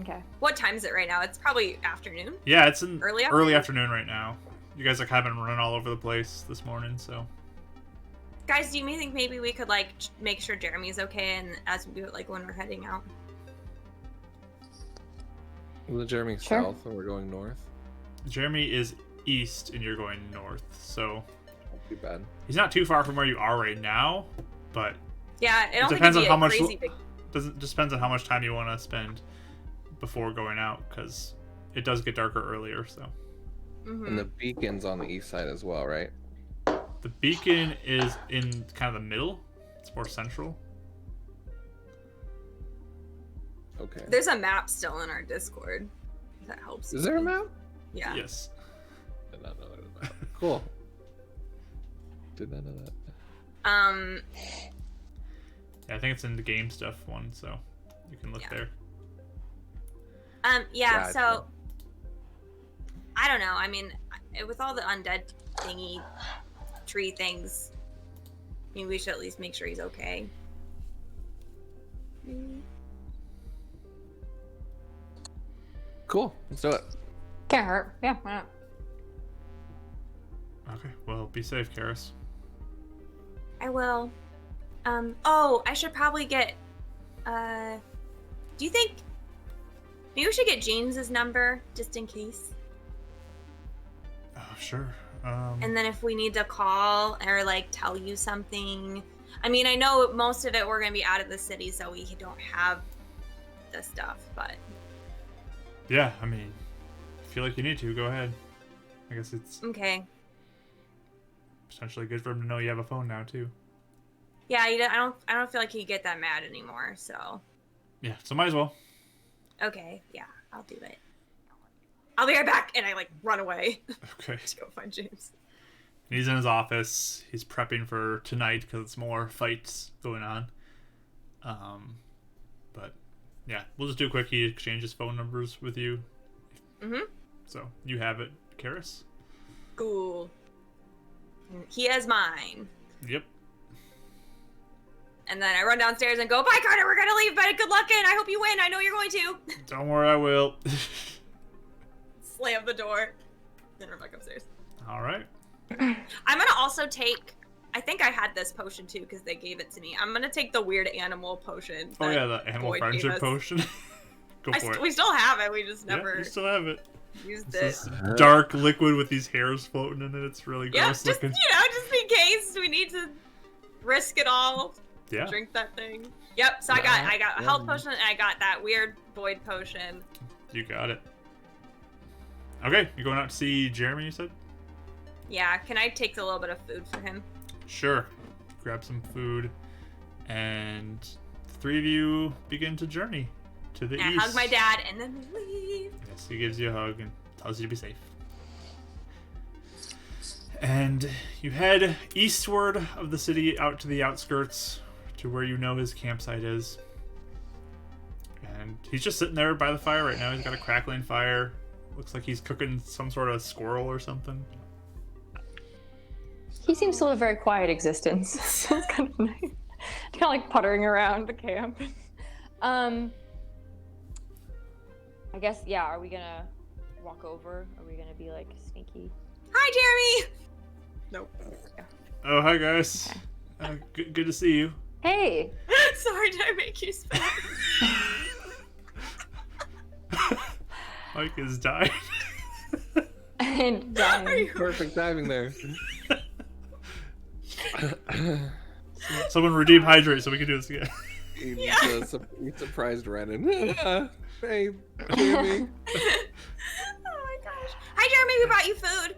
Okay. What time is it right now? It's probably afternoon. Yeah, it's in Early afternoon right now. You guys have been running all over the place this morning, so. Guys, do you think maybe we could like make sure Jeremy's okay, and as we like when we're heading out? Well, Jeremy's Sure. south, and we're going north. Jeremy is east, and you're going north, so Not too bad. he's not too far from where you are right now, but Yeah, it don't depends think on it'd how be a much. crazy big. Just depends on how much time you want to spend before going out, because it does get darker earlier. So Mhm. And the beacon's on the east side as well, right? the beacon is in kind of the middle. It's more central. Okay. There's a map still in our Discord. If that helps. Is there a map? Yeah. Yes. Did not know there was a map. Cool. Did not know that. Yeah, I think it's in the game stuff one, so you can look Yeah. there. Yeah. Gotcha. So I don't know. I mean, with all the undead thingy tree things, I mean, we should at least make sure he's okay. Cool. Let's do it. Can't hurt. Yeah, why not? Okay. Well, be safe, Keres. I will. Oh, I should probably get. Do you think maybe we should get James's number just in case? Oh, sure. And then if we need to call or like tell you something, I mean, I know most of it we're gonna be out of the city, so we don't have the stuff. But Yeah, I mean, if you feel like you need to, go ahead. I guess it's okay, potentially good for him to know you have a phone now too. yeah, I don't feel like he'd get that mad anymore. So Yeah, so might as well. okay, yeah, I'll do it. I'll be right back, and I like run away Okay. to go find James. He's in his office. He's prepping for tonight because it's more fights going on. But yeah, we'll just do a quick. He exchanges phone numbers with you, Mhm. so you have it, Keres. Cool. He has mine. Yep. And then I run downstairs and go, bye, Carter, we're gonna leave, but good luck, and I hope you win. I know you're going to. Don't worry, I will. Slam the door. Then run back upstairs. All right. I'm gonna also take, I think I had this potion too, because they gave it to me. I'm gonna take the weird animal potion. Oh that yeah, the animal Boyd gave friendship us. potion. Go for it. We still have it, we just Yeah, never you still have it. used It's it. this dark liquid with these hairs floating in it. It's really Yeah, gross just, looking. just in case we need to risk it all. Yeah. Drink that thing. Yep, so I got a health potion, and I got that weird Boyd potion. You got it. Okay, you're going out to see Jeremy, you said? Yeah, can I take a little bit of food for him? Sure. Grab some food, and the three of you begin to journey to the And east. I hug my dad, and then we leave. Yes, he gives you a hug and tells you to be safe. And you head eastward of the city out to the outskirts to where you know his campsite is. And he's just sitting there by the fire right now. He's got a crackling fire. Looks like he's cooking some sort of squirrel or something. He seems to live a very quiet existence. So it's kind of nice. Kind of like puttering around the camp. I guess, yeah, are we gonna walk over? Are we gonna be like sneaky? Hi, Jeremy! Nope. Oh, hi guys. Okay. Good to see you. Hey! Sorry, did I make you spell? Mike is dying. And dying. Perfect timing there. Someone redeem hydrate so we can do this again. He Yeah. he surprised Renan. Hey, Jeremy. Oh my gosh. Hi, Jeremy, we brought you food.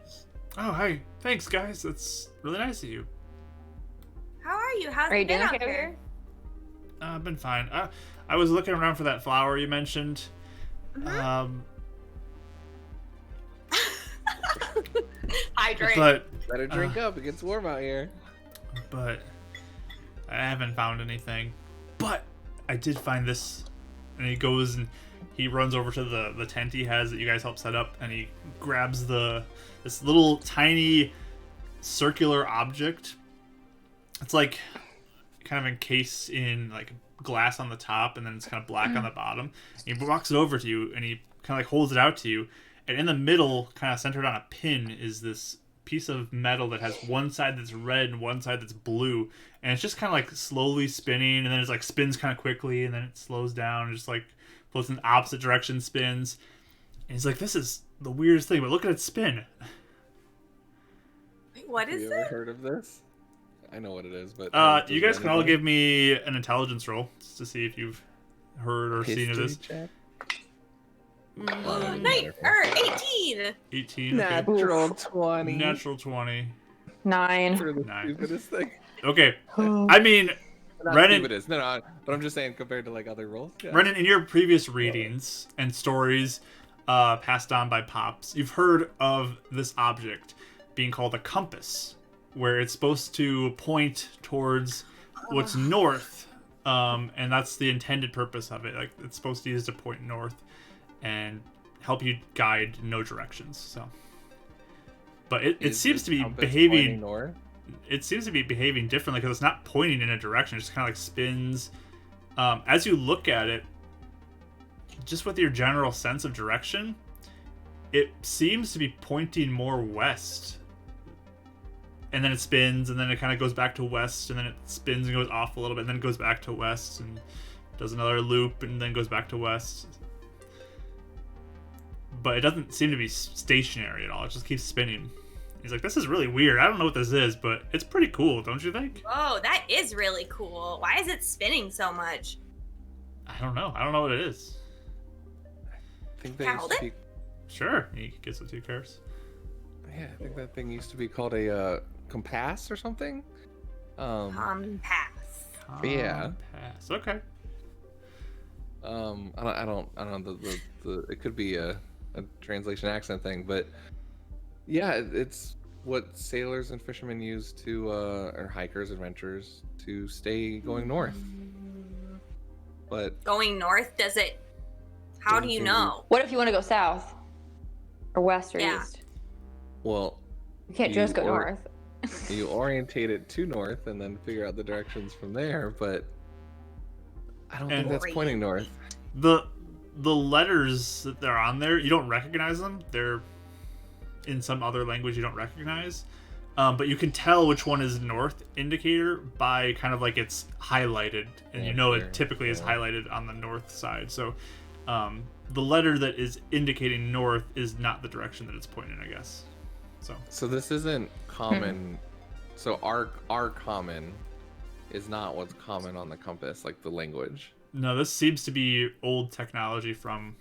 Oh, hi. Thanks, guys. That's really nice of you. How are you? How's Are you it been doing out okay over here? here? I've been fine. I was looking around for that flower you mentioned. Mhm. Hydrate. But Better drink up. It gets warm out here. I haven't found anything. But I did find this. And he goes and he runs over to the tent he has that you guys helped set up, and he grabs this little tiny circular object. It's like kind of encased in like glass on the top, and then it's kind of black on the bottom. And he walks it over to you, and he kind of like holds it out to you. And in the middle, kind of centered on a pin, is this piece of metal that has one side that's red and one side that's blue. And it's just kind of like slowly spinning, and then it like spins kind of quickly, and then it slows down and just like floats in the opposite direction, spins. And he's like, this is the weirdest thing, but look at it spin. Wait, what Have is you ever that? heard of this? I know what it is, but You guys can all give me an intelligence roll just to see if you've heard or seen of this. Check. 18. 18. Okay. Natural 20. Natural 20. 9. For the 9. stupidest thing. Okay. I mean, Not Renan, stupidest. No, but I'm just saying compared to like other roles. Yeah. Renan, in your previous readings and stories passed on by Pops, you've heard of this object being called a compass, where it's supposed to point towards what's north, and that's the intended purpose of it. Like, it's supposed to use to point north and help you guide no directions. So, but it seems to be behaving. North? It seems to be behaving differently because it's not pointing in a direction. It just kind of like spins. As you look at it, just with your general sense of direction, it seems to be pointing more west. And then it spins, and then it kind of goes back to west, and then it spins and goes off a little bit, and then it goes back to west, and does another loop, and then goes back to west. But it doesn't seem to be stationary at all. It just keeps spinning. He's like, this is really weird. I don't know what this is, but it's pretty cool, don't you think? Whoa, that is really cool. Why is it spinning so much? I don't know. I don't know what it is. I think they Can I used hold to it? be, Sure. He gets it to Keres. yeah, I think that thing used to be called a compass or something. Compass. Yeah. Compass. Okay. I don't know the it could be a translation accent thing, but yeah, it's what sailors and fishermen use to or hikers, adventurers to stay going north. But Going north, does it? How do you know? What if you want to go south? Or west or Yeah. east? well, You can't You just go or- north. you orientate it to north and then figure out the directions from there, but I don't think And- that's pointing north. The letters that they're on there, you don't recognize them. They're in some other language you don't recognize. But you can tell which one is north indicator by kind of like it's highlighted. And you know it typically is highlighted on the north side. So the letter that is indicating north is not the direction that it's pointing, I guess. So this isn't common. So our common is not what's common on the compass, like the language, no, this seems to be old technology from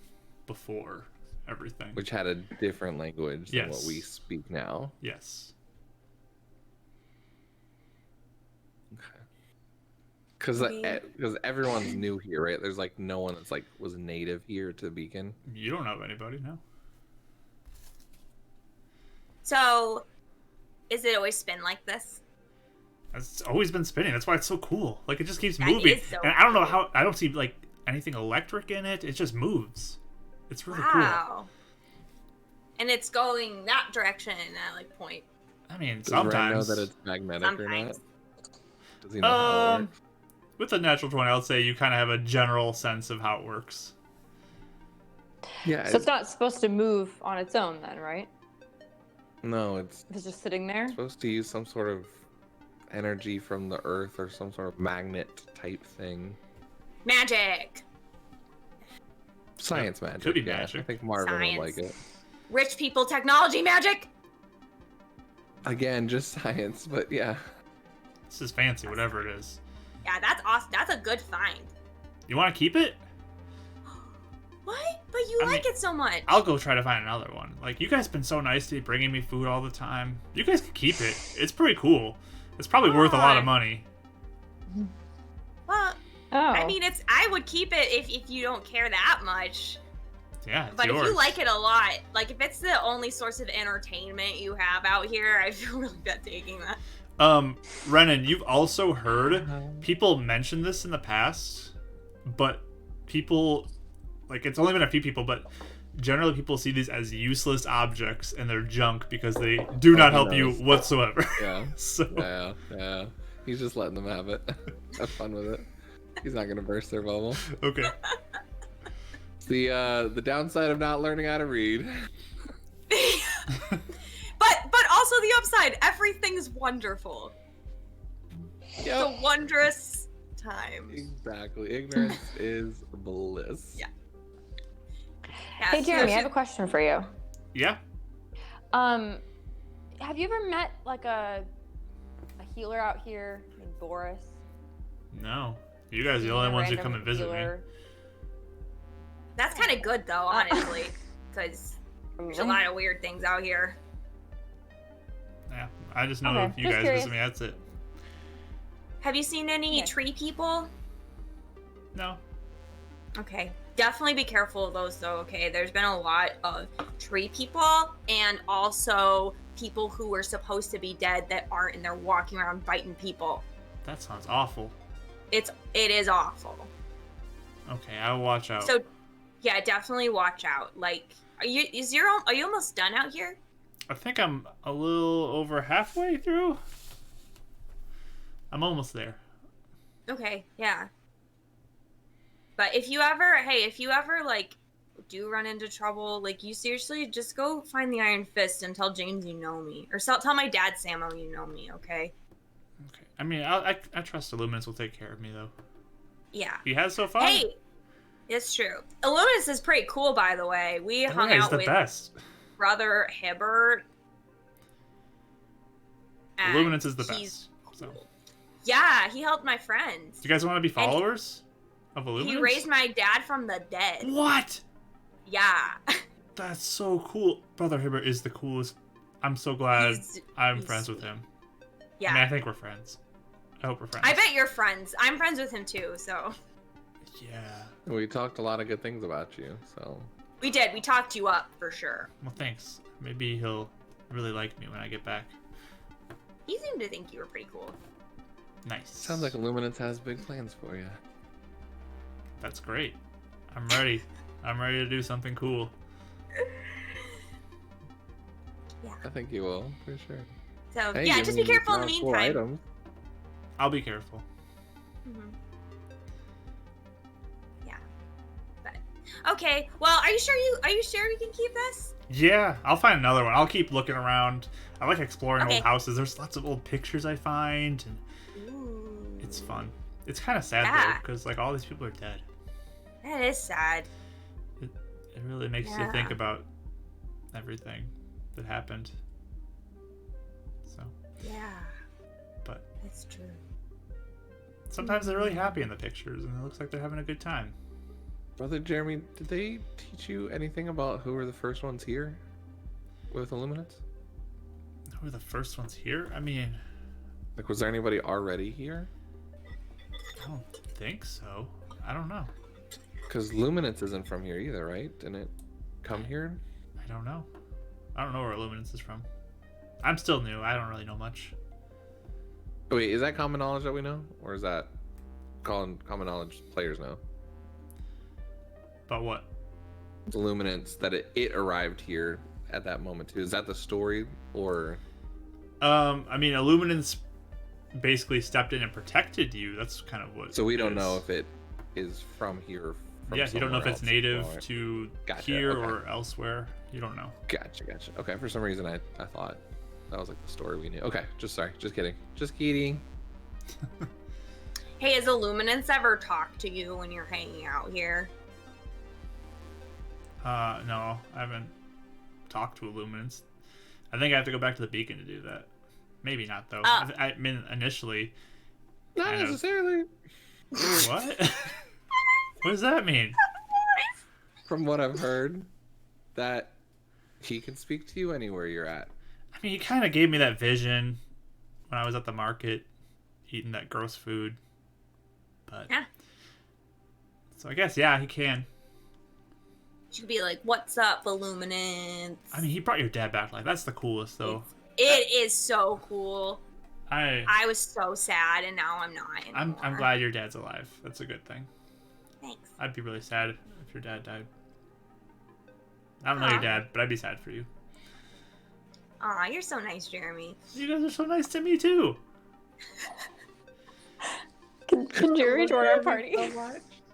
before everything. which had a different language than what Yes. we speak now. Yes. Because Maybe. everyone's new here, right? There's like no one that's like was native here to Beacon. You don't know of anybody, no. So, is it always spin like this? It's always been spinning. That's why it's so cool. Like, it just keeps That moving. is so And I don't know cool. how... I don't see, like, anything electric in it. It just moves. It's really Wow. And it's going that direction at like point. cool. I mean, Does Ren know sometimes... that it's magnetic or not? Sometimes. Does he know how it works? With the natural 20, I'll say you kind of have a general sense of how it works. Yeah. So it's not supposed to move on its own then, right? No, it's If it's just sitting there? supposed to use some sort of energy from the earth or some sort of magnet type thing. Magic. Science magic. could be yeah. magic. I think Marvin would Science. like it. Rich people technology magic. Again, just science, but yeah. This is fancy, whatever it is. Yeah, that's awesome. That's a good find. You want to keep it? What? But you I like mean, it so much. I'll go try to find another one. Like, you guys been so nice to be bringing me food all the time. You guys can keep it. It's pretty cool. It's probably worth a lot of money. Well, Oh. I mean, I would keep it if you don't care that much. Yeah, it's But yours. if you like it a lot, like if it's the only source of entertainment you have out here, I feel really bad taking that. Renan, you've also heard people mention this in the past, but people, like, it's only been a few people, but generally people see these as useless objects and they're junk because they do not help you whatsoever. Yeah. So Yeah. He's just letting them have it. Have fun with it. He's not gonna burst their bubble. okay. The downside of not learning how to read. But also the upside, everything's wonderful. It's a wondrous time. Exactly. Ignorance is bliss. Yeah. Hey Jeremy, I have a question for you. Yeah. Have you ever met like a healer out here named Boris? No. You guys are the only ones who come and visit me. That's kind of good though, honestly, because there's a lot of weird things out here. Yeah. I just know if you guys visit me, that's it. Have you seen any tree people? No. Okay. Definitely be careful of those though, okay? There's been a lot of tree people and also people who were supposed to be dead that aren't, and they're walking around biting people. That sounds awful. It is awful. Okay, I'll watch out. So yeah, definitely watch out. Like, are you almost done out here? I think I'm a little over halfway through. I'm almost there. Okay, yeah. But if you ever like do run into trouble, like, you seriously just go find the Iron Fist and tell James you know me, or tell my dad Samo you know me. Okay. Okay. I mean, I trust Illuminus will take care of me though. Yeah. He has so far. Hey, it's true. Illuminus is pretty cool, by the way. We hung out with best. Brother Hibbert. Illuminus is the best. So. Yeah, he helped my friends. Do you guys want to be followers of Illuminus? He raised my dad from the dead. What? Yeah. That's so cool. Brother Hibbert is the coolest. I'm so glad I'm friends with him. Yeah. I mean, I think we're friends. I hope we're friends. I bet you're friends. I'm friends with him too, so. Yeah. We talked a lot of good things about you, so. We did. We talked you up for sure. Well, thanks. Maybe he'll really like me when I get back. He seemed to think you were pretty cool. Nice. Sounds like Illuminance has big plans for you. That's great. I'm ready. I'm ready to do something cool. Yeah. I think you will, for sure. So, Hey, yeah, just be careful in the cool meantime. items. I'll be careful. Mm-hmm. Yeah. But okay. Well, are you sure we can keep this? Yeah, I'll find another one. I'll keep looking around. I like exploring Okay. old houses. There's lots of old pictures I find, and Ooh. it's fun. It's kind of sad though, because like all these people are dead. That is sad. It really makes you think about everything that happened. So. Yeah. But. That's true. Sometimes they're really happy in the pictures, and it looks like they're having a good time. Brother Jeremy, did they teach you anything about who were the first ones here with Illuminance? Who were the first ones here? I mean, Like, was there anybody already here? I don't think so. I don't know. Because Luminance isn't from here either, right? Didn't it come here? I don't know. I don't know where Illuminance is from. I'm still new. I don't really know much. Oh, wait, is that common knowledge that we know? Or is that common knowledge players know? But what? The Luminance, that it arrived here at that moment too. Is that the story, or? I mean, Illuminance basically stepped in and protected you. That's kind of what. So we don't it know is. if it is from here. Or from Yeah, you don't know if somewhere it's else. native Alright. to Gotcha, here okay. or elsewhere. You don't know. Gotcha. Okay, for some reason I thought that was like the story we knew. Okay, just kidding. Just kidding. Hey, has Illuminance ever talked to you when you're hanging out here? No, I haven't talked to Illuminance. I think I have to go back to the beacon to do that. Maybe not though. I mean, initially. Not kind of- necessarily. What? What does that mean? From what I've heard, that he can speak to you anywhere you're at. I mean, he kind of gave me that vision when I was at the market eating that gross food. But Yeah. So I guess yeah, he can. You could be like, "What's up, Illuminance?" I mean, he brought your dad back to life. That's the coolest though. It is so cool. I I was so sad, and now I'm not anymore. I'm glad your dad's alive. That's a good thing. Thanks. I'd be really sad if your dad died. I don't know your dad, but I'd be sad for you. Aw, you're so nice, Jeremy. You guys are so nice to me too. Can Jerry join our party?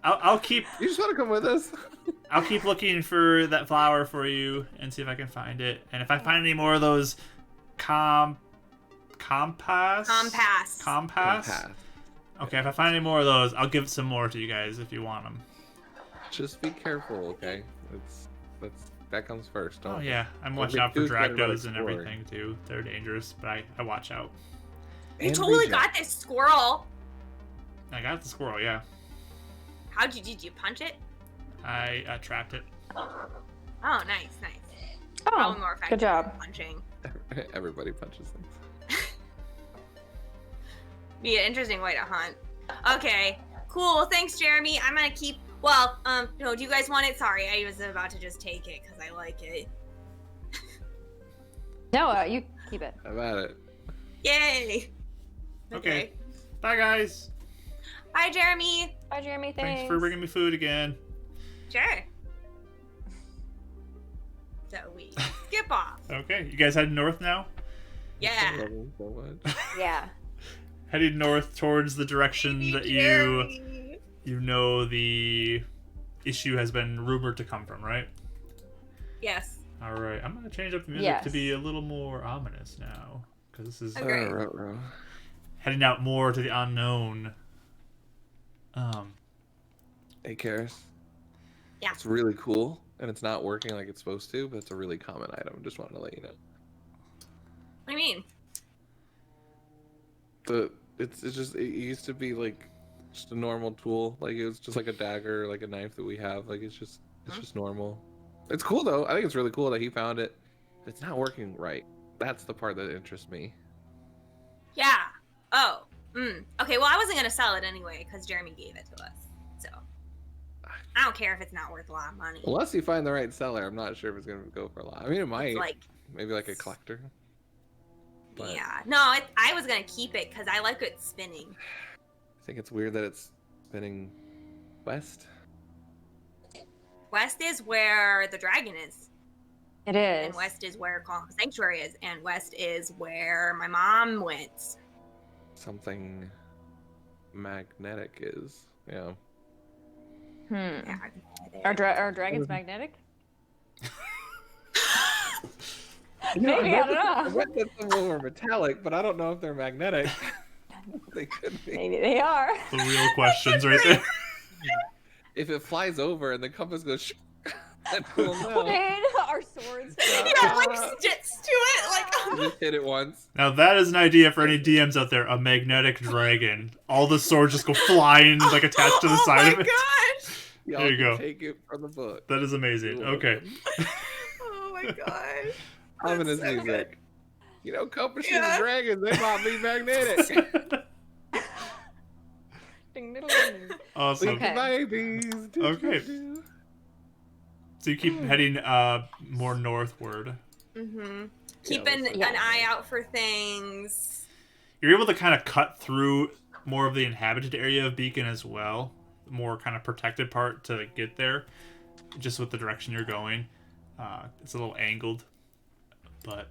I'll keep. You just want to come with us? I'll keep looking for that flower for you and see if I can find it. And if I find any more of those compass. Okay, if I find any more of those, I'll give some more to you guys if you want them. Just be careful, okay? That comes first. Oh yeah, I'm watching out for Dracos and everything too. They're dangerous, but I watch out. You totally got this squirrel. I got the squirrel, yeah. Did you punch it? I trapped it. Oh, nice. Oh, Probably more effective good job. than punching. Everybody punches things. Be an interesting way to hunt. Okay, cool. Thanks, Jeremy. I'm gonna keep. Well, no. Do you guys want it? Sorry, I was about to just take it because I like it. No, you keep it. How about it? Yay. Okay. Bye, guys. Bye, Jeremy. Bye, Jeremy. Thanks for bringing me food again. Sure. So we skip off. Okay, you guys heading north now? Yeah. I love him so much. Yeah. Heading north towards the direction that you know the issue has been rumored to come from, right? Yes. All right, I'm gonna change up the music to be a little more ominous now, because this is heading out more to the unknown. Hey, Keres. Yeah. It's really cool, and it's not working like it's supposed to, but it's a really common item. Just wanted to let you know. What do you mean? It used to be like just a normal tool. Like it was just like a dagger, like a knife that we have. Like it's just normal. It's cool though. I think it's really cool that he found it. It's not working right. That's the part that interests me. Yeah. Oh. Okay, well, I wasn't going to sell it anyway because Jeremy gave it to us. So, I don't care if it's not worth a lot of money. Unless you find the right seller, I'm not sure if it's going to go for a lot. I mean, it might. Maybe like a collector. But yeah. No, I was going to keep it because I like it spinning. I think it's weird that it's spinning west. West is where the dragon is. It is. And west is where Calm Sanctuary is. And west is where my mom went. Something magnetic is. Yeah. Yeah, Are dragons magnetic? Maybe, I don't know. I read that some of them are metallic, but I don't know if they're magnetic. They could be. Maybe they are. The real questions right there. If it flies over and the compass goes, then we'll know. Our swords. Yeah, like sticks to it. Like, Just hit it once. Now that is an idea for any DMs out there. A magnetic dragon. All the swords just go flying, like attached to the side of it. Oh my gosh. There you go. Take it from the book. That is amazing. Okay. Oh my gosh. Ominous so music. good. You know, compasses and dragons, they might be magnetic. Ding, diddle, ding. Awesome. Okay. Babies. Okay. So you keep heading more northward. Mm-hmm. Keeping an eye out for things. You're able to kind of cut through more of the inhabited area of Beacon as well. The more kind of protected part to get there. Just with the direction you're going. It's a little angled. But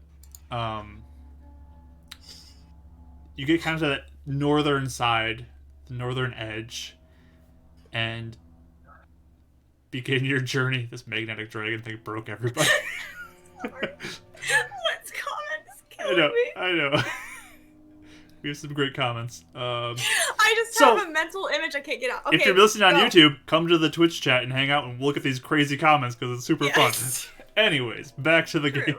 you get kind of to that northern side, the northern edge, and begin your journey. This magnetic dragon thing broke everybody. Let's comments killing me. I know. We have some great comments. I just have a mental image I can't get out. Okay, if you're listening on YouTube, come to the Twitch chat and hang out and look at these crazy comments because it's super fun. Anyways, back to the game.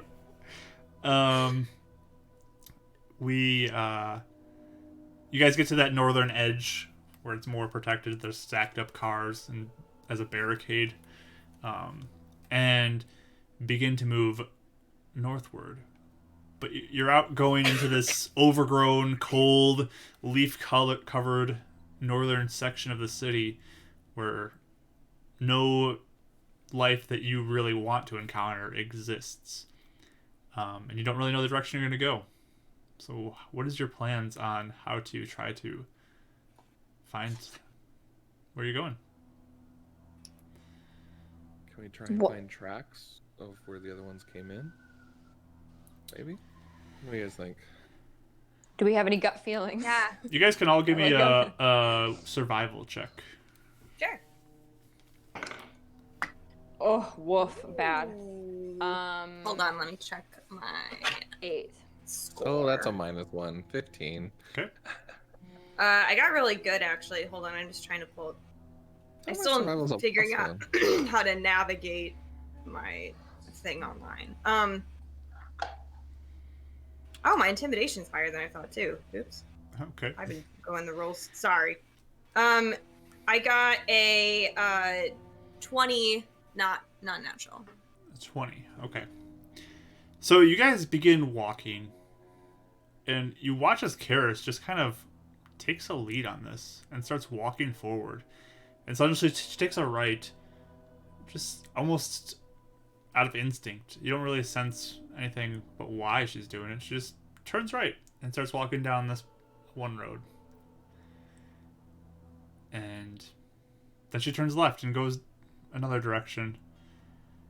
You guys get to that northern edge where it's more protected. There's stacked up cars and as a barricade, and begin to move northward. But you're out going into this overgrown, cold, leaf-covered northern section of the city where no life that you really want to encounter exists. And you don't really know the direction you're going to go. So what is your plans on how to try to find where you're going? Can we try and find tracks of where the other ones came in? Maybe? What do you guys think? Do we have any gut feelings? Yeah, You guys can all give me like a survival check. sure. Oh, woof, bad. Hold on, let me check my 8. score. Oh, that's a -1. 15. Okay. I got really good actually. Hold on, I'm just trying to pull. I still survival's am a figuring plus out how to navigate my thing online. Oh, my intimidation's higher than I thought too. Oops. Okay. I've been going the rolls. Sorry. I got a 20, not natural. 20. Okay. So you guys begin walking, and you watch as Keres just kind of takes a lead on this and starts walking forward. And suddenly she takes a right, just almost out of instinct. You don't really sense anything but why she's doing it. She just turns right and starts walking down this one road. And then she turns left and goes another direction.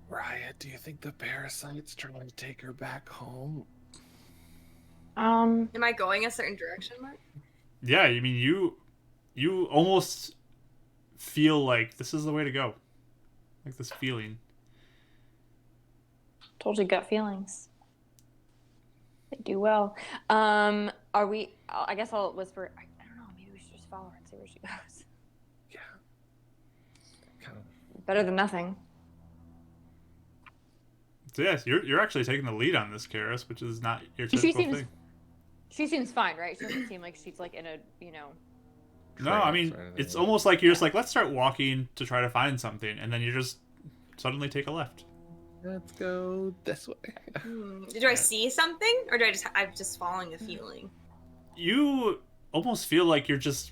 Riot, do you think the parasite's trying to take her back home? Am I going a certain direction, Mark? Yeah, I mean you almost feel like this is the way to go. Like this feeling. Told you gut feelings. They do well. Are we? I guess I'll whisper. I don't know. Maybe we should just follow her and see where she goes. Yeah. Kind of. Better than nothing. So yes, you're actually taking the lead on this, Keres, which is not your typical thing. She seems fine, right? She doesn't seem like she's like in a, No, I mean it's almost like you're just like, let's start walking to try to find something, and then you just suddenly take a left. Let's go this way. Do I see something, or I'm just following a feeling? You almost feel like you're just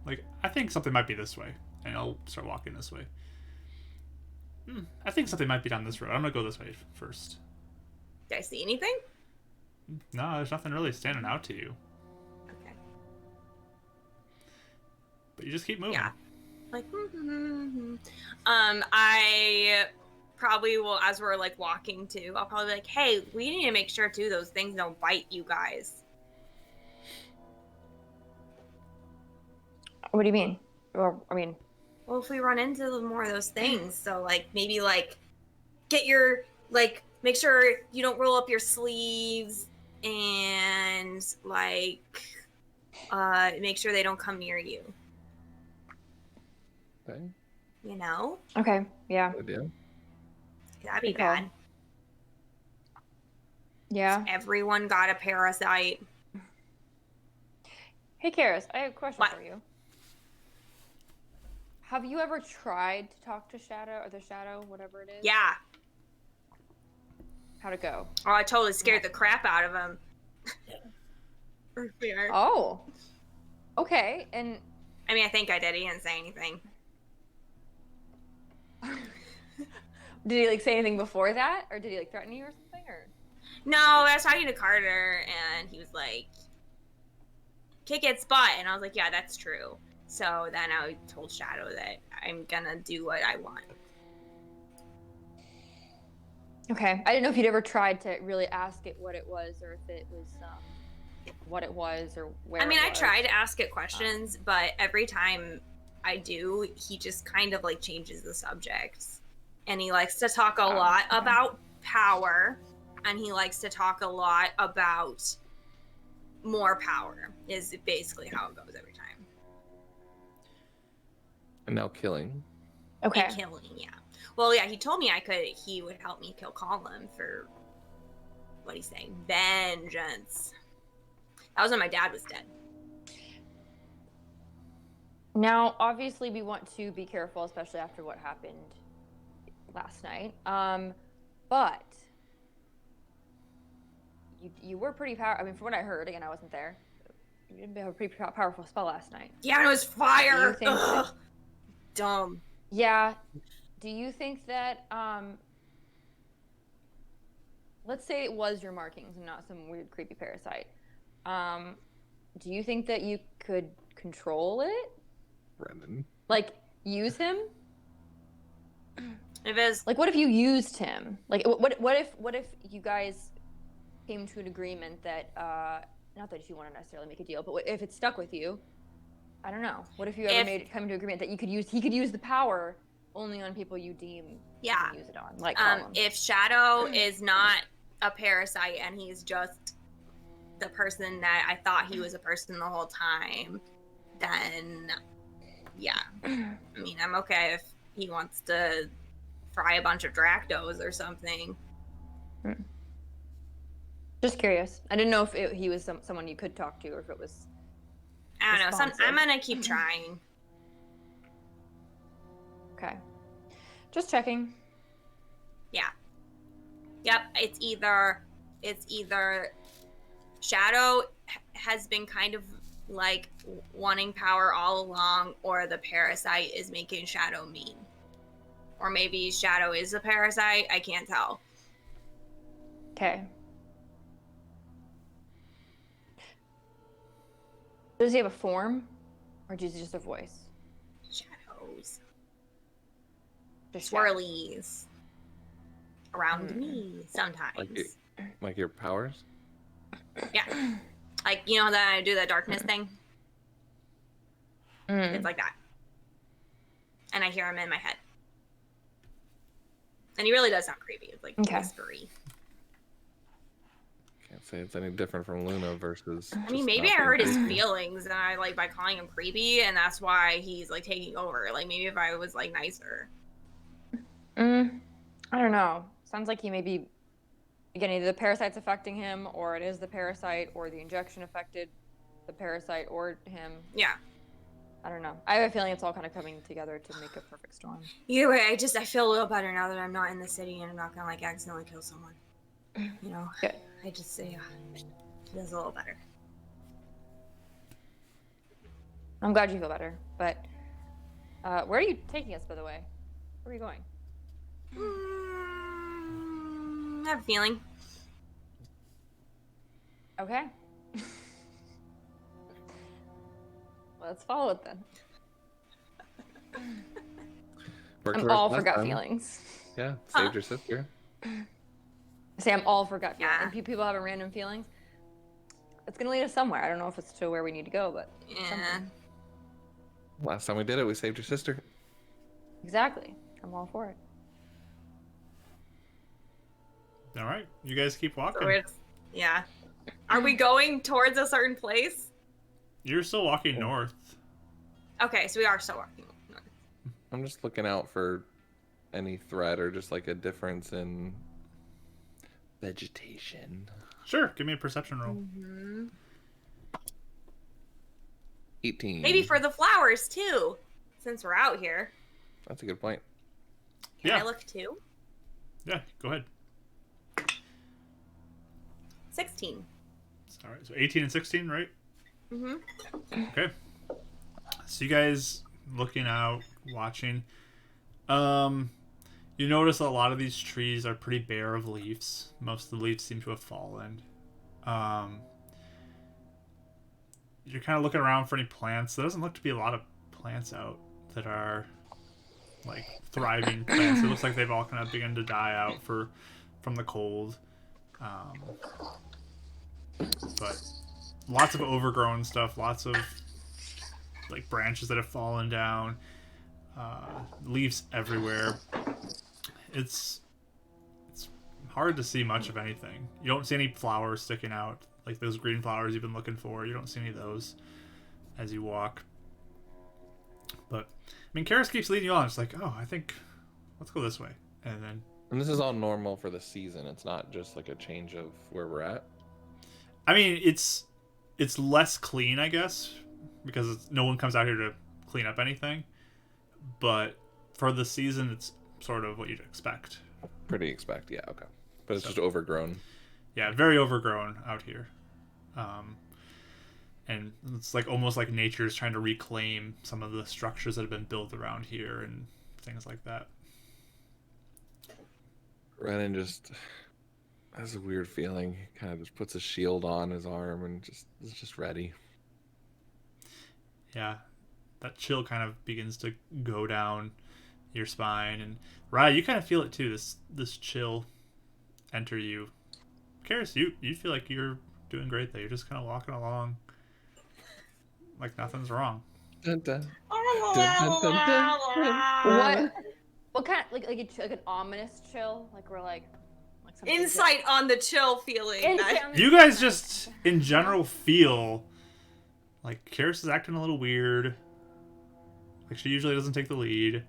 like, I think something might be this way, and I'll start walking this way. I think something might be down this road. I'm gonna go this way first. Do I see anything? No, there's nothing really standing out to you. Okay. But you just keep moving. Yeah. Like, I probably will, as we're like walking too, I'll probably be like, hey, we need to make sure too those things don't bite you guys. What do you mean? Or I mean, well, if we run into more of those things, so like maybe like get your like make sure you don't roll up your sleeves and like make sure they don't come near you. Okay. You know? okay, yeah, Good idea. That'd be Good call. bad. yeah. Everyone got a parasite. Hey, Keres, I have a question What? for you. Have you ever tried to talk to Shadow or the Shadow, whatever it is? Yeah. How'd it go? Oh, I totally scared the crap out of him. Earlier. Oh. Okay, and I mean, I think I did. He didn't say anything. did he like say anything before that, or did he like threaten you or something, or? No, I was talking to Carter, and he was like, kick its butt. And I was like, yeah, that's true. So then I told Shadow that I'm gonna do what I want. Okay, I didn't know if you'd ever tried to really ask it what it was, or if it was what it was, or where. I mean, it I was. try to ask it questions, but every time I do, he just kind of like changes the subject. And he likes to talk a lot about power, and he likes to talk a lot about more power, is basically how it goes every time. And now killing. Okay. And killing, yeah. Well, yeah, he told me he would help me kill Colin for, what he's saying, vengeance. That was when my dad was dead. Now, obviously, we want to be careful, especially after what happened last night. But you were pretty powerful. I mean, from what I heard, again, I wasn't there. You did have a pretty powerful spell last night. Yeah, and it was fire. Do you think Ugh. Dumb. Yeah. Do you think that, let's say it was your markings and not some weird, creepy parasite. Do you think that you could control it? Brennan. Like, use him? If it's Like, what if you used him? Like, what if you guys came to an agreement that, not that you want to necessarily make a deal, but if it stuck with you, I don't know. What if you ever come to agreement that he could use the power only on people you deem he can use it on, like Colin. if Shadow is not a parasite and he's just the person that I thought he was a person the whole time, then yeah. I mean, I'm okay if he wants to fry a bunch of Dractos or something. Just curious. I didn't know if he was someone you could talk to or if it was. I don't know. I'm gonna keep trying. Okay. Just checking. Yeah. Yep. It's either Shadow has been kind of like wanting power all along, or the parasite is making Shadow mean. Or maybe Shadow is a parasite. I can't tell. Okay. Does he have a form, or is he just a voice? Shadows. Just Swirlies. Around me sometimes. Like your powers? Yeah. Like, you know that I do the darkness thing? It's like that. And I hear him in my head. And he really does sound creepy. It's like whispery. Can't say it's any different from Luna versus. I mean, maybe I hurt his feelings, and I like by calling him creepy, and that's why he's like taking over. Like maybe if I was like nicer. I don't know. Sounds like he may be. Again, either the parasite's affecting him, or it is the parasite, or the injection affected the parasite or him. Yeah. I don't know. I have a feeling it's all kind of coming together to make a perfect storm. Either way, I feel a little better now that I'm not in the city and I'm not gonna like accidentally kill someone. You know. Good. I just say it feels a little better. I'm glad you feel better. But where are you taking us, by the way? Where are you going? I have a feeling. Okay. Let's follow it then. I'm all for gut feelings. Yeah, saved your sister. Say I'm all for gut feelings. And people having random feelings. It's gonna lead us somewhere. I don't know if it's to where we need to go, but something. Last time we did it, we saved your sister. Exactly. I'm all for it. All right, you guys keep walking. So yeah. Are we going towards a certain place? You're still walking north. Okay, so we are still walking north. I'm just looking out for any threat or just like a difference in vegetation. Sure, give me a perception roll. 18. Maybe for the flowers too, since we're out here. That's a good point. Can I look too? Yeah, go ahead. 16. All right, so 18 and 16, right? Mm-hmm. Okay. So you guys looking out, watching. You notice a lot of these trees are pretty bare of leaves. Most of the leaves seem to have fallen. You're kind of looking around for any plants. There doesn't look to be a lot of plants out that are like thriving plants. It looks like they've all kind of begun to die out from the cold. But lots of overgrown stuff, lots of like branches that have fallen down, leaves everywhere. It's hard to see much of anything. You don't see any flowers sticking out, like those green flowers you've been looking for. You don't see any of those as you walk. But I mean, Keres keeps leading you on. It's like, oh, I think let's go this way, and then. And this is all normal for the season. It's not just like a change of where we're at. I mean, it's less clean, I guess, because no one comes out here to clean up anything. But for the season, it's sort of what you'd expect. Pretty expect, yeah, okay. But it's just overgrown. Yeah, very overgrown out here. And it's like almost like nature's trying to reclaim some of the structures that have been built around here and things like that. Renan just has a weird feeling. He kind of just puts a shield on his arm and is just ready. Yeah, that chill kind of begins to go down your spine, and Rye, you kind of feel it too. This chill enter you. Keres, you feel like you're doing great there. You're just kind of walking along like nothing's wrong. Dun, dun. Dun, dun, dun, dun. What kind of like an ominous chill? Like we're like something Insight on the chill feeling. Insight on the You guys just in general feel like Keres is acting a little weird. Like she usually doesn't take the lead.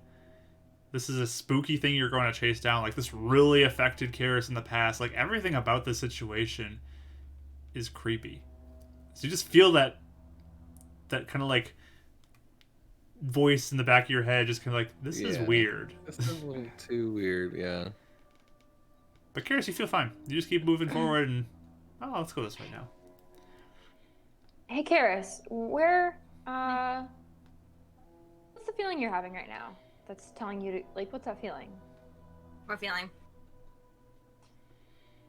This is a spooky thing you're going to chase down. Like this really affected Keres in the past. Like everything about this situation is creepy. So you just feel that kind of like voice in the back of your head, just kind of like, this is weird. This is a little too weird, yeah. But Keres, you feel fine. You just keep moving forward and let's go this way now. Hey Keres, where what's the feeling you're having right now? That's telling you to like what's that feeling? What feeling?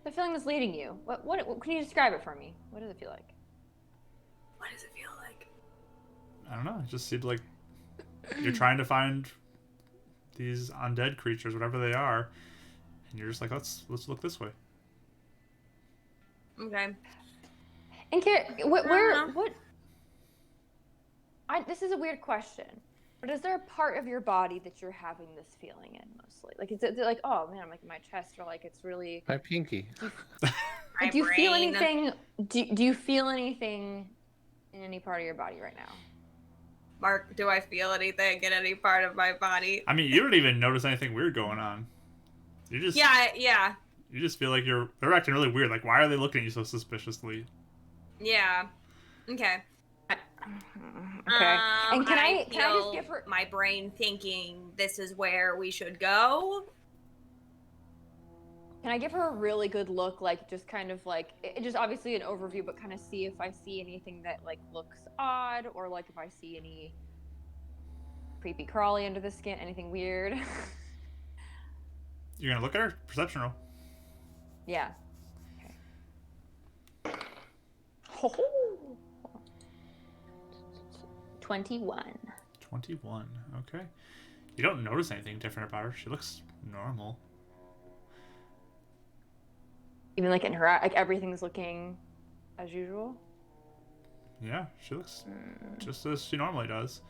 The feeling that's leading you. What can you describe it for me? What does it feel like? What does it feel like? I don't know. It just seems like you're trying to find these undead creatures, whatever they are, and you're just like, let's look this way. Okay. And this is a weird question, but is there a part of your body that you're having this feeling in mostly? Like, is it like, oh man, I'm like in my chest, or like it's really My pinky. do you feel anything? Do you feel anything in any part of your body right now? Mark, do I feel anything in any part of my body? I mean, you don't even notice anything weird going on. You just Yeah. You just feel like they're acting really weird. Like, why are they looking at you so suspiciously? Yeah. Okay. Okay. And can I just give her my brain thinking this is where we should go? Can I give her a really good look, like just kind of like just obviously an overview, but kind of see if I see anything that like looks odd, or like if I see any creepy crawly under the skin, anything weird. You're gonna look at her perception roll. Yeah. Okay. 21. 21. Okay. You don't notice anything different about her. She looks normal. Even like in her eye, like everything's looking as usual. Yeah, she looks just as she normally does.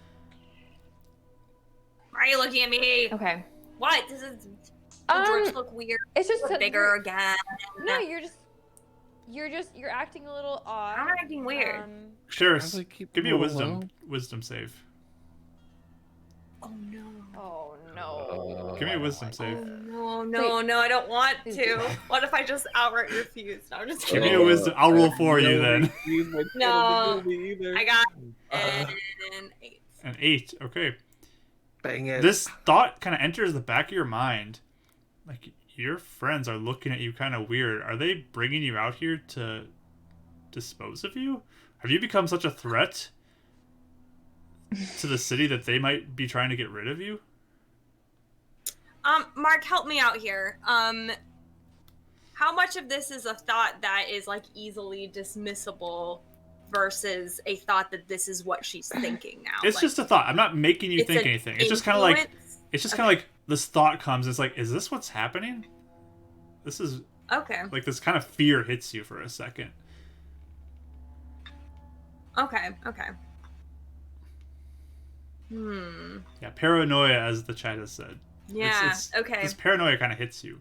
Why are you looking at me? Okay. What? Does George look weird? It's just look bigger again. No, you're acting a little odd. I'm acting weird. Keres, give me a wisdom save. Oh no. Oh no. Give me a wisdom save. No, I don't want to. What if I just outright refuse? No, I'm just Give kidding. me a wisdom. I'll roll for you then. No. I got an 8. An 8. Okay. Bang it. This thought kind of enters the back of your mind. Like, your friends are looking at you kind of weird. Are they bringing you out here to dispose of you? Have you become such a threat to the city that they might be trying to get rid of you? Mark, help me out here. How much of this is a thought that is like easily dismissible versus a thought that this is what she's thinking now? It's just a thought. I'm not making you think anything. It's just kind of like this thought comes. It's like, is this what's happening? This is okay. Like this kind of fear hits you for a second. Okay. Yeah, paranoia, as the chat has said. Yeah. Okay. This paranoia kind of hits you.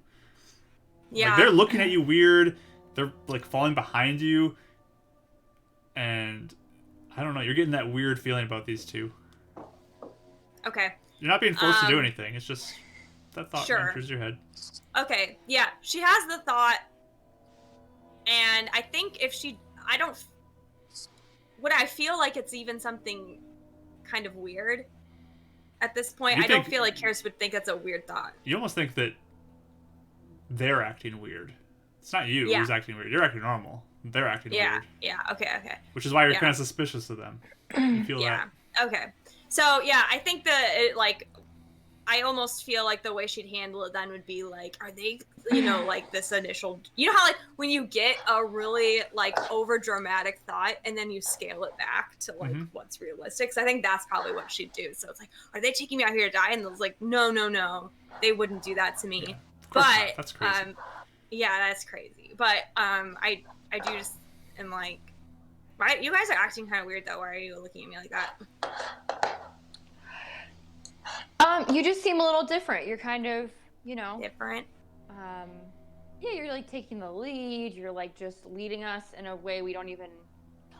Yeah. Like, they're looking at you weird. They're like falling behind you, and I don't know. You're getting that weird feeling about these two. Okay. You're not being forced to do anything. It's just that thought enters your head. Okay. Yeah. She has the thought, and I think would I feel like it's even something kind of weird at this point? I don't feel like Keres would think that's a weird thought. You almost think that they're acting weird. It's not you who's acting weird. You're acting normal. They're acting weird. Yeah. Okay. Which is why you're kind of suspicious of them. You feel that. Okay. So yeah, I think that I almost feel like the way she'd handle it then would be like, are they, you know, like this initial, you know how like when you get a really like over dramatic thought and then you scale it back to like what's realistic. So I think that's probably what she'd do. So it's like, are they taking me out here to die? And it's like, no, they wouldn't do that to me. Yeah, but that's crazy. yeah, that's crazy. But I do just am like, why you guys are acting kind of weird though. Why are you looking at me like that? You just seem a little different. You're kind of, you know, Different. Yeah, you're like taking the lead. You're like just leading us in a way we don't even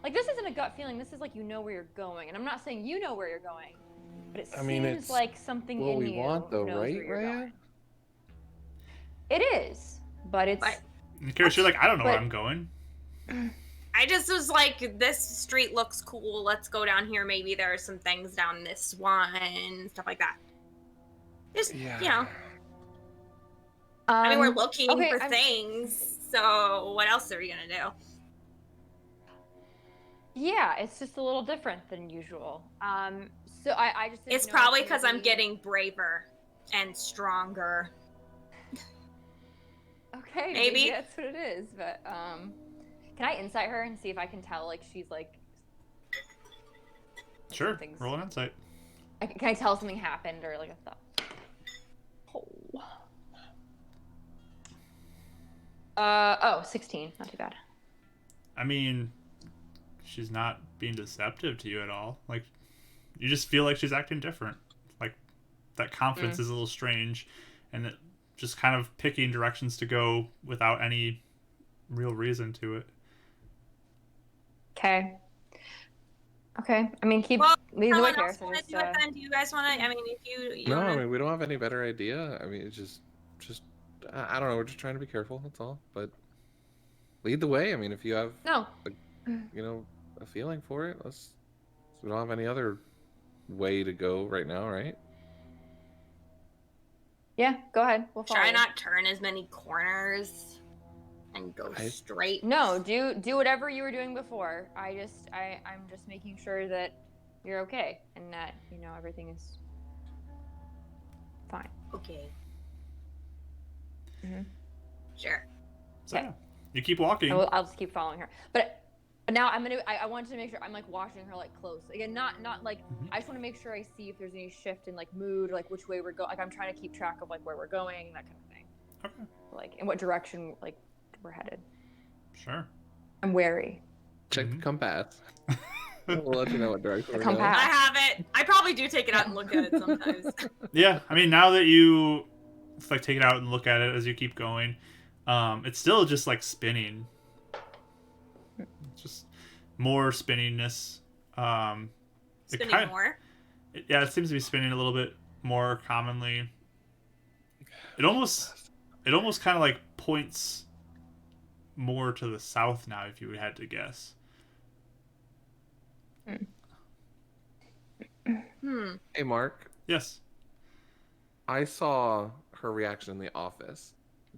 like. This isn't a gut feeling. This is like you know where you're going, and I'm not saying you know where you're going, but it seems it's like something what in we you want, though, knows right, where you're Raya? going. It is, but it's. Keres, you're like, I don't know where I'm going. I just was like, this street looks cool. Let's go down here. Maybe there are some things down this one, stuff like that. Just, you know. I mean, we're looking for things, so what else are we gonna do? Yeah, it's just a little different than usual. So I just. It's probably because I'm getting braver and stronger. Okay, maybe that's what it is. But can I insight her and see if I can tell like she's like. Sure. Roll an insight. Can I tell something happened or like a thought? Oh. 16. Not too bad. I mean, she's not being deceptive to you at all. Like, you just feel like she's acting different. Like, that confidence is a little strange, and it just kind of picking directions to go without any real reason to it. Okay. I mean, keep leading the way, Keres. Do you guys want to? I mean, if you no, wanna... I mean, we don't have any better idea. I mean, it's just I don't know. We're just trying to be careful. That's all. But lead the way. I mean, if you have a feeling for it, we don't have any other way to go right now, right? Yeah, go ahead. We'll follow. Try not turn as many corners and go straight. No, do whatever you were doing before. I'm just making sure that you're okay and that everything is fine. Okay. Sure. So you keep walking. I'll just keep following her. But now I wanted to make sure I'm like watching her like close. Again, not like I just want to make sure I see if there's any shift in like mood, or, like which way we're going. Like I'm trying to keep track of like where we're going, that kind of thing. Okay. Like in what direction like we're headed. Sure. I'm wary. Check the compass. We'll let you know what direction we're compass. going. I have it. I probably do take it out and look at it sometimes. Yeah, I mean, now that you like take it out and look at it as you keep going, it's still just like spinning. It's just more spinningness. Spinning more? Yeah, it seems to be spinning a little bit more commonly. It almost kind of like points more to the south now, if you had to guess. Hey, Mark. Yes. I saw her reaction in the office.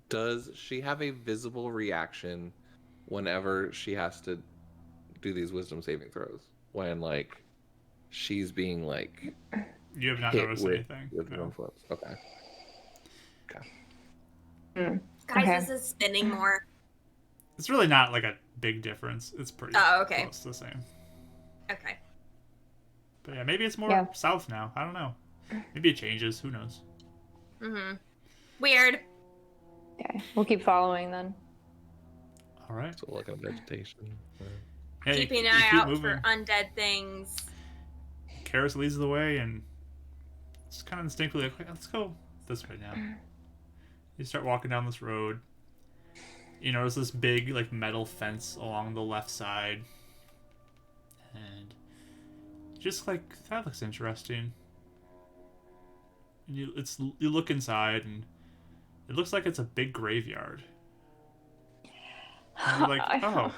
Does she have a visible reaction whenever she has to do these wisdom saving throws? When like she's being like you have not noticed anything. No. Okay. Guys, this is spinning more. It's really not like a big difference. It's pretty close to the same. Okay. But yeah, maybe it's more south now. I don't know. Maybe it changes. Who knows? Weird. Okay, we'll keep following then. All right. So look at vegetation. Yeah, keeping an eye out for undead things. Keres leads the way, and just kind of instinctively like, let's go this way now. You start walking down this road. You notice this big like metal fence along the left side, and just like that looks interesting. And you look inside, and it looks like it's a big graveyard. And you're like, oh.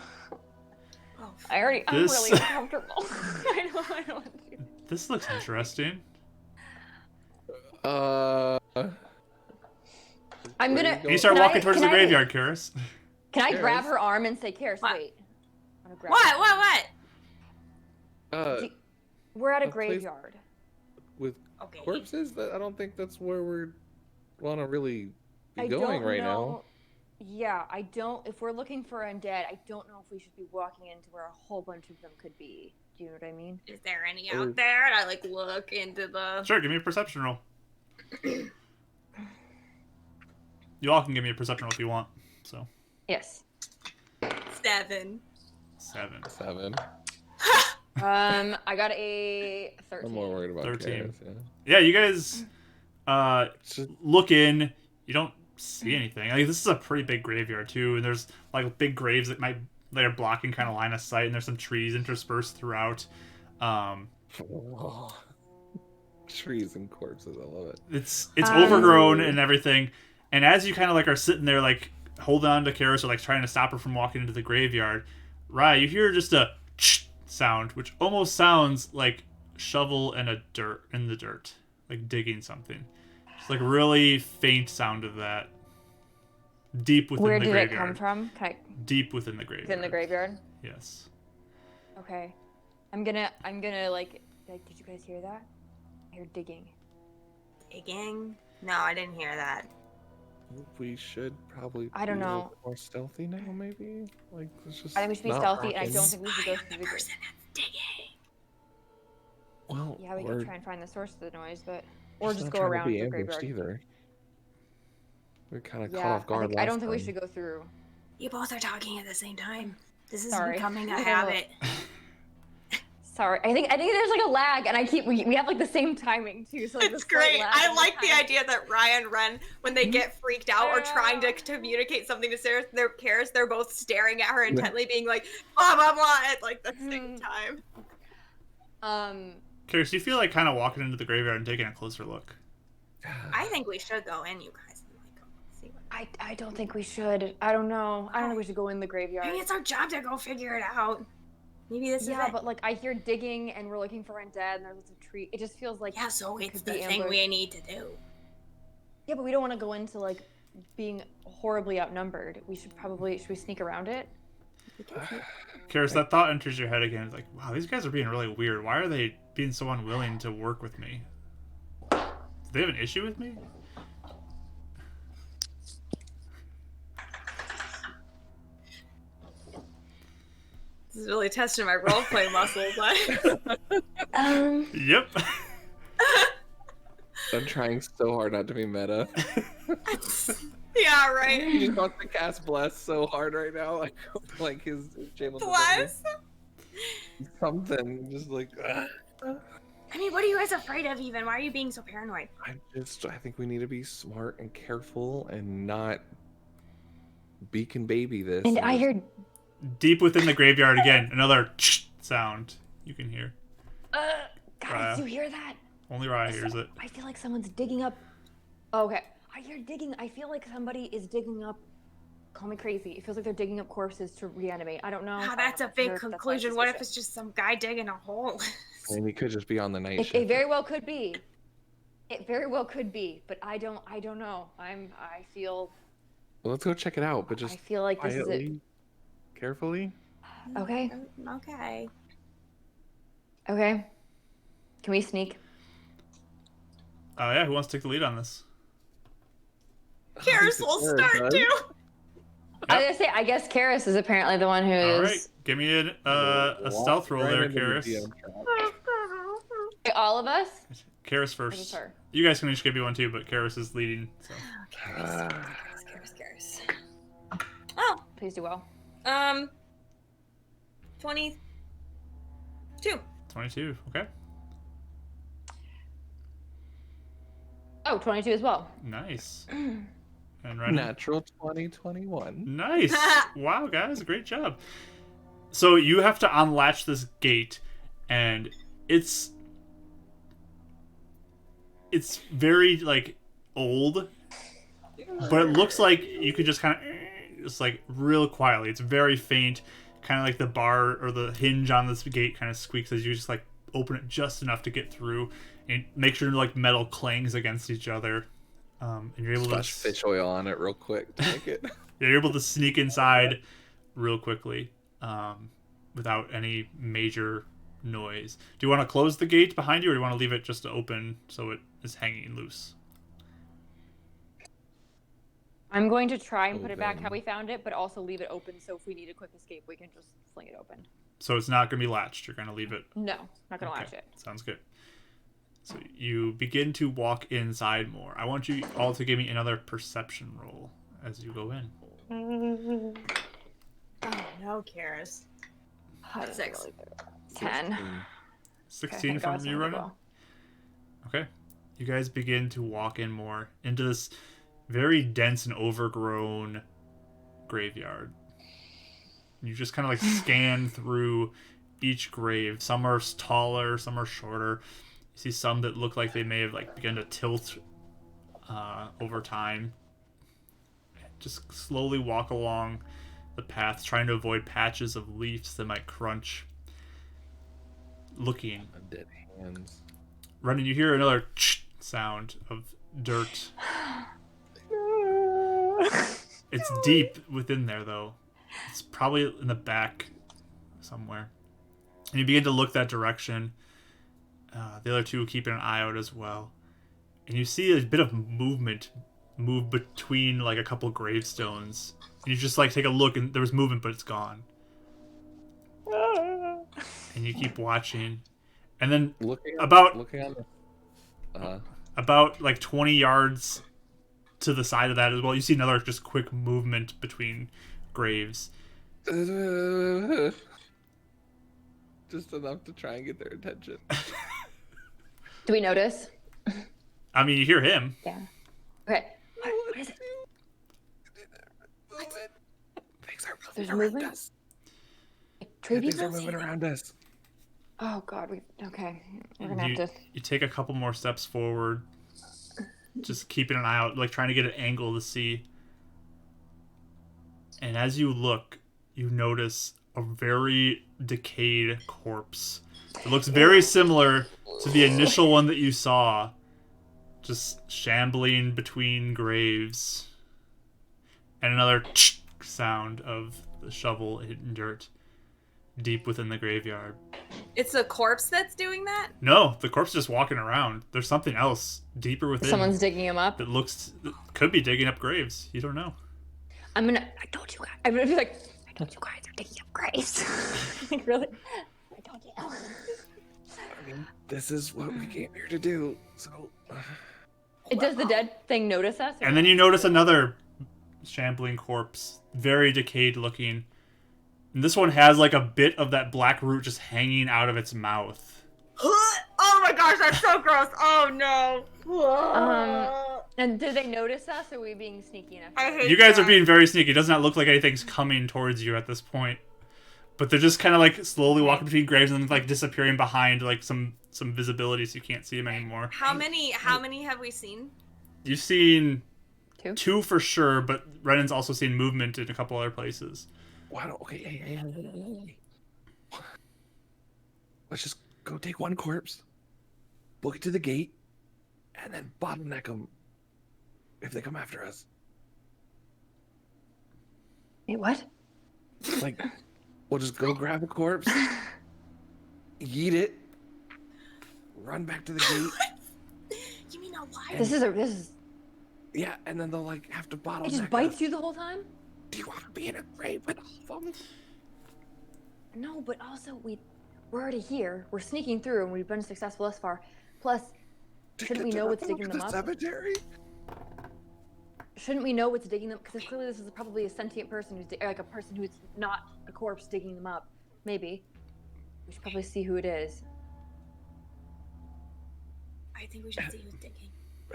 I'm really uncomfortable. I don't want to. This looks interesting. I'm gonna. You start walking towards the graveyard, Keres. Can I grab her arm and say, Keres, wait? What? We're at a graveyard. with Okay. corpses. That I don't think that's where we're want to really be I going don't right know. Yeah, I don't. If we're looking for undead, I don't know if we should be walking into where a whole bunch of them could be. Do you know what I mean? Is there any out there? And I like look into the. Sure, give me a perception roll. You all can give me a perception roll if you want. So Yes. 7. 7. now. 7. I got a 13. I'm more worried about 13. Keres, yeah. Yeah, you guys Just- look in. You don't see anything. Like, this is a pretty big graveyard too, and there's like big graves that are blocking kind of line of sight, and there's some trees interspersed throughout. Trees and corpses, I love it. It's overgrown and everything. And as you kind of like are sitting there like holding on to Keres or like trying to stop her from walking into the graveyard, Rye, you hear just a sound, which almost sounds like shovel and in the dirt, like digging something. It's like really faint sound of that. Deep within Where the did graveyard. it come from? Deep within the graveyard. In the graveyard? Yes. Okay. I'm gonna like, did you guys hear that? I hear digging. Digging? No, I didn't hear that. We should probably I don't be a know. little bit more stealthy now, maybe? Like, let's just I think we should be not stealthy, rock and I in. don't think we should go Spy on through the the person that's digging. Well, Yeah, we we're could try and find the source of the noise, but or just just not go trying to around be the ambushed graveyard. either. We're kind of caught Yeah, off guard I last don't think we time. should go through. You both are talking at the same time. This is Sorry. becoming a I don't know. habit. Sorry, I think there's like a lag, and we have like the same timing too. So like, It's the slight great. lag I in like the timing. idea that Ryan and Ren, when they get freaked out or trying to communicate something to Sarah, their Keres, they're both staring at her intently, being like, blah, blah, blah, at like the same time. Keres, do you feel like kind of walking into the graveyard and taking a closer look? I think we should go in, you guys. And, like, see what... I don't think we should. I don't know. I don't think we should go in the graveyard. Maybe it's our job to go figure it out. Maybe this is Yeah, it. but like I hear digging, and we're looking for undead, and there's a tree. It just feels like Yeah, so it's could the be thing ambushed. we need to do. Yeah, but we don't want to go into like being horribly outnumbered. Should we sneak around it? Keres, that thought enters your head again. It's like, wow, these guys are being really weird. Why are they being so unwilling to work with me? Do they have an issue with me? This is really testing my roleplay muscles. Yep. I'm trying so hard not to be meta. Yeah, right. He just wants to cast Bless so hard right now. Like his channel. Bless? Something. Just like. I mean, what are you guys afraid of even? Why are you being so paranoid? I think we need to be smart and careful and not beacon baby this. And I hear. Deep within the graveyard again, another sound you can hear. Guys, you hear that? Only Raya hears it. I feel like someone's digging up. Oh, okay. I hear digging. I feel like somebody is digging up. Call me crazy. It feels like they're digging up corpses to reanimate. I don't know. Ah, that's a big conclusion. What if it's just some guy digging a hole? And he could just be on the night shift. It very well could be. It very well could be, but I don't know. I feel. Well, let's go check it out, but just I feel like this is it. quietly, carefully. Okay. Okay. Okay. Can we sneak? Yeah, who wants to take the lead on this? Keres will start too. I was gonna say, I guess Keres is apparently the one who All is. right, give me a stealth roll there, Keres. Wait, all of us? Keres Or just first. her? You guys can each give me one too, but Keres is leading. So. Keres. Oh, Please do well. 22. 22. Okay. Oh, 22 as well. Nice. And Ren? Natural 2021. Nice. Wow, guys, great job. So you have to unlatch this gate, and it's very like old, but it looks like you could just kind of just like real quietly. It's very faint, kind of like the bar or the hinge on this gate kind of squeaks as you just like open it just enough to get through, and make sure like metal clangs against each other. And you're able Splash to fish oil on it real quick to make it. you're able to sneak inside real quickly, without any major noise. Do you want to close the gate behind you, or do you want to leave it just open so it is hanging loose? I'm going to try and put it back Open. how we found it, but also leave it open so if we need a quick escape, we can just fling it open. So it's not going to be latched. You're going to leave it. No, not going to Okay, latch it. sounds good. So you begin to walk inside more. I want you all to give me another perception roll as you go in. Oh no, Keres. 6. 10. 16 Okay, from you, Ronan? Okay. You guys begin to walk in more into this very dense and overgrown graveyard. You just kind of like scan through each grave. Some are taller, some are shorter. You see some that look like they may have like begun to tilt over time. Just slowly walk along the path, trying to avoid patches of leaves that might crunch. Looking. Dead hands. Running, you hear another sound of dirt. It's deep within there, though. It's probably in the back somewhere. And you begin to look that direction. The other two keeping an eye out as well. And you see a bit of movement move between like a couple gravestones. And you just like take a look, and there was movement, but it's gone. And you keep watching. And then Looking on the, about like 20 yards to the side of that as well, you see another just quick movement between graves. just enough to try and get their attention. Do we notice? I mean, you hear him. Yeah. Okay. What is it? Things are There's moving around movement? us. Like, tree Things are people? moving around us. Oh god, okay. We're gonna have to. You take a couple more steps forward, just keeping an eye out, like trying to get an angle to see. And as you look, you notice a very decayed corpse. It looks very similar to the initial one that you saw, just shambling between graves. And another sound of the shovel hitting dirt deep within the graveyard. It's a corpse that's doing that? No, the corpse is just walking around. There's something else deeper within. Someone's digging him up. that could be digging up graves. You don't know. I told you guys. I'm gonna be like, I told you guys are digging up graves. Like, really? I told you. I mean, this is what we came here to do. So. Does the dead thing notice us? And then you notice another shambling corpse, very decayed looking. And this one has like a bit of that black root just hanging out of its mouth. Oh my gosh, that's so gross. Oh no. And did they notice us, or are we being sneaky enough? I hate You guys that. are being very sneaky. It does not look like anything's coming towards you at this point. But they're just kind of like slowly walking between graves and like disappearing behind like some visibility so you can't see them anymore. How many have we seen? You've seen Two? 2 for sure, but Renan's also seen movement in a couple other places. Why don't? Okay, hey. Let's just go take one corpse, book it to the gate, and then bottleneck them if they come after us. Wait, what? Like, we'll just go grab a corpse, yeet it, run back to the gate. You mean a liar? This is. Yeah, and then they'll like have to bottleneck It just bites us. you the whole time? Do you want to be in a grave with all of them? No, but also we're already here. We're sneaking through, and we've been successful thus far. Plus, shouldn't we know what's digging them up? Cemetery? Shouldn't we know what's digging them? Because clearly this is probably a sentient person who's like a person who's not a corpse digging them up. Maybe. We should probably see who it is. I think we should see who's digging.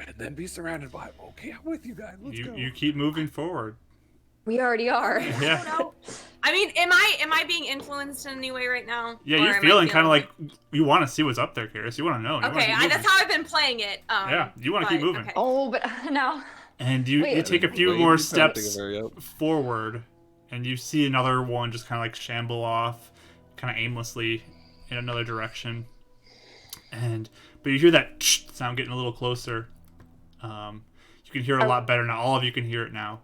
And then be surrounded by them. Okay, I'm with you guys. Let's go. You keep moving forward. We already are. Yeah. No. I mean, am I being influenced in any way right now? Yeah, Or you're am I feeling kind of like you want to see what's up there, Keres. You want to know. You wanna Okay, keep moving. that's how I've been playing it. Yeah, you want to keep moving. Okay. Oh, but now. And you Wait. take a few Wait, more you can't steps hurry up. forward, and you see another one just kind of like shamble off, kind of aimlessly in another direction. But you hear that sound getting a little closer. You can hear it a lot better now. All of you can hear it now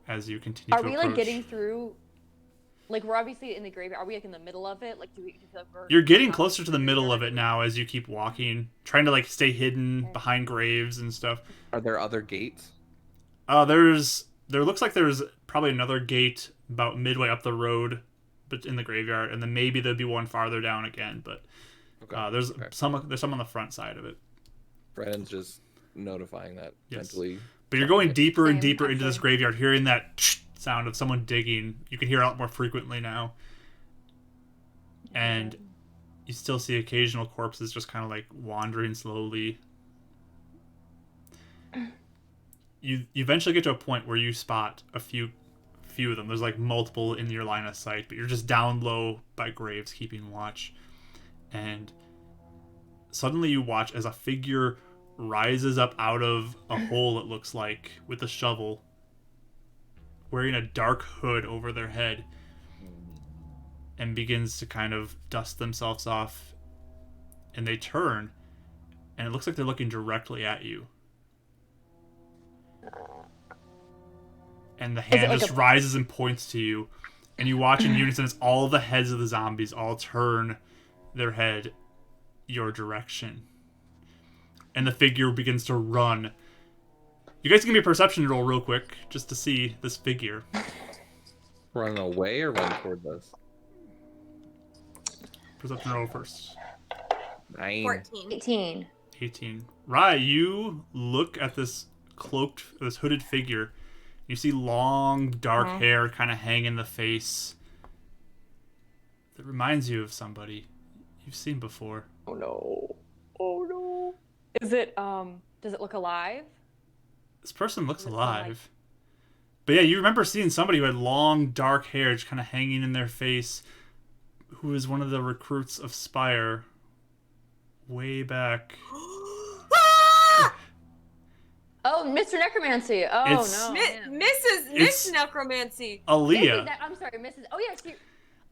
as you continue Are to we approach. like getting through Like we're obviously in the graveyard. Are we like in the middle of it? Like do you feel like we're? You're getting closer to the middle of it now as you keep walking, trying to like stay hidden Okay. behind graves and stuff. Are there other gates? There looks like there's probably another gate about midway up the road, but in the graveyard, and then maybe there'd be one farther down again. But there's some on the front side of it. Brennan's just notifying that Yes. mentally. But you're going deeper and Same, deeper into this actually. graveyard, hearing that sound of someone digging. You can hear it a lot more frequently now. And you still see occasional corpses just kind of like wandering slowly. You eventually get to a point where you spot a few of them. There's like multiple in your line of sight, but you're just down low by graves keeping watch. And suddenly you watch as a figure rises up out of a hole, it looks like, with a shovel, wearing a dark hood over their head, and begins to kind of dust themselves off. And they turn, and it looks like they're looking directly at you. And the hand like just rises and points to you, and you watch in unison as all the heads of the zombies all turn their head your direction. And the figure begins to run. You guys can give me a perception roll real quick, just to see this figure. Run away or run toward us? Perception roll first. 9. 14. 18. 18. Rai, you look at this hooded figure. You see long, dark hair kind of hang in the face. That reminds you of somebody you've seen before. Oh no. Oh no. Is it does it look alive? This person looks Does it seem alive. But yeah, you remember seeing somebody who had long, dark hair just kind of hanging in their face, who was one of the recruits of Spire way back. Oh, Mr. Necromancy. Oh It's- no. Mrs. It's- Nick's necromancy. Aaliyah. I'm sorry, Mrs. Oh yeah, she.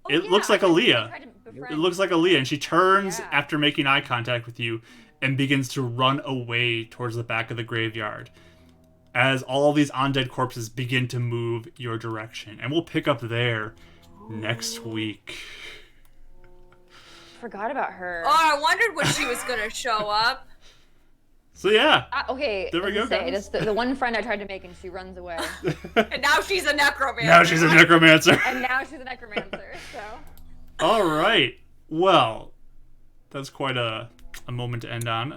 Oh, It yeah, looks like I tried to- Aaliyah. I tried to befriend- It looks like Aaliyah, and she turns Yeah. after making eye contact with you and begins to run away towards the back of the graveyard as all these undead corpses begin to move your direction. And we'll pick up there next week. Forgot about her. Oh, I wondered when she was gonna show up. So yeah, Okay. There we go, guys. Just the one friend I tried to make and she runs away. And now she's a necromancer. now she's a necromancer. And now she's a necromancer, so. All right. Well, that's quite a moment to end on.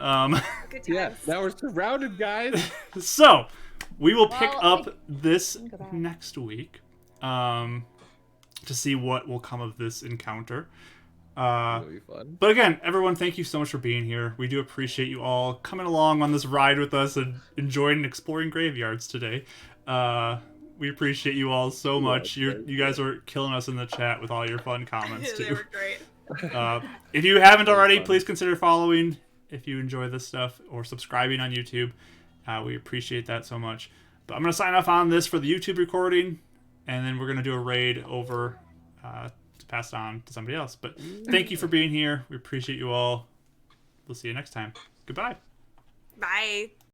Good times. Yeah, now we're surrounded, guys. So we will pick Well, up this go back. next week to see what will come of this encounter. That'll be fun. But again, everyone, thank you so much for being here. We do appreciate you all coming along on this ride with us and enjoying and exploring graveyards today. We appreciate you all so much. You guys were killing us in the chat with all your fun comments They too. were great. If you haven't already, fun. please consider following if you enjoy this stuff, or subscribing on YouTube. We appreciate that so much. But I'm going to sign off on this for the YouTube recording, and then we're going to do a raid over to pass it on to somebody else. But thank you for being here. We appreciate you all. We'll see you next time. Goodbye. Bye.